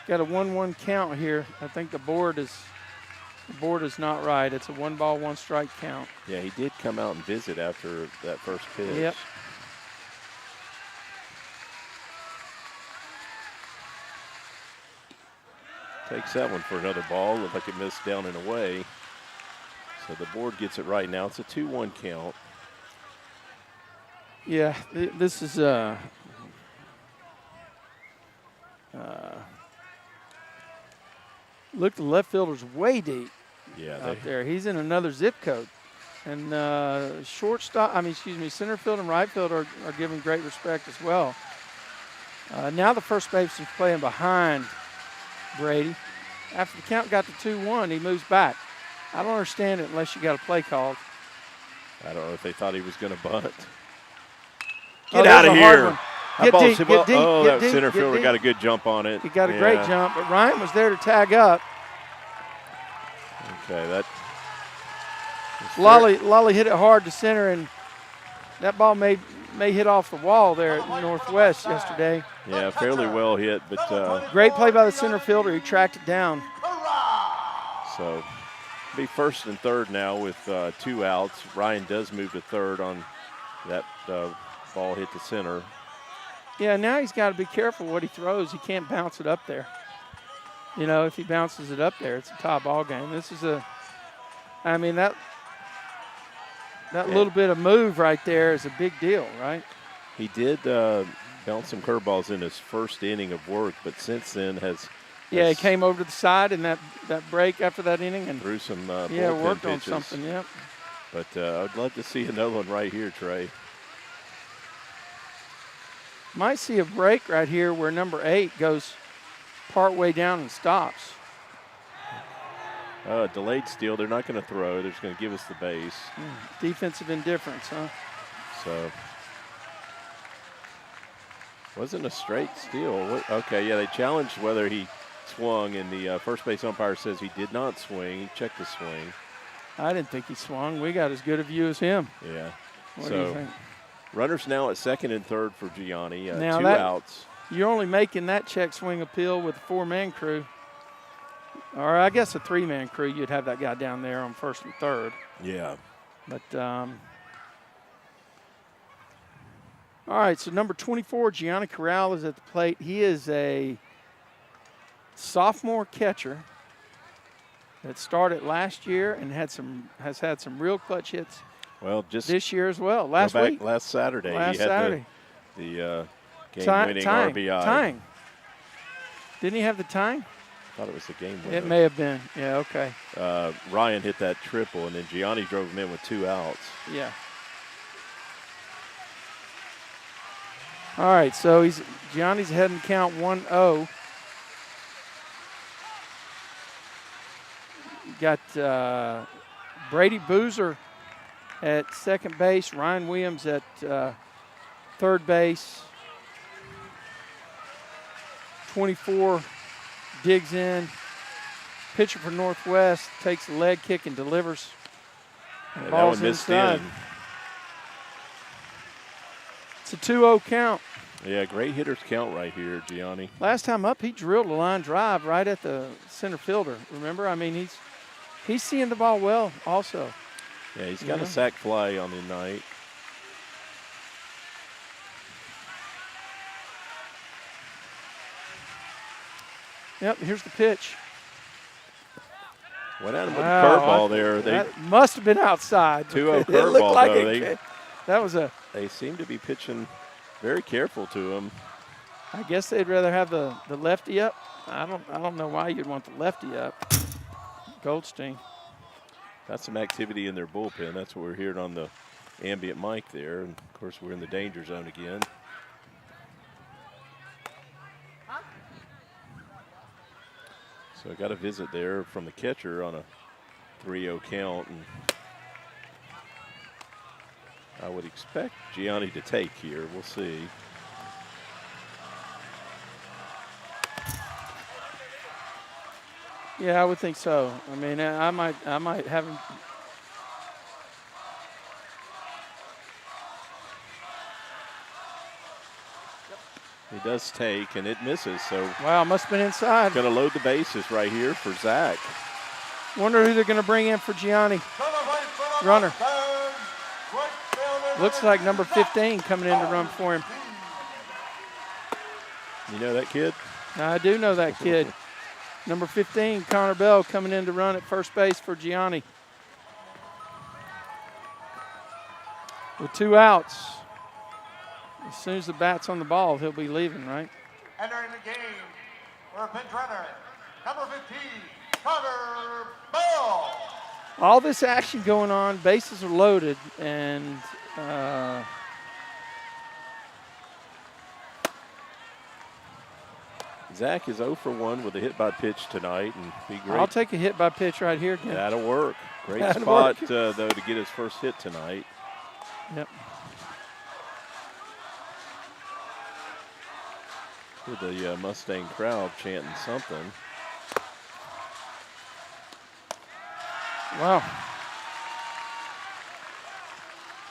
Got a 1-1 count here. I think the board is not right. It's a 1-ball, 1-strike count. Yeah, he did come out and visit after that first pitch. Yep. Takes that one for another ball. Looked like it missed down and away. So the board gets it right now. It's a 2-1 count. Yeah, this is Look, the left fielder's way deep Yeah, out there. He's in another zip code. And center field and right field are given great respect as well. Now the first baseman's playing behind Brady. After the count got to 2-1, he moves back. I don't understand it unless you got a play called. I don't know if they thought he was going to bunt. Get out of here. Get deep, get deep, oh, get that deep, center get fielder deep. got a good jump on it. He got a great jump, but Ryan was there to tag up. Okay, that. Lolly hit it hard to center, and that ball may hit off the wall there at Northwest yesterday. Yeah, fairly well hit, but great play by the center fielder. He tracked it down. So, be first and third now with 2 outs. Ryan does move to third on that ball hit to center. Yeah, now he's got to be careful what he throws. He can't bounce it up there. You know, if he bounces it up there, it's a tie ball game. This is that little bit of move right there is a big deal, right? He did bounce some curveballs in his first inning of work, but since then he came over to the side in that break after that inning and threw some worked pitches. on something. Yep. But I'd love to see another one right here, Trey. Might see a break right here where number 8 goes part way down and stops. Delayed steal. They're not going to throw. They're just going to give us the base. Defensive indifference, huh? So, wasn't a straight steal. Okay, yeah, they challenged whether he swung, and the first base umpire says he did not swing. He checked the swing. I didn't think he swung. We got as good a view as him. Yeah. What do you think? Runners now at second and third for Gianni. Now 2 outs. You're only making that check swing appeal with a 4-man crew. Or I guess a 3-man crew. You'd have that guy down there on first and third. Yeah. But, all right, so number 24, Gianni Corral is at the plate. He is a sophomore catcher that started last year and has had some real clutch hits. Well, just this year as well. Last Saturday, he had the game-winning RBI. Tying. Didn't he have the tying? I thought it was the game winner. It may have been. Yeah, okay. Ryan hit that triple, and then Gianni drove him in with 2 outs. Yeah. All right, so Gianni's ahead in count 1-0. You got Brady Boozer at second base, Ryan Williams at third base. 24 digs in. Pitcher for Northwest takes a leg kick and delivers. And that one missed in. It's a 2-0 count. Yeah, great hitter's count right here, Gianni. Last time up, he drilled a line drive right at the center fielder. Remember? I mean, he's seeing the ball well also. Yeah, he's got a sac fly on the night. Yep, here's the pitch. Went at him with a curveball there. That must have been outside. 2-0 curveball, like though. They seem to be pitching very careful to him. I guess they'd rather have the lefty up. I don't know why you'd want the lefty up. Goldstein. Got some activity in their bullpen. That's what we're hearing on the ambient mic there. And, of course, we're in the danger zone again. So I got a visit there from the catcher on a 3-0 count. And I would expect Gianni to take here. We'll see. Yeah, I would think so. I mean, I might have him. He does take, and it misses. So wow, must have been inside. Going to load the bases right here for Zach. Wonder who they're going to bring in for Gianni. Runner. Looks like number 15 coming in to run for him. You know that kid? I do know that kid. Number 15, Connor Bell, coming in to run at first base for Gianni. With 2 outs. As soon as the bat's on the ball, he'll be leaving, right? Entering the game for a pinch runner, number 15, Carter Bell. All this action going on, bases are loaded, and Zach is 0 for 1 with a hit by pitch tonight, and be great. I'll take a hit by pitch right here again. That'll work. Great That'll spot, work. though, to get his first hit tonight. Yep. With the Mustang crowd chanting something. Wow.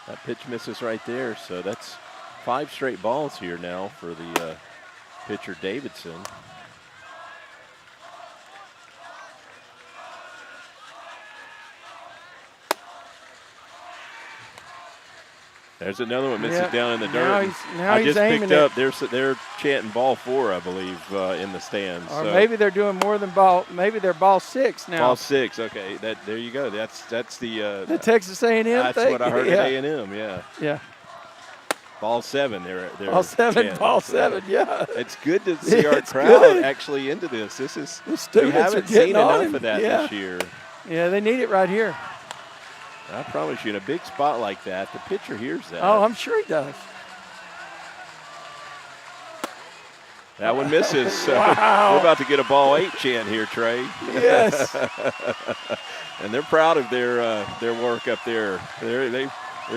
That pitch misses right there, so that's 5 straight balls here now for the pitcher Davidson. There's another one misses down in the dirt. I just picked up. They're chanting ball 4, I believe, in the stands. Or so. maybe they're doing more than ball. Maybe they're ball 6 now. Ball 6. Okay, there you go. That's the Texas A&M That's thing. what I heard at A&M. Yeah. Yeah. Ball 7. They're ball 7. chanting. Ball 7. Yeah. It's good to see our crowd good. actually into this. This is We haven't seen enough of that this year. Yeah, they need it right here. I promise you, in a big spot like that, the pitcher hears that. Oh, I'm sure he does. That one misses. Wow. We're about to get a ball 8 chant here, Trey. Yes. And they're proud of their work up there. They're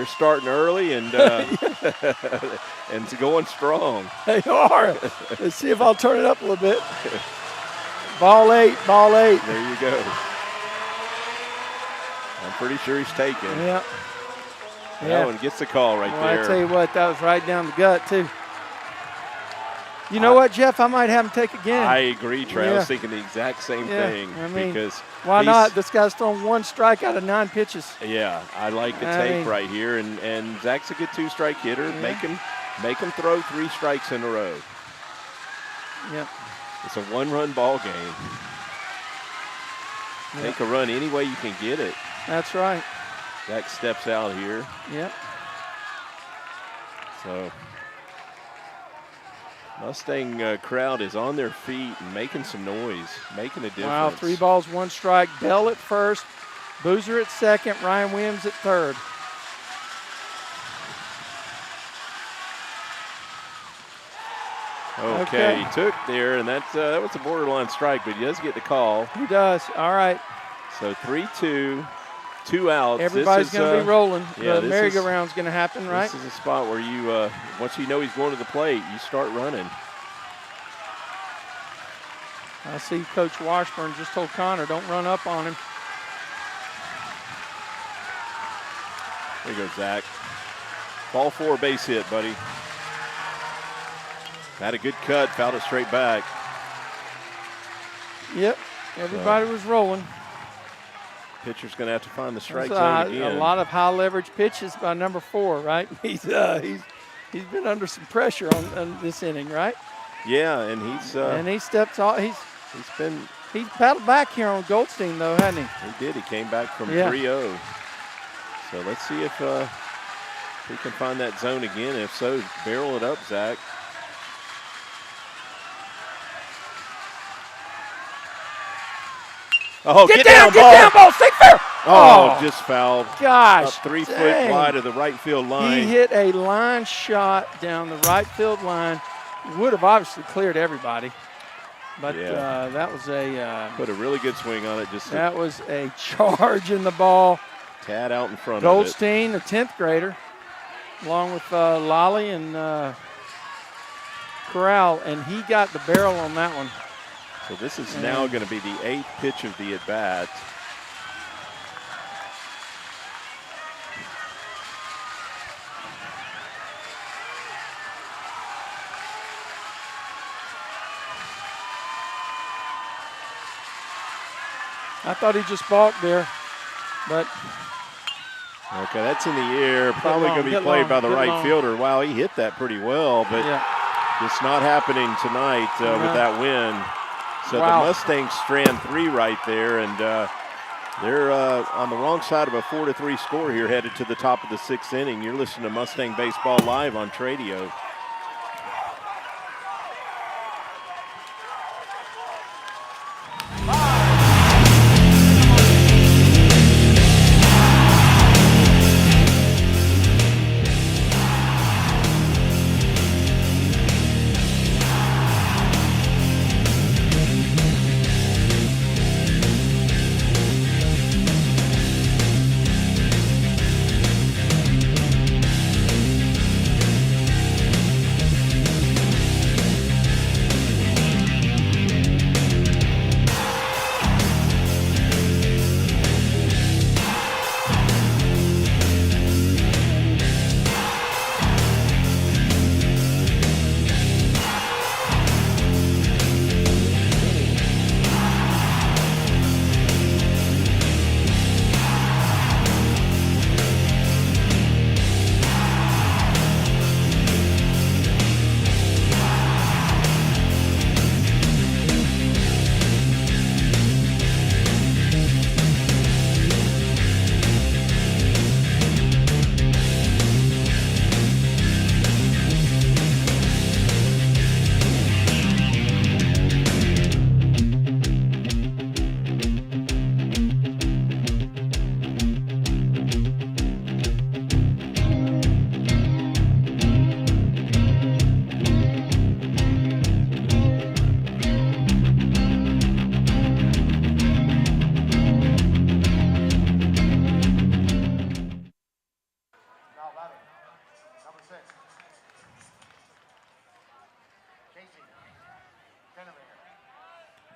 starting early and and going strong. They are. Let's see if I'll turn it up a little bit. Ball 8. Ball 8. There you go. I'm pretty sure he's taken. Yeah. That one gets the call right there. I tell you what, that was right down the gut, too. You know what, Jeff? I might have him take again. I agree, Trey. I was thinking the exact same thing. I mean, because why not? This guy's thrown 1 strike out of 9 pitches. Yeah, I like the take right here. And Zach's a good 2-strike hitter. Yeah. Make him throw 3 strikes in a row. Yep. It's a 1-run ball game. Yep. Take a run any way you can get it. That's right. Zach steps out here. Yep. So Mustang crowd is on their feet and making some noise, making a difference. Wow, 3 balls, 1 strike. Bell at first, Boozer at second, Ryan Williams at third. Okay, he took there, and that was a borderline strike, but he does get the call. He does. All right. So 3-2, 2 outs. Everybody's going to be rolling. Yeah, the merry-go-round's going to happen, right? This is a spot where you, once you know he's going to the plate, you start running. I see Coach Washburn just told Connor, don't run up on him. There you go, Zach. Ball 4, base hit, buddy. Had a good cut, fouled it straight back. Yep, everybody was rolling. Pitcher's going to have to find the strike zone again. A lot of high leverage pitches by number 4, right? He's been under some pressure on this inning, right? Yeah, and he steps off. He's paddled back here on Goldstein though, hasn't he? He did. He came back from 3-0. So let's see if we can find that zone again. If so, barrel it up, Zach. Oh, get down, ball, stay fair. Oh, just fouled. Gosh, up 3 foot wide of the right field line. He hit a line shot down the right field line. Would have obviously cleared everybody, but that was put a really good swing on it. That was a charge in the ball. Tad out in front Goldstein, the 10th grader, along with Lolly and Corral, and he got the barrel on that one. So this is now going to be the 8th pitch of the at-bat. I thought he just balked there, but. Okay, that's in the air. Probably going to be played by the right fielder. Wow, he hit that pretty well, but it's not happening tonight with that win. So the Mustangs strand 3 right there, and they're on the wrong side of a 4-3 score here, headed to the top of the 6th inning. You're listening to Mustang Baseball Live on Tradio.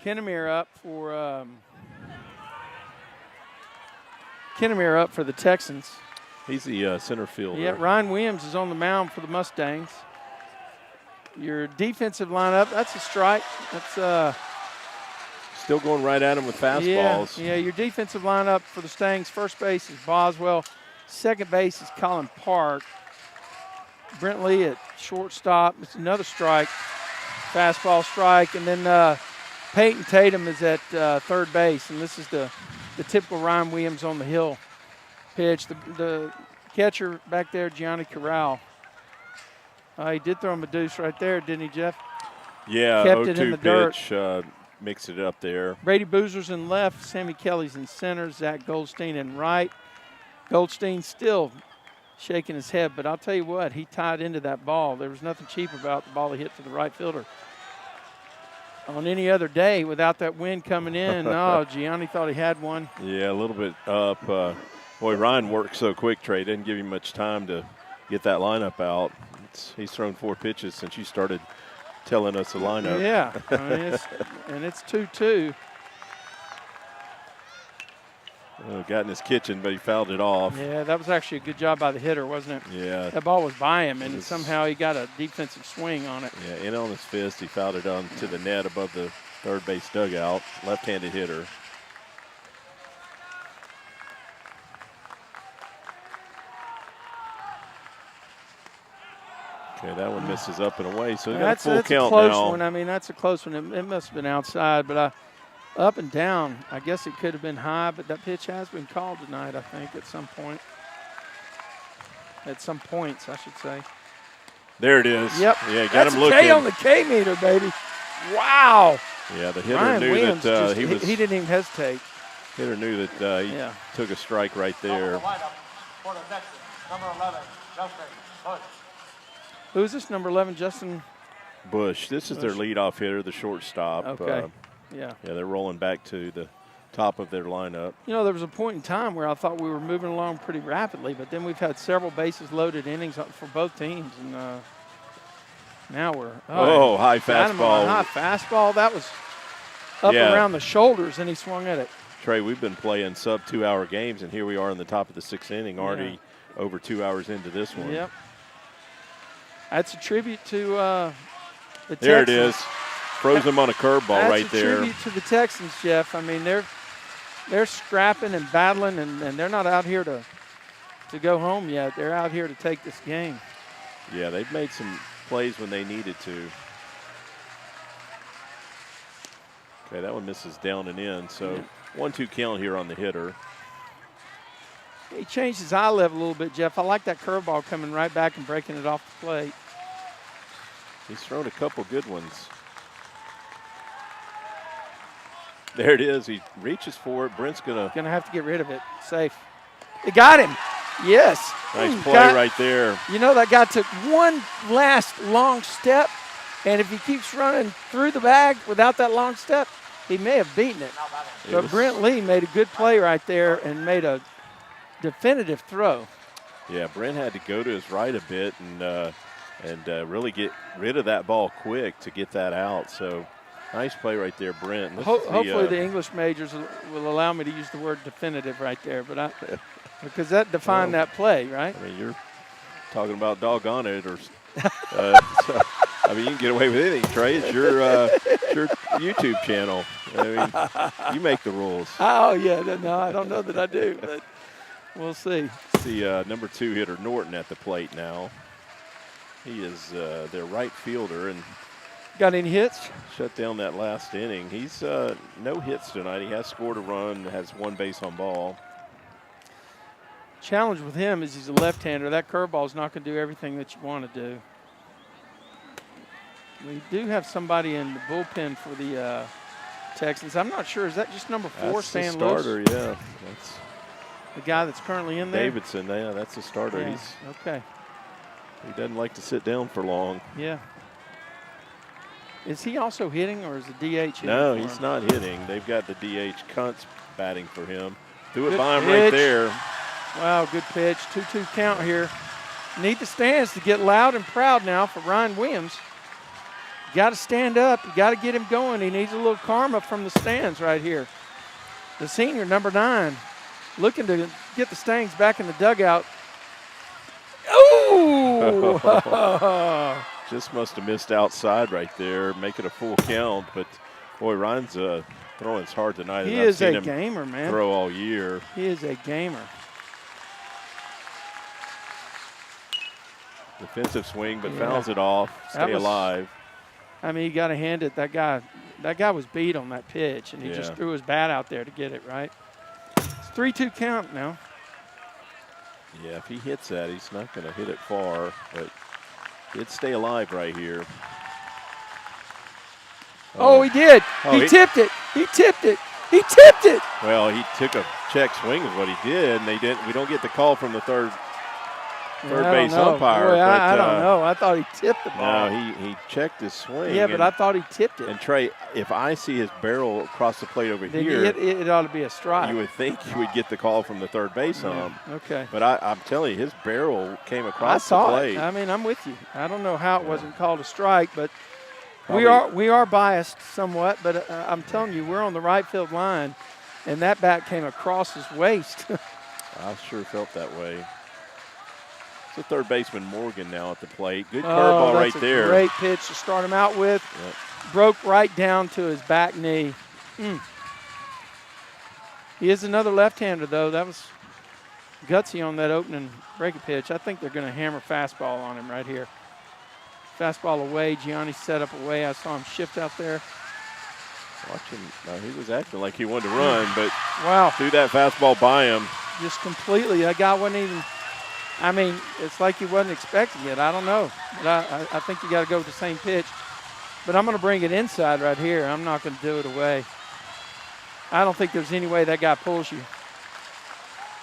Kennemer up for the Texans. He's the center fielder. Yeah, Ryan Williams is on the mound for the Mustangs. Your defensive lineup, that's a strike. That's still going right at him with fastballs. Yeah, your defensive lineup for the Stangs, first base is Boswell. Second base is Colin Park. Brent Lee at shortstop. It's another strike, fastball strike. And then Peyton Tatum is at third base. And this is the typical Ryan Williams on the hill pitch. The catcher back there, Gianni Corral. He did throw him a deuce right there, didn't he, Jeff? Yeah, kept it in the pitch, dirt. Mixed it up there. Brady Boozer's in left, Sammy Kelly's in center, Zach Goldstein in right. Goldstein still shaking his head, but I'll tell you what, he tied into that ball. There was nothing cheap about the ball he hit to the right fielder. On any other day, without that wind coming in, Gianni thought he had one. Yeah, a little bit up. Boy, Ryan worked so quick, Trey. Didn't give him much time to get that lineup out. He's thrown 4 pitches since you started telling us the lineup. Yeah, it's 2-2. Got in his kitchen, but he fouled it off. Yeah, that was actually a good job by the hitter, wasn't it? Yeah. That ball was by him, and somehow he got a defensive swing on it. Yeah, in on his fist. He fouled it on to the net above the third base dugout. Left-handed hitter. Okay, that one misses up and away, so we got a full count now. That's a close one. I mean, that's a close one. It must have been outside, but up and down. I guess it could have been high, but that pitch has been called tonight, I think, at some point. At some points, I should say. There it is. Yep. Yeah, got him looking. That's a K on the K meter, baby. Wow. Yeah, the hitter Ryan knew Williams that he didn't even hesitate. Hitter knew that he took a strike right there. For the Texans, number 11, Justin Bush. Who is this, number 11, Justin? Bush. This is their leadoff hitter, the shortstop. Okay. Yeah, they're rolling back to the top of their lineup. You know, there was a point in time where I thought we were moving along pretty rapidly, but then we've had several bases loaded innings for both teams, and now we're high fastball. High fastball. That was up around the shoulders, and he swung at it. Trey, we've been playing sub 2-hour games, and here we are in the top of the 6th inning, already over 2 hours into this one. Yep. That's a tribute to the Texans. There it is. Froze him on a curveball right there. That's a tribute to the Texans, Jeff. I mean, they're scrapping and battling, and they're not out here to go home yet. They're out here to take this game. Yeah, they've made some plays when they needed to. Okay, that one misses down and in. So 1-2 count here on the hitter. He changed his eye level a little bit, Jeff. I like that curveball coming right back and breaking it off the plate. He's thrown a couple good ones. There it is. He reaches for it. Brent's gonna have to get rid of it. Safe. It got him. Yes. Nice play right there. You know, that guy took one last long step, and if he keeps running through the bag without that long step, he may have beaten it. But Brent Lee made a good play right there and made a definitive throw. Yeah, Brent had to go to his right a bit and really get rid of that ball quick to get that out. So nice play right there, Brent. Hopefully the English majors will allow me to use the word definitive right there, but because that defined that play, right? I mean, you're talking about doggone it, or I mean, you can get away with anything, Trey. It's your YouTube channel. I mean, you make the rules. Oh yeah, no, I don't know that I do, but we'll see. See, number 2 hitter Norton at the plate now. He is their right fielder and got any hits? Shut down that last inning. He's no hits tonight. He has scored a run, has 1 base on ball. Challenge with him is he's a left-hander. That curveball is not going to do everything that you want to do. We do have somebody in the bullpen for the Texans. I'm not sure. Is that just number 4, Stan Lewis? Starter, yeah. That's the guy that's currently in there? Davidson, yeah, that's the starter. Yeah. Okay. He doesn't like to sit down for long. Yeah. Is he also hitting, or is the DH hitting? No, he's not hitting. They've got the DH Kuntz batting for him. Threw it by him right there. Wow, good pitch. 2-2 count here. Need the stands to get loud and proud now for Ryan Williams. You got to stand up. You got to get him going. He needs a little karma from the stands right here. The senior, number 9, looking to get the Stangs back in the dugout. Ooh! Just must have missed outside right there, make it a full count. But, boy, Ryan's throwing as hard tonight He as I've is seen a him gamer, man. throw all year. He is a gamer. Defensive swing, but fouls it off. Stay alive. I mean, you got to hand it. That guy was beat on that pitch, and he just threw his bat out there to get it right. It's 3-2 count now. Yeah, if he hits that, he's not going to hit it far, but he'd stay alive right here. Oh, he did. Oh, he tipped it. He tipped it. He tipped it. Well, he took a check swing is what he did, and we don't get the call from the third base umpire. Boy, but, I don't know. I thought he tipped the ball. No, he checked his swing. Yeah, but I thought he tipped it. And Trey, if I see his barrel across the plate over then here, it ought to be a strike. you would think you would get the call from the third base ump. Okay. But I'm telling you, his barrel came across the plate. I mean, I'm with you. I don't know how it wasn't called a strike, but Probably. we are biased somewhat. But I'm telling you, we're on the right field line, and that bat came across his waist. I sure felt that way. It's the third baseman Morgan now at the plate. Good curveball right there. That's a great pitch to start him out with. Yep. Broke right down to his back knee. He is another left-hander, though. That was gutsy on that opening breaking pitch. I think they're going to hammer fastball on him right here. Fastball away. Gianni set up away. I saw him shift out there. Watch him. He was acting like he wanted to run, but wow, threw that fastball by him. Just completely. That guy wasn't even. I mean, it's like he wasn't expecting it. I don't know. But I think you got to go with the same pitch. But I'm going to bring it inside right here. I'm not going to do it away. I don't think there's any way that guy pulls you.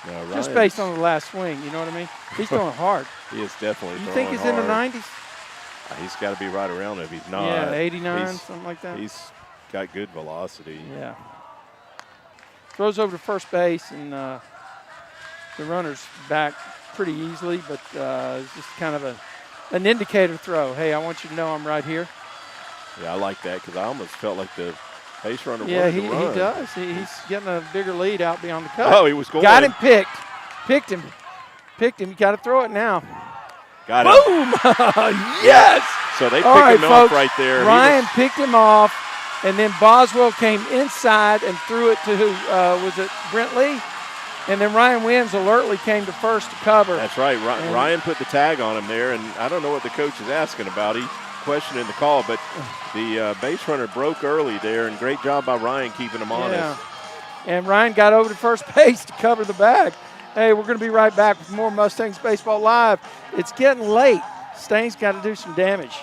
No, just based on the last swing, you know what I mean? He's throwing hard. He is definitely you throwing think he's hard. in the 90s? He's got to be right around it if he's not. Yeah, 89, something like that. He's got good velocity. Yeah. Throws over to first base, and the runner's back pretty easily, but it's just kind of an indicator throw. Hey, I want you to know I'm right here. Yeah, I like that because I almost felt like the base runner yeah, wanted to run. He does. He's getting a bigger lead out beyond the cut. Oh, he was going. Got him picked. Picked him. You got to throw it now. Got him. Boom! Yes! So they picked him off right there. Ryan picked him off, and then Boswell came inside and threw it to who? Was it Brent Lee? And then Ryan Williams alertly came to first to cover. That's right. Ryan put the tag on him there, and I don't know what the coach is asking about. He questioning the call, but the base runner broke early there, and great job by Ryan keeping him honest. Yeah. And Ryan got over to first base to cover the bag. Hey, we're going to be right back with more Mustangs Baseball Live. It's getting late. Stangs got to do some damage.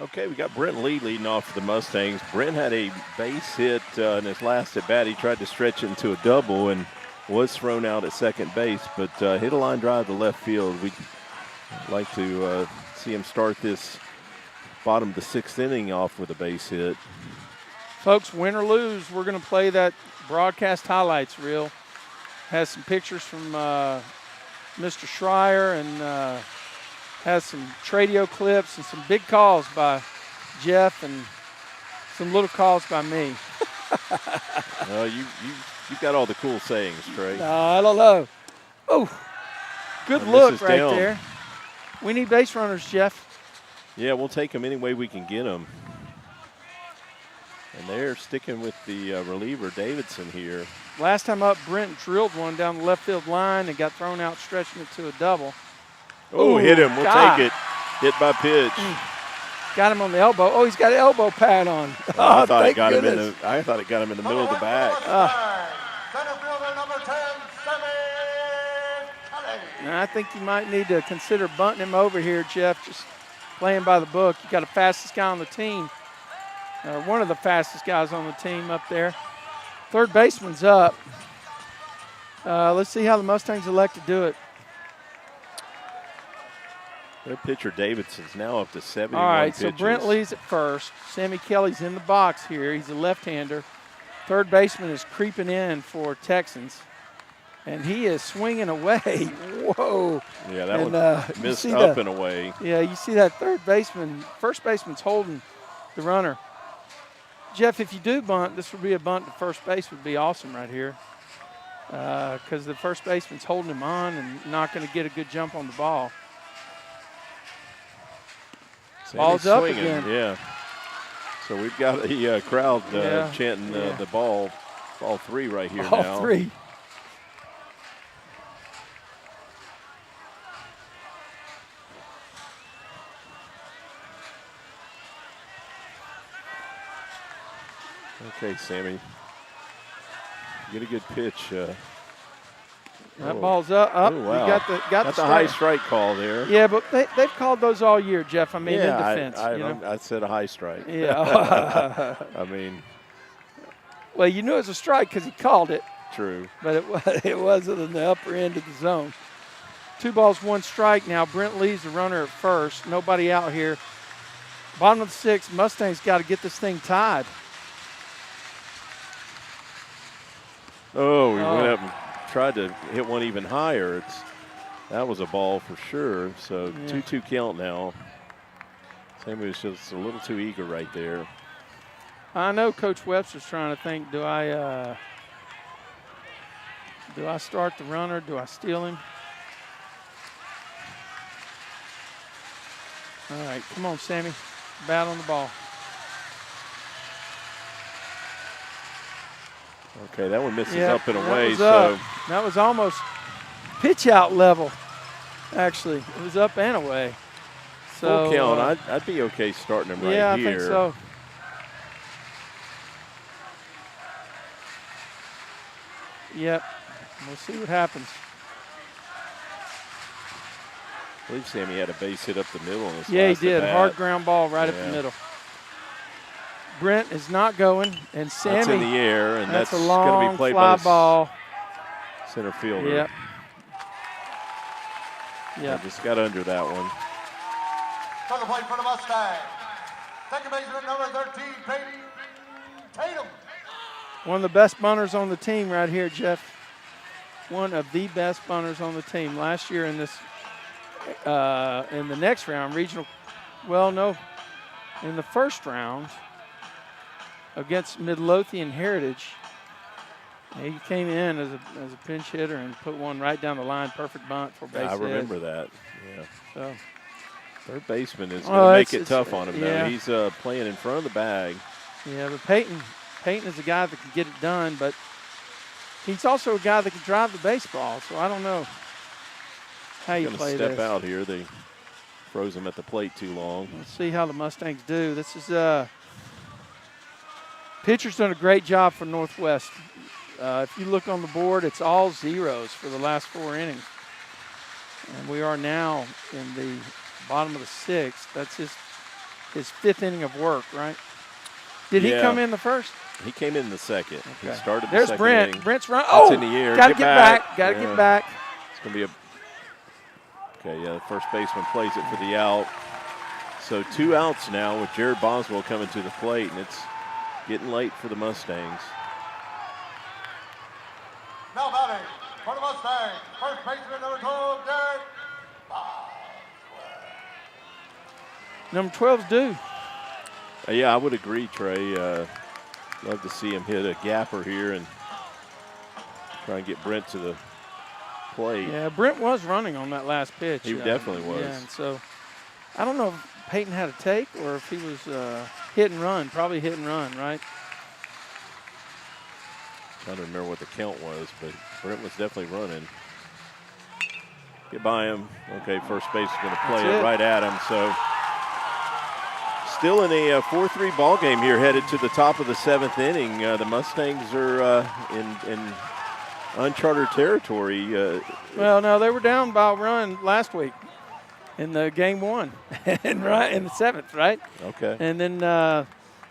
Okay, we got Brent Lee leading off for the Mustangs. Brent had a base hit in his last at bat. He tried to stretch it into a double, and was thrown out at second base, but hit a line drive to left field. We'd like to see him start this bottom of the 6th inning off with a base hit. Folks, win or lose, we're going to play that broadcast highlights reel. Has some pictures from Mr. Schreier and has some Tradio clips and some big calls by Jeff and some little calls by me. You've got all the cool sayings, Trey. No, I don't know. Oh, good look right there. We need base runners, Jeff. Yeah, we'll take them any way we can get them. And they're sticking with the reliever, Davidson, here. Last time up, Brent drilled one down the left field line and got thrown out, stretching it to a double. Oh, hit him. We'll take it. Hit by pitch. Got him on the elbow. Oh, he's got an elbow pad on. I thought it got him in the middle of the back. Center fielder number 10, Sammy Kelly. I think you might need to consider bunting him over here, Jeff. Just playing by the book. You got the fastest guy on the team, or one of the fastest guys on the team up there. Third baseman's up. Let's see how the Mustangs elect to do it. Their pitcher Davidson's now up to 71 All right, pitches. so Brent Lee's at first. Sammy Kelly's in the box here. He's a left-hander. Third baseman is creeping in for Texans, and he is swinging away. Whoa. Yeah, that one missed up and away. Yeah, you see that first baseman's holding the runner. Jeff, if you do bunt, this would be a bunt to first base would be awesome right here because the first baseman's holding him on and not going to get a good jump on the ball. Ball's up again. Yeah. So we've got a crowd chanting the ball 3 right here now. Ball 3. Okay, Sammy. Get a good pitch. That ball's up. Oh, wow. We got the high strike call there. Yeah, but they've called those all year, Jeff. I mean, in defense. I said a high strike. Yeah. I mean. Well, you knew it was a strike because he called it. True. But it wasn't in the upper end of the zone. 2 balls, 1 strike now. Brent Lee's the runner at first. Nobody out here. Bottom of the 6th, Mustangs got to get this thing tied. Oh, we went up and tried to hit one even higher. That was a ball for sure. So 2-2 count now. Sammy was just a little too eager right there. I know Coach Webster's trying to think, do I start the runner? Do I steal him? All right, come on, Sammy. Bat on the ball. Okay, that one misses up and away. That was almost pitch out level, actually. It was up and away. So, full count, I'd be okay starting him right here. Yeah, I think so. Yep, we'll see what happens. I believe Sammy had a base hit up the middle. Yeah, he did. Hard ground ball right up the middle. Brent is not going, and Sammy. That's in the air, and that's a going long to be played fly by ball. Center fielder. Yep. Yeah, just got under that one. To the plate for the Mustang. Second baseman number 13, Peyton Tatum. One of the best bunters on the team right here, Jeff. One of the best bunters on the team. Last year in this, in the next round, regional, in the first round against Midlothian Heritage, he came in as a pinch hitter and put one right down the line, perfect bunt for base hit. I remember that, yeah. So, third baseman is going to make it tough on him, yeah. though. He's playing in front of the bag. Yeah, but Peyton is a guy that can get it done, but he's also a guy that can drive the baseball, so I don't know how you play this. Going to step out here. They froze him at the plate too long. Let's see how the Mustangs do. This is pitcher's done a great job for Northwest. If you look on the board, it's all zeros for the last 4 innings. And we are now in the bottom of the 6th. That's his 5th inning of work, right? Did he come in the first? He came in the second. Okay. He started the There's second Brent. inning. Brent's run. It's Oh, in the air. Got to get back. Got to get back. It's going to be the first baseman plays it for the out. So 2 outs now with Jared Boswell coming to the plate, and it's getting late for the Mustangs. Now batting for the Mustangs, first baseman number 12, Jared Boswell. Number 12's due. Yeah, I would agree, Trey. Love to see him hit a gapper here and try and get Brent to the plate. Yeah, Brent was running on that last pitch. He definitely was. Yeah, and so I don't know if Peyton had a take or if he was hit and run. Probably hit and run, right? Trying to remember what the count was, but Brent was definitely running. Get by him. Okay, first base is going to play it right at him. So still in a 4-3 ball game here, headed to the top of the 7th inning. The Mustangs are in uncharted territory. Well, no, they were down by a run last week in the game 1, and right in the 7th, right? Okay. And then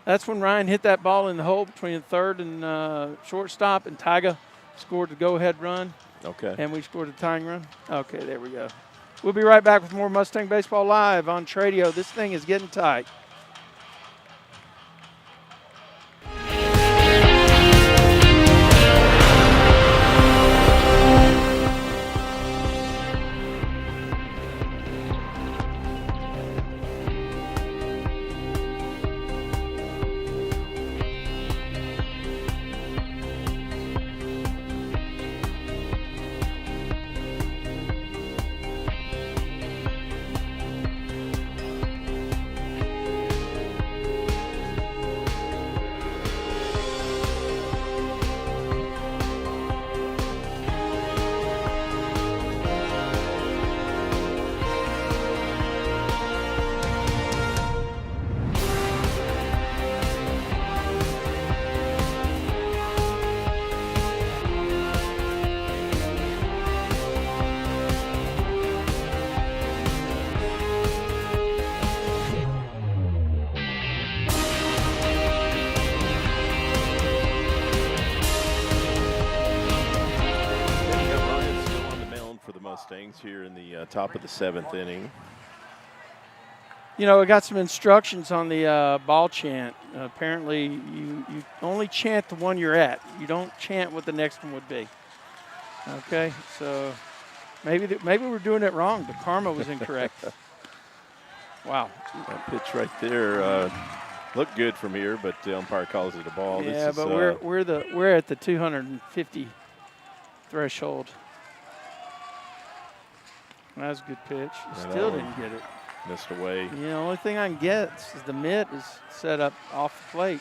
that's when Ryan hit that ball in the hole between the third and shortstop, and Tyga scored the go-ahead run. Okay. And we scored a tying run. Okay, there we go. We'll be right back with more Mustang Baseball Live on Tradio. This thing is getting tight. Mustangs here in the top of the 7th inning. You know, I got some instructions on the ball chant. Apparently, you only chant the one you're at. You don't chant what the next one would be. Okay, so maybe we're doing it wrong. The karma was incorrect. Wow. That pitch right there looked good from here, but the umpire calls it a ball. Yeah, this but is, we're at the 250 threshold. That was a good pitch. Still didn't get it. Missed away. You know, the only thing I can get is the mitt is set up off the plate.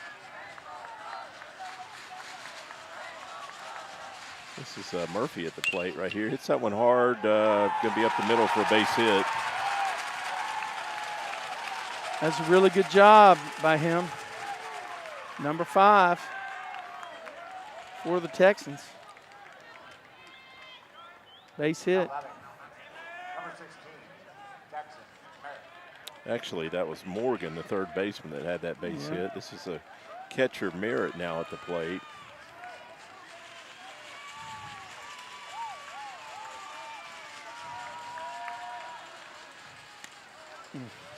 This is Murphy at the plate right here. Hits that one hard. Going to be up the middle for a base hit. That's a really good job by him. Number 5 for the Texans. Base hit. Actually, that was Morgan, the third baseman, that had that base hit. This is a catcher, Merritt, now at the plate.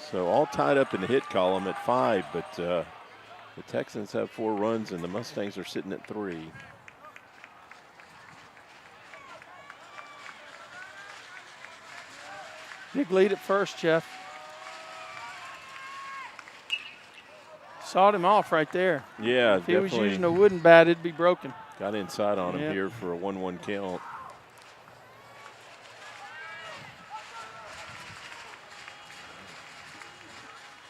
So all tied up in the hit column at 5, but the Texans have 4 runs and the Mustangs are sitting at 3. Big lead at first, Jeff. Sawed him off right there. Yeah, if he was using a wooden bat, it'd be broken. Got inside on him here for a 1-1 count.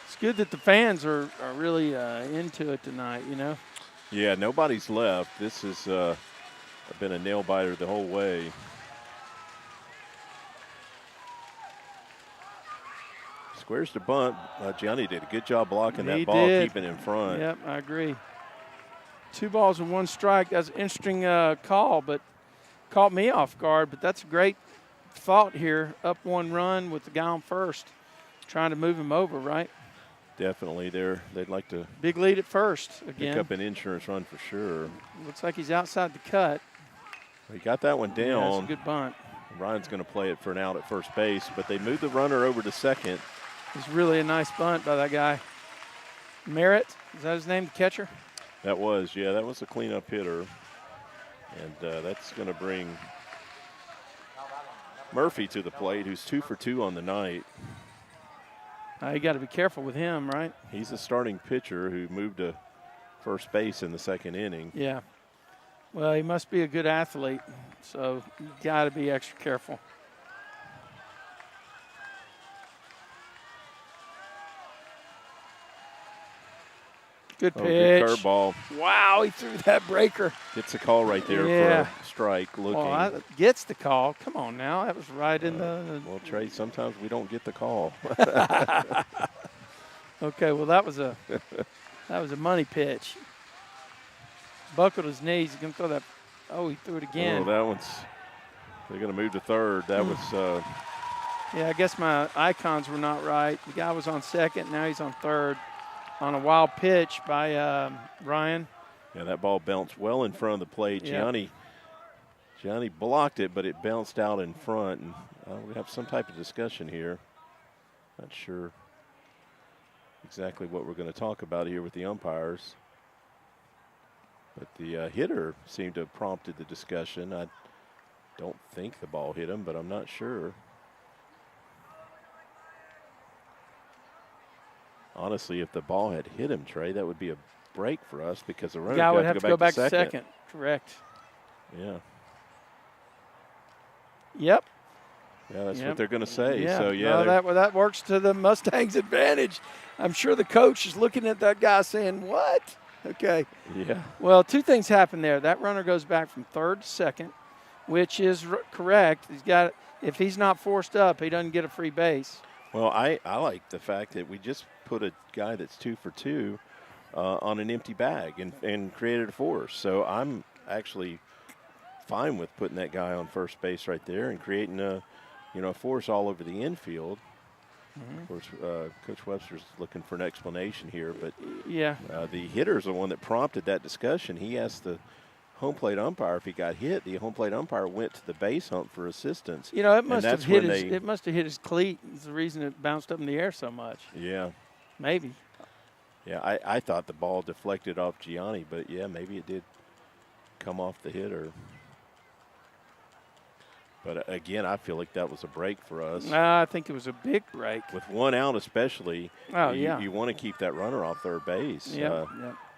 It's good that the fans are really into it tonight, you know? Yeah, nobody's left. This has been a nail-biter the whole way. Squares to bunt. Gianni did a good job blocking that ball, keeping in front. Yep, I agree. 2 balls and 1 strike. That's an interesting call, but caught me off guard. But that's a great thought here. Up 1 run with the guy on first, trying to move him over, right? definitely. They'd like to Big lead at first again. pick up an insurance run for sure. Looks like he's outside the cut. He got that one down. Yeah, that's a good bunt. Ryan's going to play it for an out at first base, but they moved the runner over to second. It's really a nice bunt by that guy. Merritt, is that his name, the catcher? That was a cleanup hitter. And that's going to bring Murphy to the plate, who's 2 for 2 on the night. You got to be careful with him, right? He's a starting pitcher who moved to first base in the second inning. Yeah. Well, he must be a good athlete, so you got to be extra careful. Good pitch. Good curveball. Wow, he threw that breaker. Gets a call right there Yeah. for a strike. Looking. Well, gets the call. Come on now, that was right in the. Well, Trey, sometimes we don't get the call. Okay, well that was a money pitch. Buckled his knees. He's gonna throw that. Oh, he threw it again. Oh, that one's. They're gonna move to third. That was. Yeah, I guess my icons were not right. The guy was on second. Now he's on third. On a wild pitch by Ryan. Yeah, that ball bounced well in front of the plate. Yep. Gianni blocked it, but it bounced out in front. And we have some type of discussion here. Not sure exactly what we're going to talk about here with the umpires. But the hitter seemed to have prompted the discussion. I don't think the ball hit him, but I'm not sure. Honestly, if the ball had hit him, Trey, that would be a break for us because the runner guy would have to go back to second. Correct. Yeah. Yep. Yeah, that's what they're going to say. Yeah. So, yeah. No, that works to the Mustangs' advantage. I'm sure the coach is looking at that guy saying, what? Okay. Yeah. Well, two things happen there. That runner goes back from third to second, which is correct. If he's not forced up, he doesn't get a free base. Well, I like the fact that we just put a guy that's 2 for 2 on an empty bag and created a force. So I'm actually fine with putting that guy on first base right there and creating a force all over the infield. Mm-hmm. Of course, Coach Webster's looking for an explanation here, but yeah, the hitter's the one that prompted that discussion. He asked the home plate umpire if he got hit. The home plate umpire went to the base hump for assistance. It must have hit his cleat. It's the reason it bounced up in the air so much. Yeah. Maybe. Yeah, I thought the ball deflected off Gianni, but yeah, maybe it did come off the hitter. But again, I feel like that was a break for us. I think it was a big break. With one out especially, yeah. You want to keep that runner off third base. Yeah.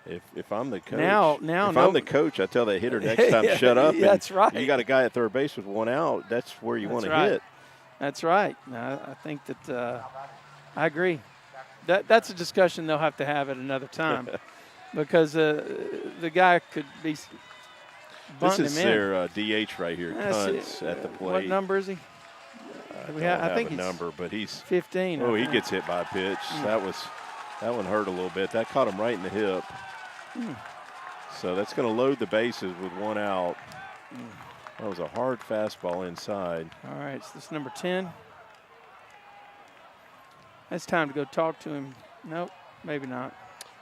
If I'm the coach, I'm the coach, I tell that hitter next time, shut up. Yeah, that's right. You got a guy at third base with one out. That's where you want to hit. That's right. I think that I agree. That's a discussion they'll have to have at another time because the guy could be bunting him in. This is their DH right here, Kuntz at the plate. What number is he? I think he's number, but he's 15. Oh, he gets hit by a pitch. That one hurt a little bit. That caught him right in the hip. So that's going to load the bases with one out. That was a hard fastball inside. All right, so this is number 10. It's time to go talk to him. Nope, maybe not.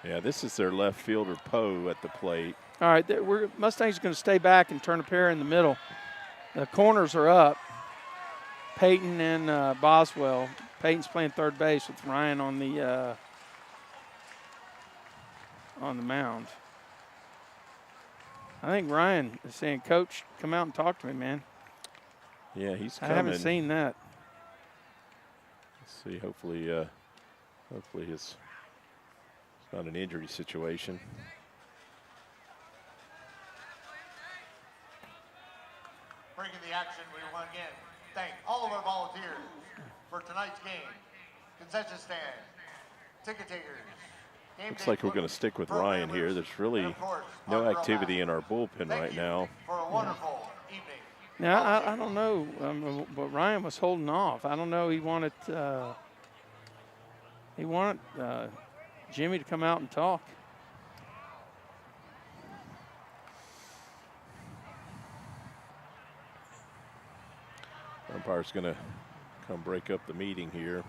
Yeah, this is their left fielder, Poe, at the plate. All right, Mustangs are going to stay back and turn a pair in the middle. The corners are up. Peyton and Boswell. Peyton's playing third base with Ryan on the mound. I think Ryan is saying, Coach, come out and talk to me, man. Yeah, he's coming. I haven't seen that. Let's see. Hopefully it's not an injury situation. Breaking the action, we want again thank all of our volunteers for tonight's game. Concession stand, ticket takers. Looks like we're going to stick with Ryan here. There's really no activity in our bullpen right now. For a wonderful evening. Now, I don't know, but Ryan was holding off. I don't know. He wanted Jimmy to come out and talk. Umpire's going to come break up the meeting here.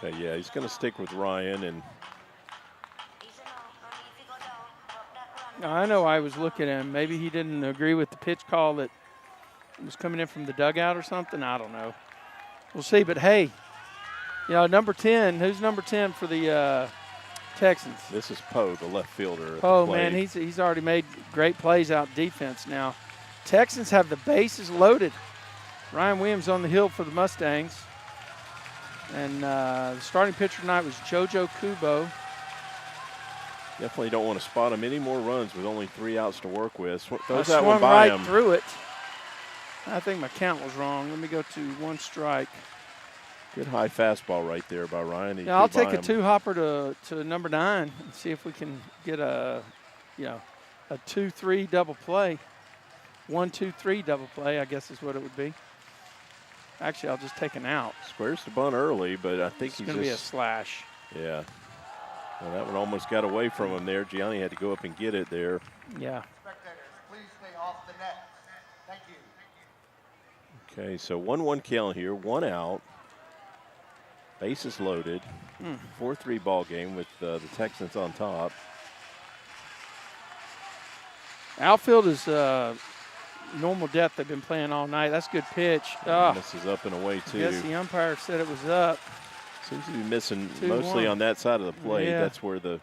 Okay, yeah, he's going to stick with Ryan. And Now, I know I was looking at him. Maybe he didn't agree with the pitch call that was coming in from the dugout or something. I don't know. We'll see. But, hey, you know, number 10, who's number 10 for the Texans? this is Poe, the left fielder. Oh, man, he's already made great plays out defense now. Texans have the bases loaded. Ryan Williams on the hill for the Mustangs. And the starting pitcher tonight was JoJo Kubo. Definitely don't want to spot him any more runs with only 3 outs to work with. Throws I that one swung by right him. through it. I think my count was wrong. Let me go to 1 strike. Good high fastball right there by Ryan. Yeah, I'll take a 2-hopper to number 9 and see if we can get a 2-3 double play. 1-2-3 double play, I guess is what it would be. Actually, I'll just take an out. Squares the bunt early, but I think It's he's going to be a slash. Yeah. Well, that one almost got away from him there. Gianni had to go up and get it there. Yeah. Spectators, please stay off the net. Thank you. Okay, so 1-1 count here, 1 out. Bases loaded. 4-3 ball game with the Texans on top. Outfield is normal depth they've been playing all night. That's a good pitch. Misses up and away, too. Yes, the umpire said it was up. Seems to be missing 2-1. mostly on that side of the plate. Yeah. That's where the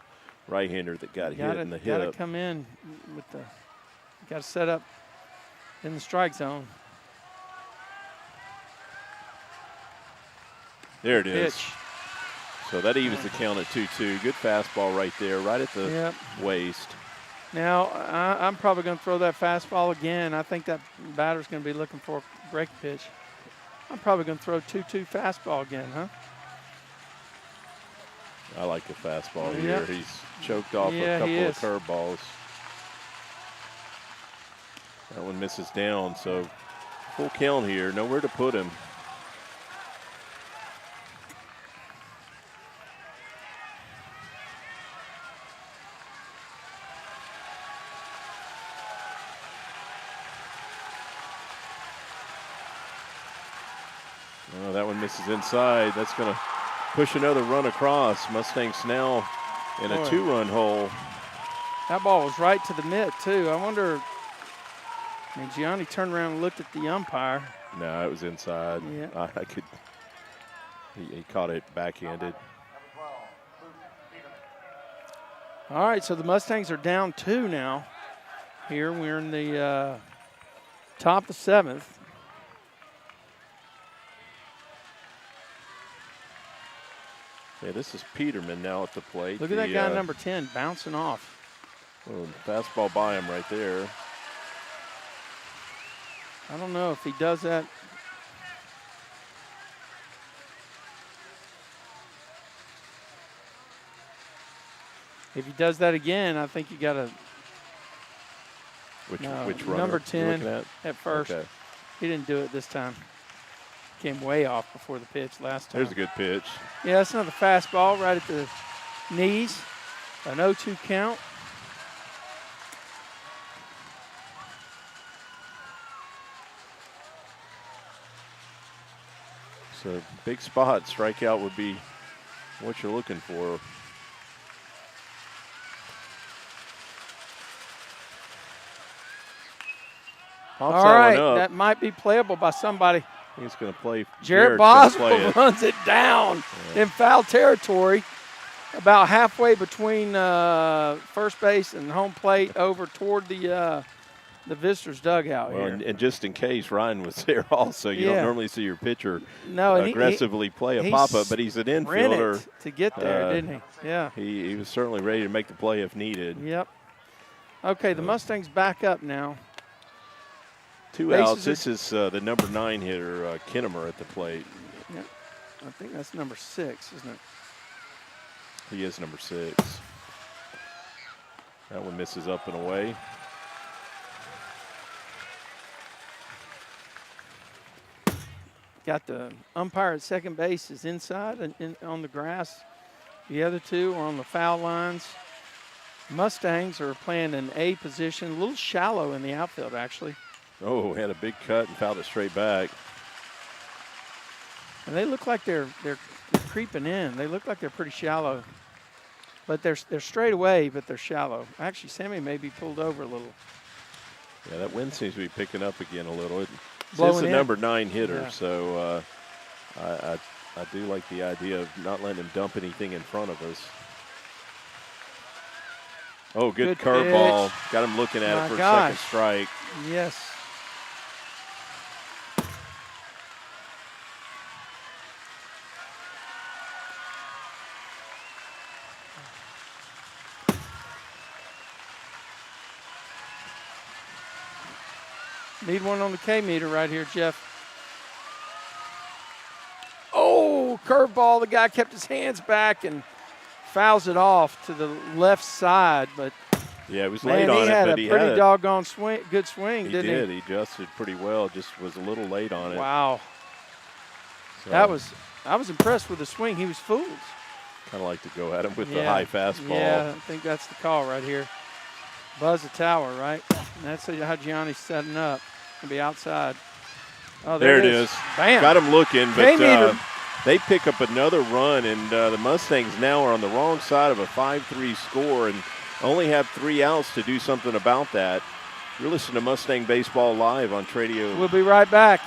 right-hander that got hit in the hit Got up. to come in with the – got to set up in the strike zone. There it is. Pitch. So that evens the count at 2-2. Good fastball right there, right at the waist. Now, I'm probably going to throw that fastball again. I think that batter's going to be looking for a break pitch. I'm probably going to throw 2-2 fastball again, huh? I like the fastball here. Yep. He's choked off a couple of curveballs. That one misses down, so full count here. Nowhere to put him. Oh, that one misses inside. That's going to push another run across. Mustangs now in a 2-run hole. That ball was right to the mitt, too. I wonder – I mean, Gianni turned around and looked at the umpire. No, it was inside. Yeah. I could – he caught it backhanded. All right, so the Mustangs are down 2 now. Here we're in the top of 7th. Yeah, this is Peterman now at the plate. Look at that guy, number 10, bouncing off. Oh, fastball by him right there. I don't know if he does that. If he does that again, I think you got to. Which runner? Number 10 at first. Okay. He didn't do it this time. Came way off before the pitch last time. There's a good pitch. Yeah, that's another fastball right at the knees. An 0-2 count. So big spot, strikeout would be what you're looking for. All right, that might be playable by somebody. He's going to play. Jarrett Boswell runs it down in foul territory, about halfway between first base and home plate, over toward the visitors' dugout well, here. And just in case, Ryan was there also. You don't normally see your pitcher aggressively play a pop-up, but he's an infielder. To get there, didn't he? Yeah. He was certainly ready to make the play if needed. Yep. Okay, the Mustangs back up now. 2 outs. This is the number 9 hitter, Kinnemer, at the plate. Yep. I think that's number 6, isn't it? He is number 6. That one misses up and away. Got the umpire at second base is inside and on the grass. The other 2 are on the foul lines. Mustangs are playing an A position, a little shallow in the outfield, actually. Oh, had a big cut and fouled it straight back. And they look like they're creeping in. They look like they're pretty shallow. But they're straight away, but they're shallow. Actually, Sammy may be pulled over a little. Yeah, that wind seems to be picking up again a little. It's Blowing the in. number 9 hitter, Yeah. so I do like the idea of not letting him dump anything in front of us. Oh, good curveball. pitch. Got him looking at My it for gosh. a second strike. Yes. Need one on the K meter right here, Jeff. Oh, curveball. The guy kept his hands back and fouls it off to the left side. But Yeah, it was man, late on he it, had but a he pretty had doggone good swing, he didn't did. he? He adjusted pretty well. Just was a little late on it. Wow. So, I was impressed with the swing. He was fooled. kind of like to go at him with the high fastball. Yeah, I think that's the call right here. Buzz the tower, right? And that's how Gianni's setting up. Gonna be outside. Oh, there it is. Bam. Got him looking, but K-meter. they pick up another run, and the Mustangs now are on the wrong side of a 5-3 score and only have 3 outs to do something about that. You're listening to Mustang Baseball Live on Tradio. We'll be right back.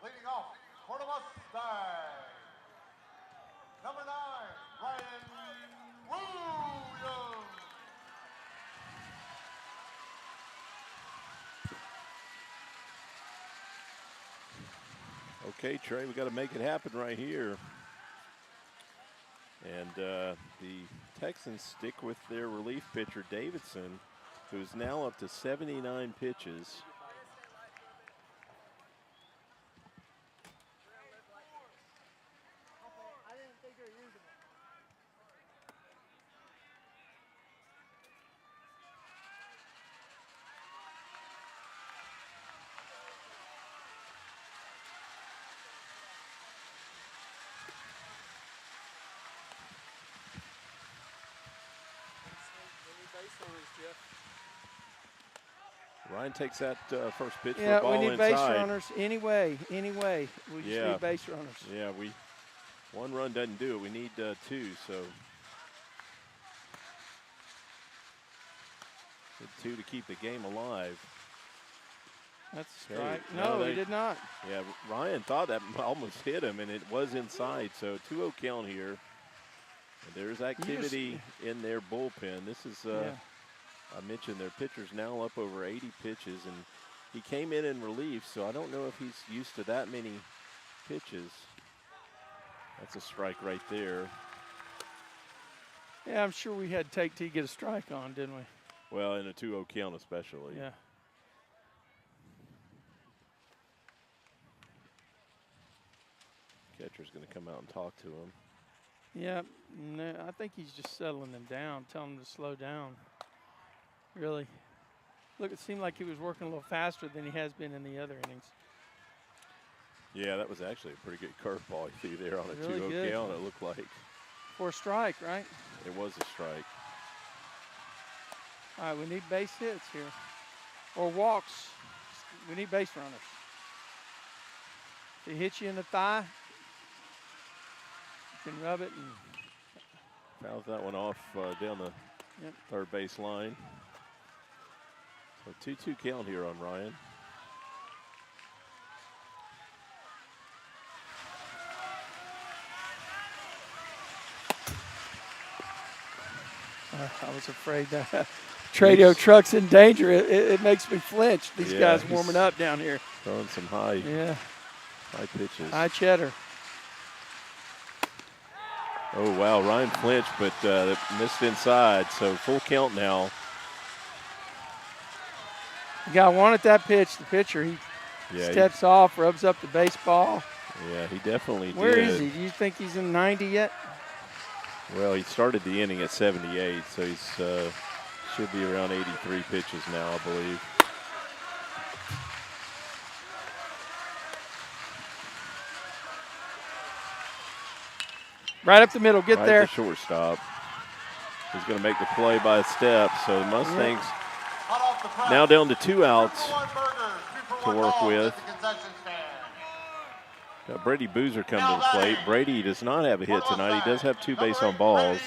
Leading off for the Mustangs, number 9, Ryan Williams. Okay, Trey, we got to make it happen right here. And the Texans stick with their relief pitcher, Davidson, who's now up to 79 pitches. Ryan takes that first pitch for a ball we need inside. base runners anyway. We just need base runners. Yeah, one run doesn't do it. We need 2, so need 2 to keep the game alive. That's a Okay, strike. no, No, he did not. Yeah, Ryan thought that almost hit him, and it was inside. So 2-0 count here. And there's activity in their bullpen. This is, I mentioned their pitcher's now up over 80 pitches, and he came in relief, so I don't know if he's used to that many pitches. That's a strike right there. Yeah, I'm sure we had Take T get a strike on, didn't we? Well, in a 2-0 count especially. Yeah. Catcher's going to come out and talk to him. Yeah, no, I think he's just settling them down, telling them to slow down. Really. Look, it seemed like he was working a little faster than he has been in the other innings. Yeah, that was actually a pretty good curveball he threw there on a Really 2-0 good. count, it looked like. for a strike, right? It was a strike. All right, we need base hits here. Or walks. We need base runners. If it hits you in the thigh, you can rub it and Fouls that one off down the third base line. So 2-2 count here on Ryan. I was afraid that Tradio truck's in danger. It makes me flinch. These guys warming up down here. Throwing some high pitches. High cheddar. Oh, wow. Ryan flinched, but missed inside. So full count now. The guy wanted that pitch. The pitcher, he steps off, rubs up the baseball. Yeah, he definitely did. Where is he? Do you think he's in 90 yet? Well, he started the inning at 78, so he's should be around 83 pitches now, I believe. Right up the middle, get right there. Right to shortstop. He's going to make the play by a step, so the Mustangs now down to 2 outs to work with. Got Brady Boozer coming to the plate. Brady does not have a hit tonight. He does have 2 base on balls.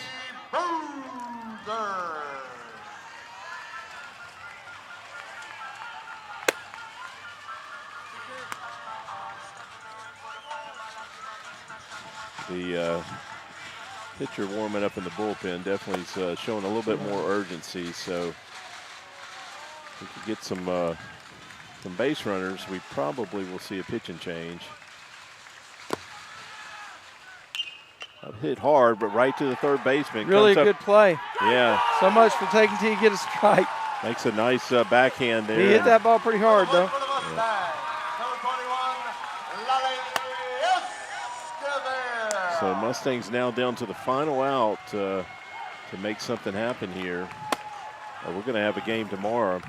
The pitcher warming up in the bullpen definitely is showing a little bit more urgency. So if we could get some base runners, we probably will see a pitching change. Hit hard, but right to the third baseman. Really a good play. Yeah. So much for taking till you get a strike. Makes a nice backhand there. He hit that ball pretty hard, though. Yeah. So Mustangs now down to the final out to make something happen here. We're going to have a game tomorrow.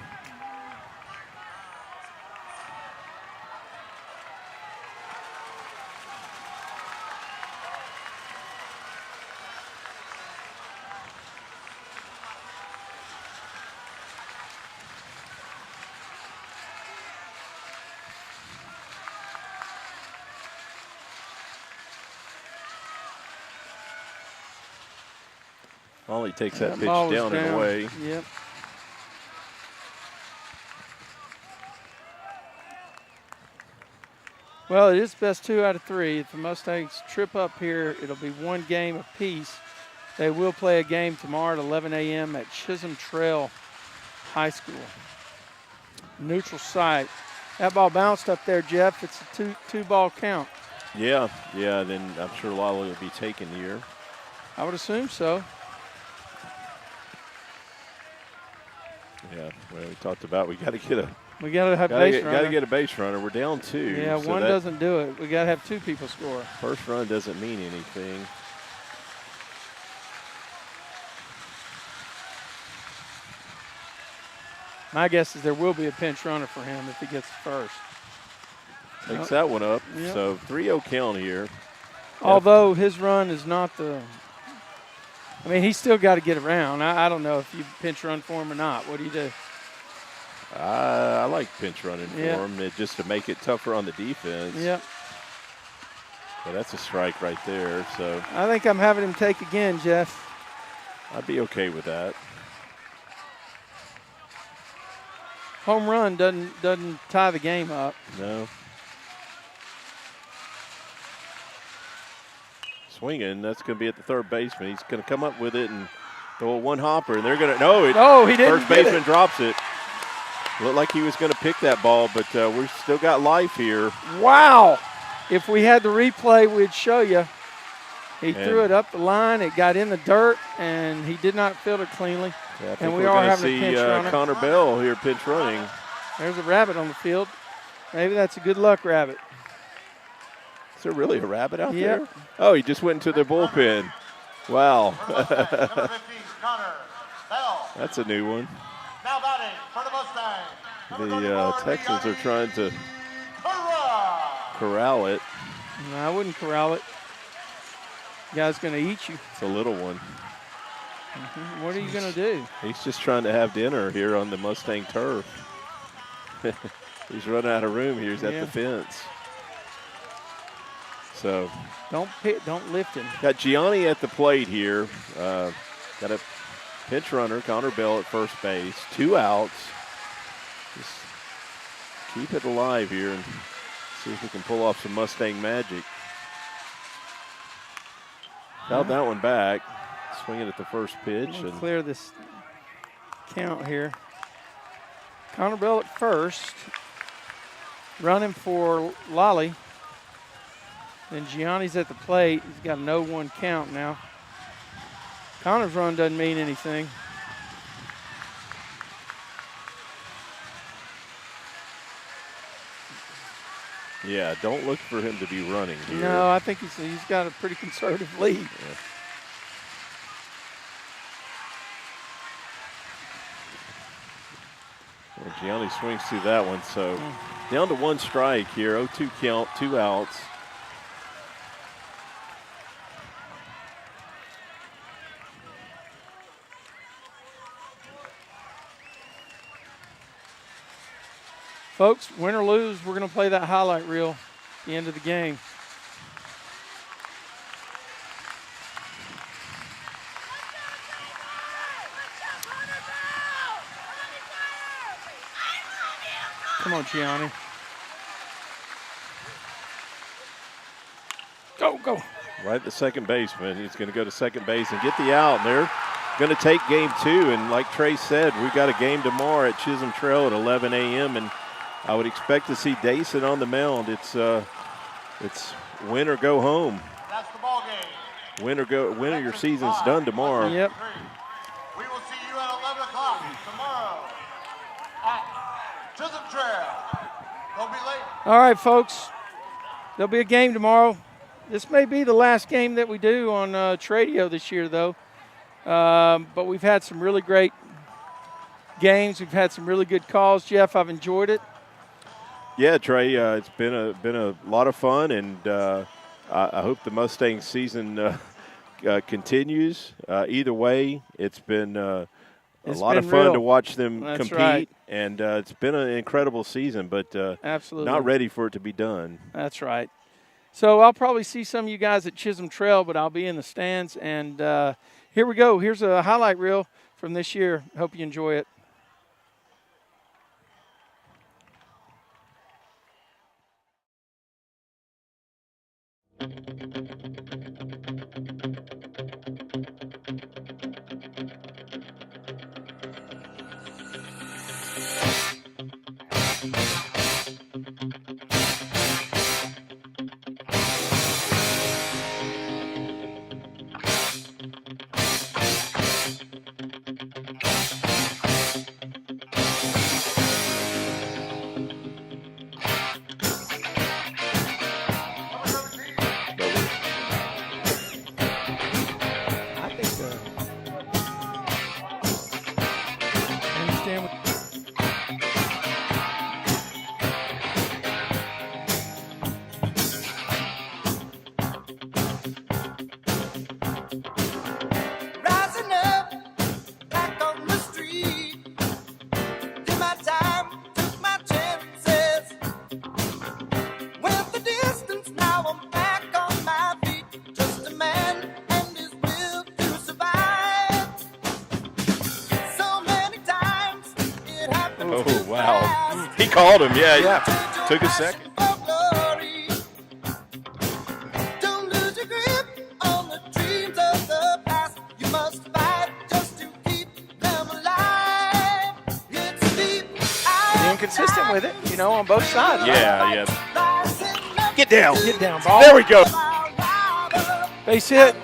Molly takes that pitch down and away. Yep. Well, it is best 2 out of 3. If the Mustangs trip up here, it'll be 1 game apiece. They will play a game tomorrow at 11 a.m. at Chisholm Trail High School. Neutral site. That ball bounced up there, Jeff. It's a two-ball count. Yeah. Then I'm sure Lala will be taken here. I would assume so. Yeah, well, we talked about we got to get a. We got to have base runner. Got to get a base runner. We're down 2. Yeah, so one doesn't do it. We got to have 2 people score. First run doesn't mean anything. My guess is there will be a pinch runner for him if he gets first. Takes that one up. Yep. So 3-0 count here. Although his run is not the. I mean, he's still got to get around. I don't know if you pinch run for him or not. What do you do? I like pinch running for him just to make it tougher on the defense. Yep. But that's a strike right there. So I think I'm having him take again, Jeff. I'd be okay with that. Home run doesn't tie the game up. No. Swinging, that's going to be at the third baseman. He's going to come up with it and throw a one hopper, and they're going to he didn't. First baseman drops it. Looked like he was going to pick that ball, but we've still got life here. Wow! If we had the replay, we'd show you. He threw it up the line. It got in the dirt, and he did not field it cleanly. Yeah, and we are having a pinch runner. Connor Bell here pinch running. There's a rabbit on the field. Maybe that's a good luck rabbit. Is there really a rabbit out there? Oh, he just went into the bullpen. Wow. That's a new one. Now batting for the Mustangs. The Texans are trying to corral it. No, I wouldn't corral it. Guy's going to eat you. It's a little one. What are you going to do? He's just trying to have dinner here on the Mustang turf. He's running out of room here. He's at the fence. So don't lift him. Got Gianni at the plate here. Got a pinch runner, Connor Bell at first base. 2 outs. Just keep it alive here and see if we can pull off some Mustang magic. Fouled that one back. Swinging at the first pitch. And clear this count here. Connor Bell at first. Running for Lolly. Then Gianni's at the plate. He's got a 0-1 count now. Connor's run doesn't mean anything. Yeah, don't look for him to be running here. No, I think he's got a pretty conservative lead. Yeah. Well, Gianni swings through that one, so down to 1 strike here. 0-2 count, 2 outs. Folks, win or lose, we're going to play that highlight reel at the end of the game. Come on, Gianni. Go. Right at the second baseman. He's going to go to second base and get the out. And they're going to take game 2. And like Trey said, we've got a game tomorrow at Chisholm Trail at 11 a.m. And I would expect to see Dayson on the mound. It's win or go home. That's the ball game. Win or your season's done tomorrow. Yep. We will see you at 11 o'clock tomorrow at Chisholm Trail. Don't be late. All right, folks. There'll be a game tomorrow. This may be the last game that we do on Tradio this year, though. But we've had some really great games. We've had some really good calls. Jeff, I've enjoyed it. Yeah, Trey, it's been a lot of fun, and I hope the Mustang season continues. Either way, it's been a lot of fun to watch them compete, right. And it's been an incredible season, but absolutely not ready for it to be done. That's right. So I'll probably see some of you guys at Chisholm Trail, but I'll be in the stands. And here we go. Here's a highlight reel from this year. Hope you enjoy it. Oh, wow. He called him, yeah. Took a second. Consistent with it, you know, on both sides. Yeah. Get down. Get down, ball. There we go. Base hit.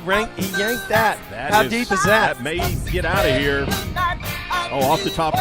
yanked that. How deep is that? That may get out of here. Oh, off the top.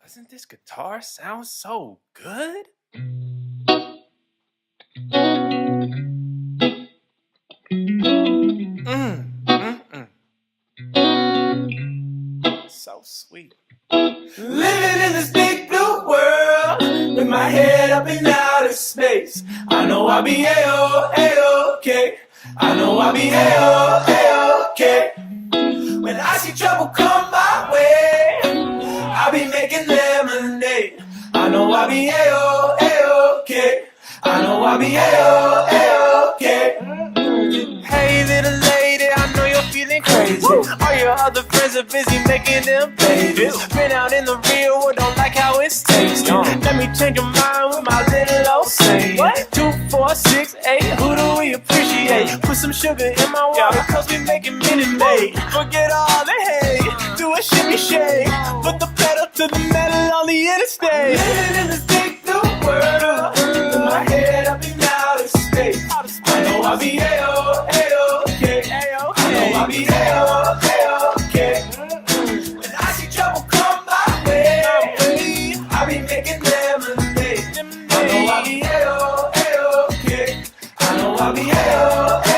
Doesn't this guitar sound so good? So sweet. Living in this big blue world with my head up in outer space. I know I'll be A-OK. I know I'll be A-OK. When I see trouble come my way, I'll be making lemonade. I know I'll be A-OK. I know I'll be A-OK. Hey little lady, I know you're feeling crazy. All your other friends are busy making them babies. Been out in the real world, don't like how it's tasting. Let me change your mind with my little old saying. 2, 4, 6, 8, who do we appreciate? Put some sugar in my water, cause we making Minute Maid. Forget all the hate, do a shimmy shake. Put the pedal to the metal on the interstate. Living in this big new world, with my head up in outer space. I know I'll be A-OK. I know I'll be A-OK. When I see trouble come my way, I'll be making lemonade. I know I'll be A-OK. I know I'll be A-OK.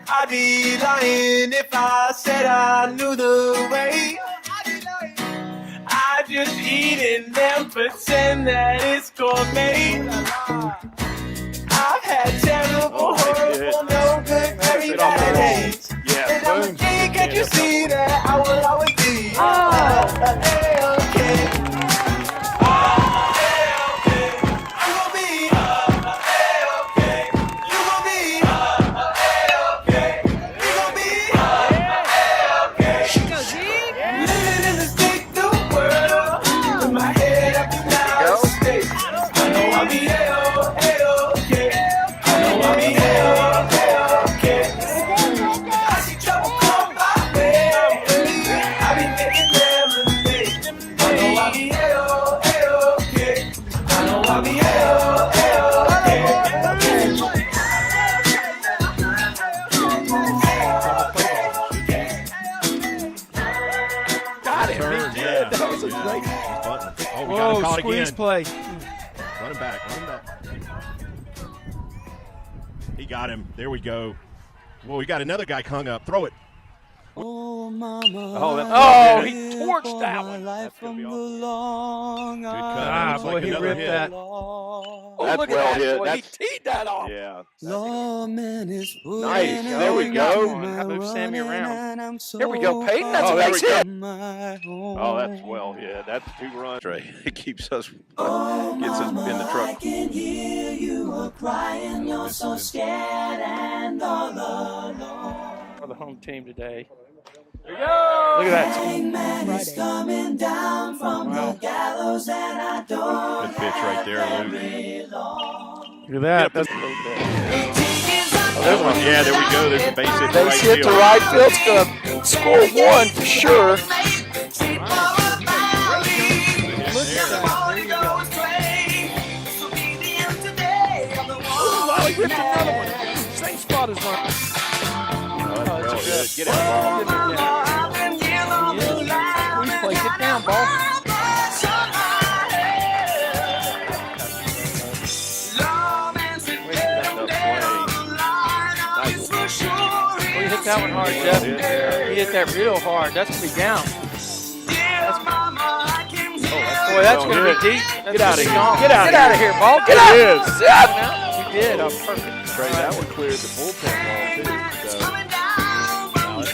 I'd be lying if I said I knew the way. I just eat and then pretend that it's gourmet. I've had terrible, horrible, no good, very bad days. And I'm a king, can't you see that I will always be A-OK. Whoa, squeeze play. Run him back. He got him. There we go. Whoa, we got another guy hung up. Throw it. Oh, mama. Oh, he torched that one. That's gonna be awesome. Good cut. Boy, he ripped that. That's look well at that. hit. Boy, he teed that off. Yeah. Lawman is Nice. There we go. Move Sammy around. Here we go, Peyton. That's Oh, a there nice we go. hit. Oh, that's well hit. That's 2 runs. It keeps us, gets us in the truck. I can hear you are crying, you're so scared and all alone. For the home team today. Here we go. Look at that. Man is coming down from the gallows and I don't Good pitch right there, Luke. Look at that. That's a little bit. Yeah, there we go. There's a base hit to Base right hit field. to right field. It's going to score 1 for sure. He ripped another one. Same spot as one. Well hit. good. Get out, ball. Squeeze play. Get down, ball. Well, you hit that one hard, Jeff. You hit that real hard. That's going to be down. Boy, that's going to be deep. Get out of here. Get out of here, ball. Get out. It is. You did. Oh, perfect. Trey, that one cleared the bullpen ball, too. So.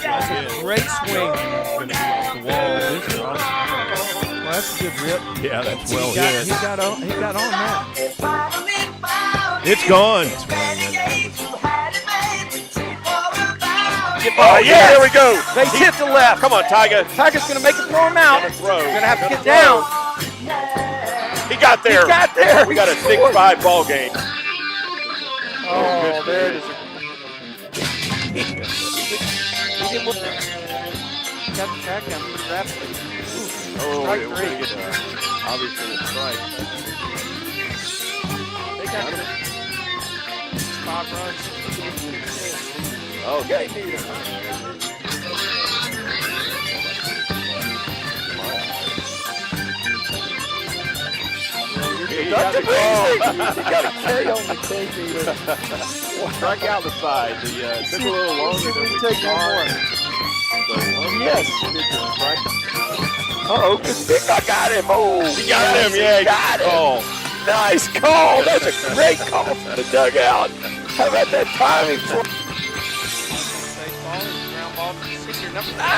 That's a great swing. Going to be off the wall. Well, that's a good rip. Yeah, that's well hit. He got on that. It's gone. Oh, yeah, there we go. They hit the left. Come on, Tiger. Tiger's going to make it throw him out. He's Throw. going to have to get down. He got there. He got there. We got a 6-5 ball game. Oh, there it is. Got the track down pretty rapidly. Strike we're three. going to get obviously a strike. They got 5 runs. Okay. You got the ball. You got a K on the K meter. Strike out the side. Took a little longer than we take one more. Yes. Uh-oh, good pick. I got him. Oh, you got him. Yeah, you got him. Nice call. That's a great call from the dugout. How about that timing?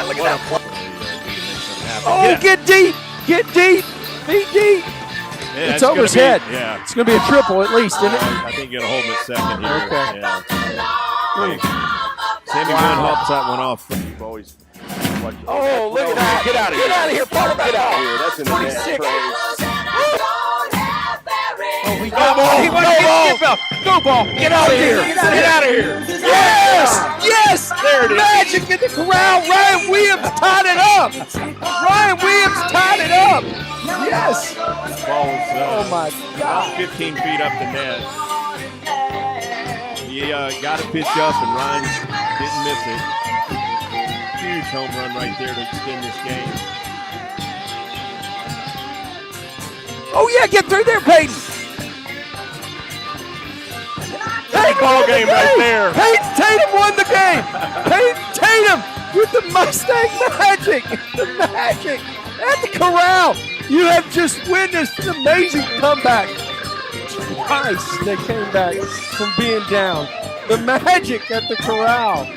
Look at that. Oh, get deep. Get deep. Be deep. Yeah, It's over his head. Yeah. It's going to be a triple at least, isn't it? I think you're going to hold him at second here. Okay. Yeah. Sammy Boone helps that one off. Always. Oh, look at that. Get out of here. Get out of here. Follow back. Get out of here. That's in the net. Oh, he got ball. Go ball. Get out of here. Get out of here. Yes. Yes. There it is. Magic in the corral. Ryan Williams tied it up. Ryan Williams tied it up. Yes. Ball was, Oh, my God. 15 feet up the net. He got a pitch up, and Ryan didn't miss it. Huge home run right there to extend this game. Oh, yeah. Get through there, Peyton. Big ball game right there. Peyton Tatum won the game. Peyton Tatum with the Mustang Magic. The Magic at the Corral. You have just witnessed an amazing comeback. Twice they came back from being down. The Magic at the Corral.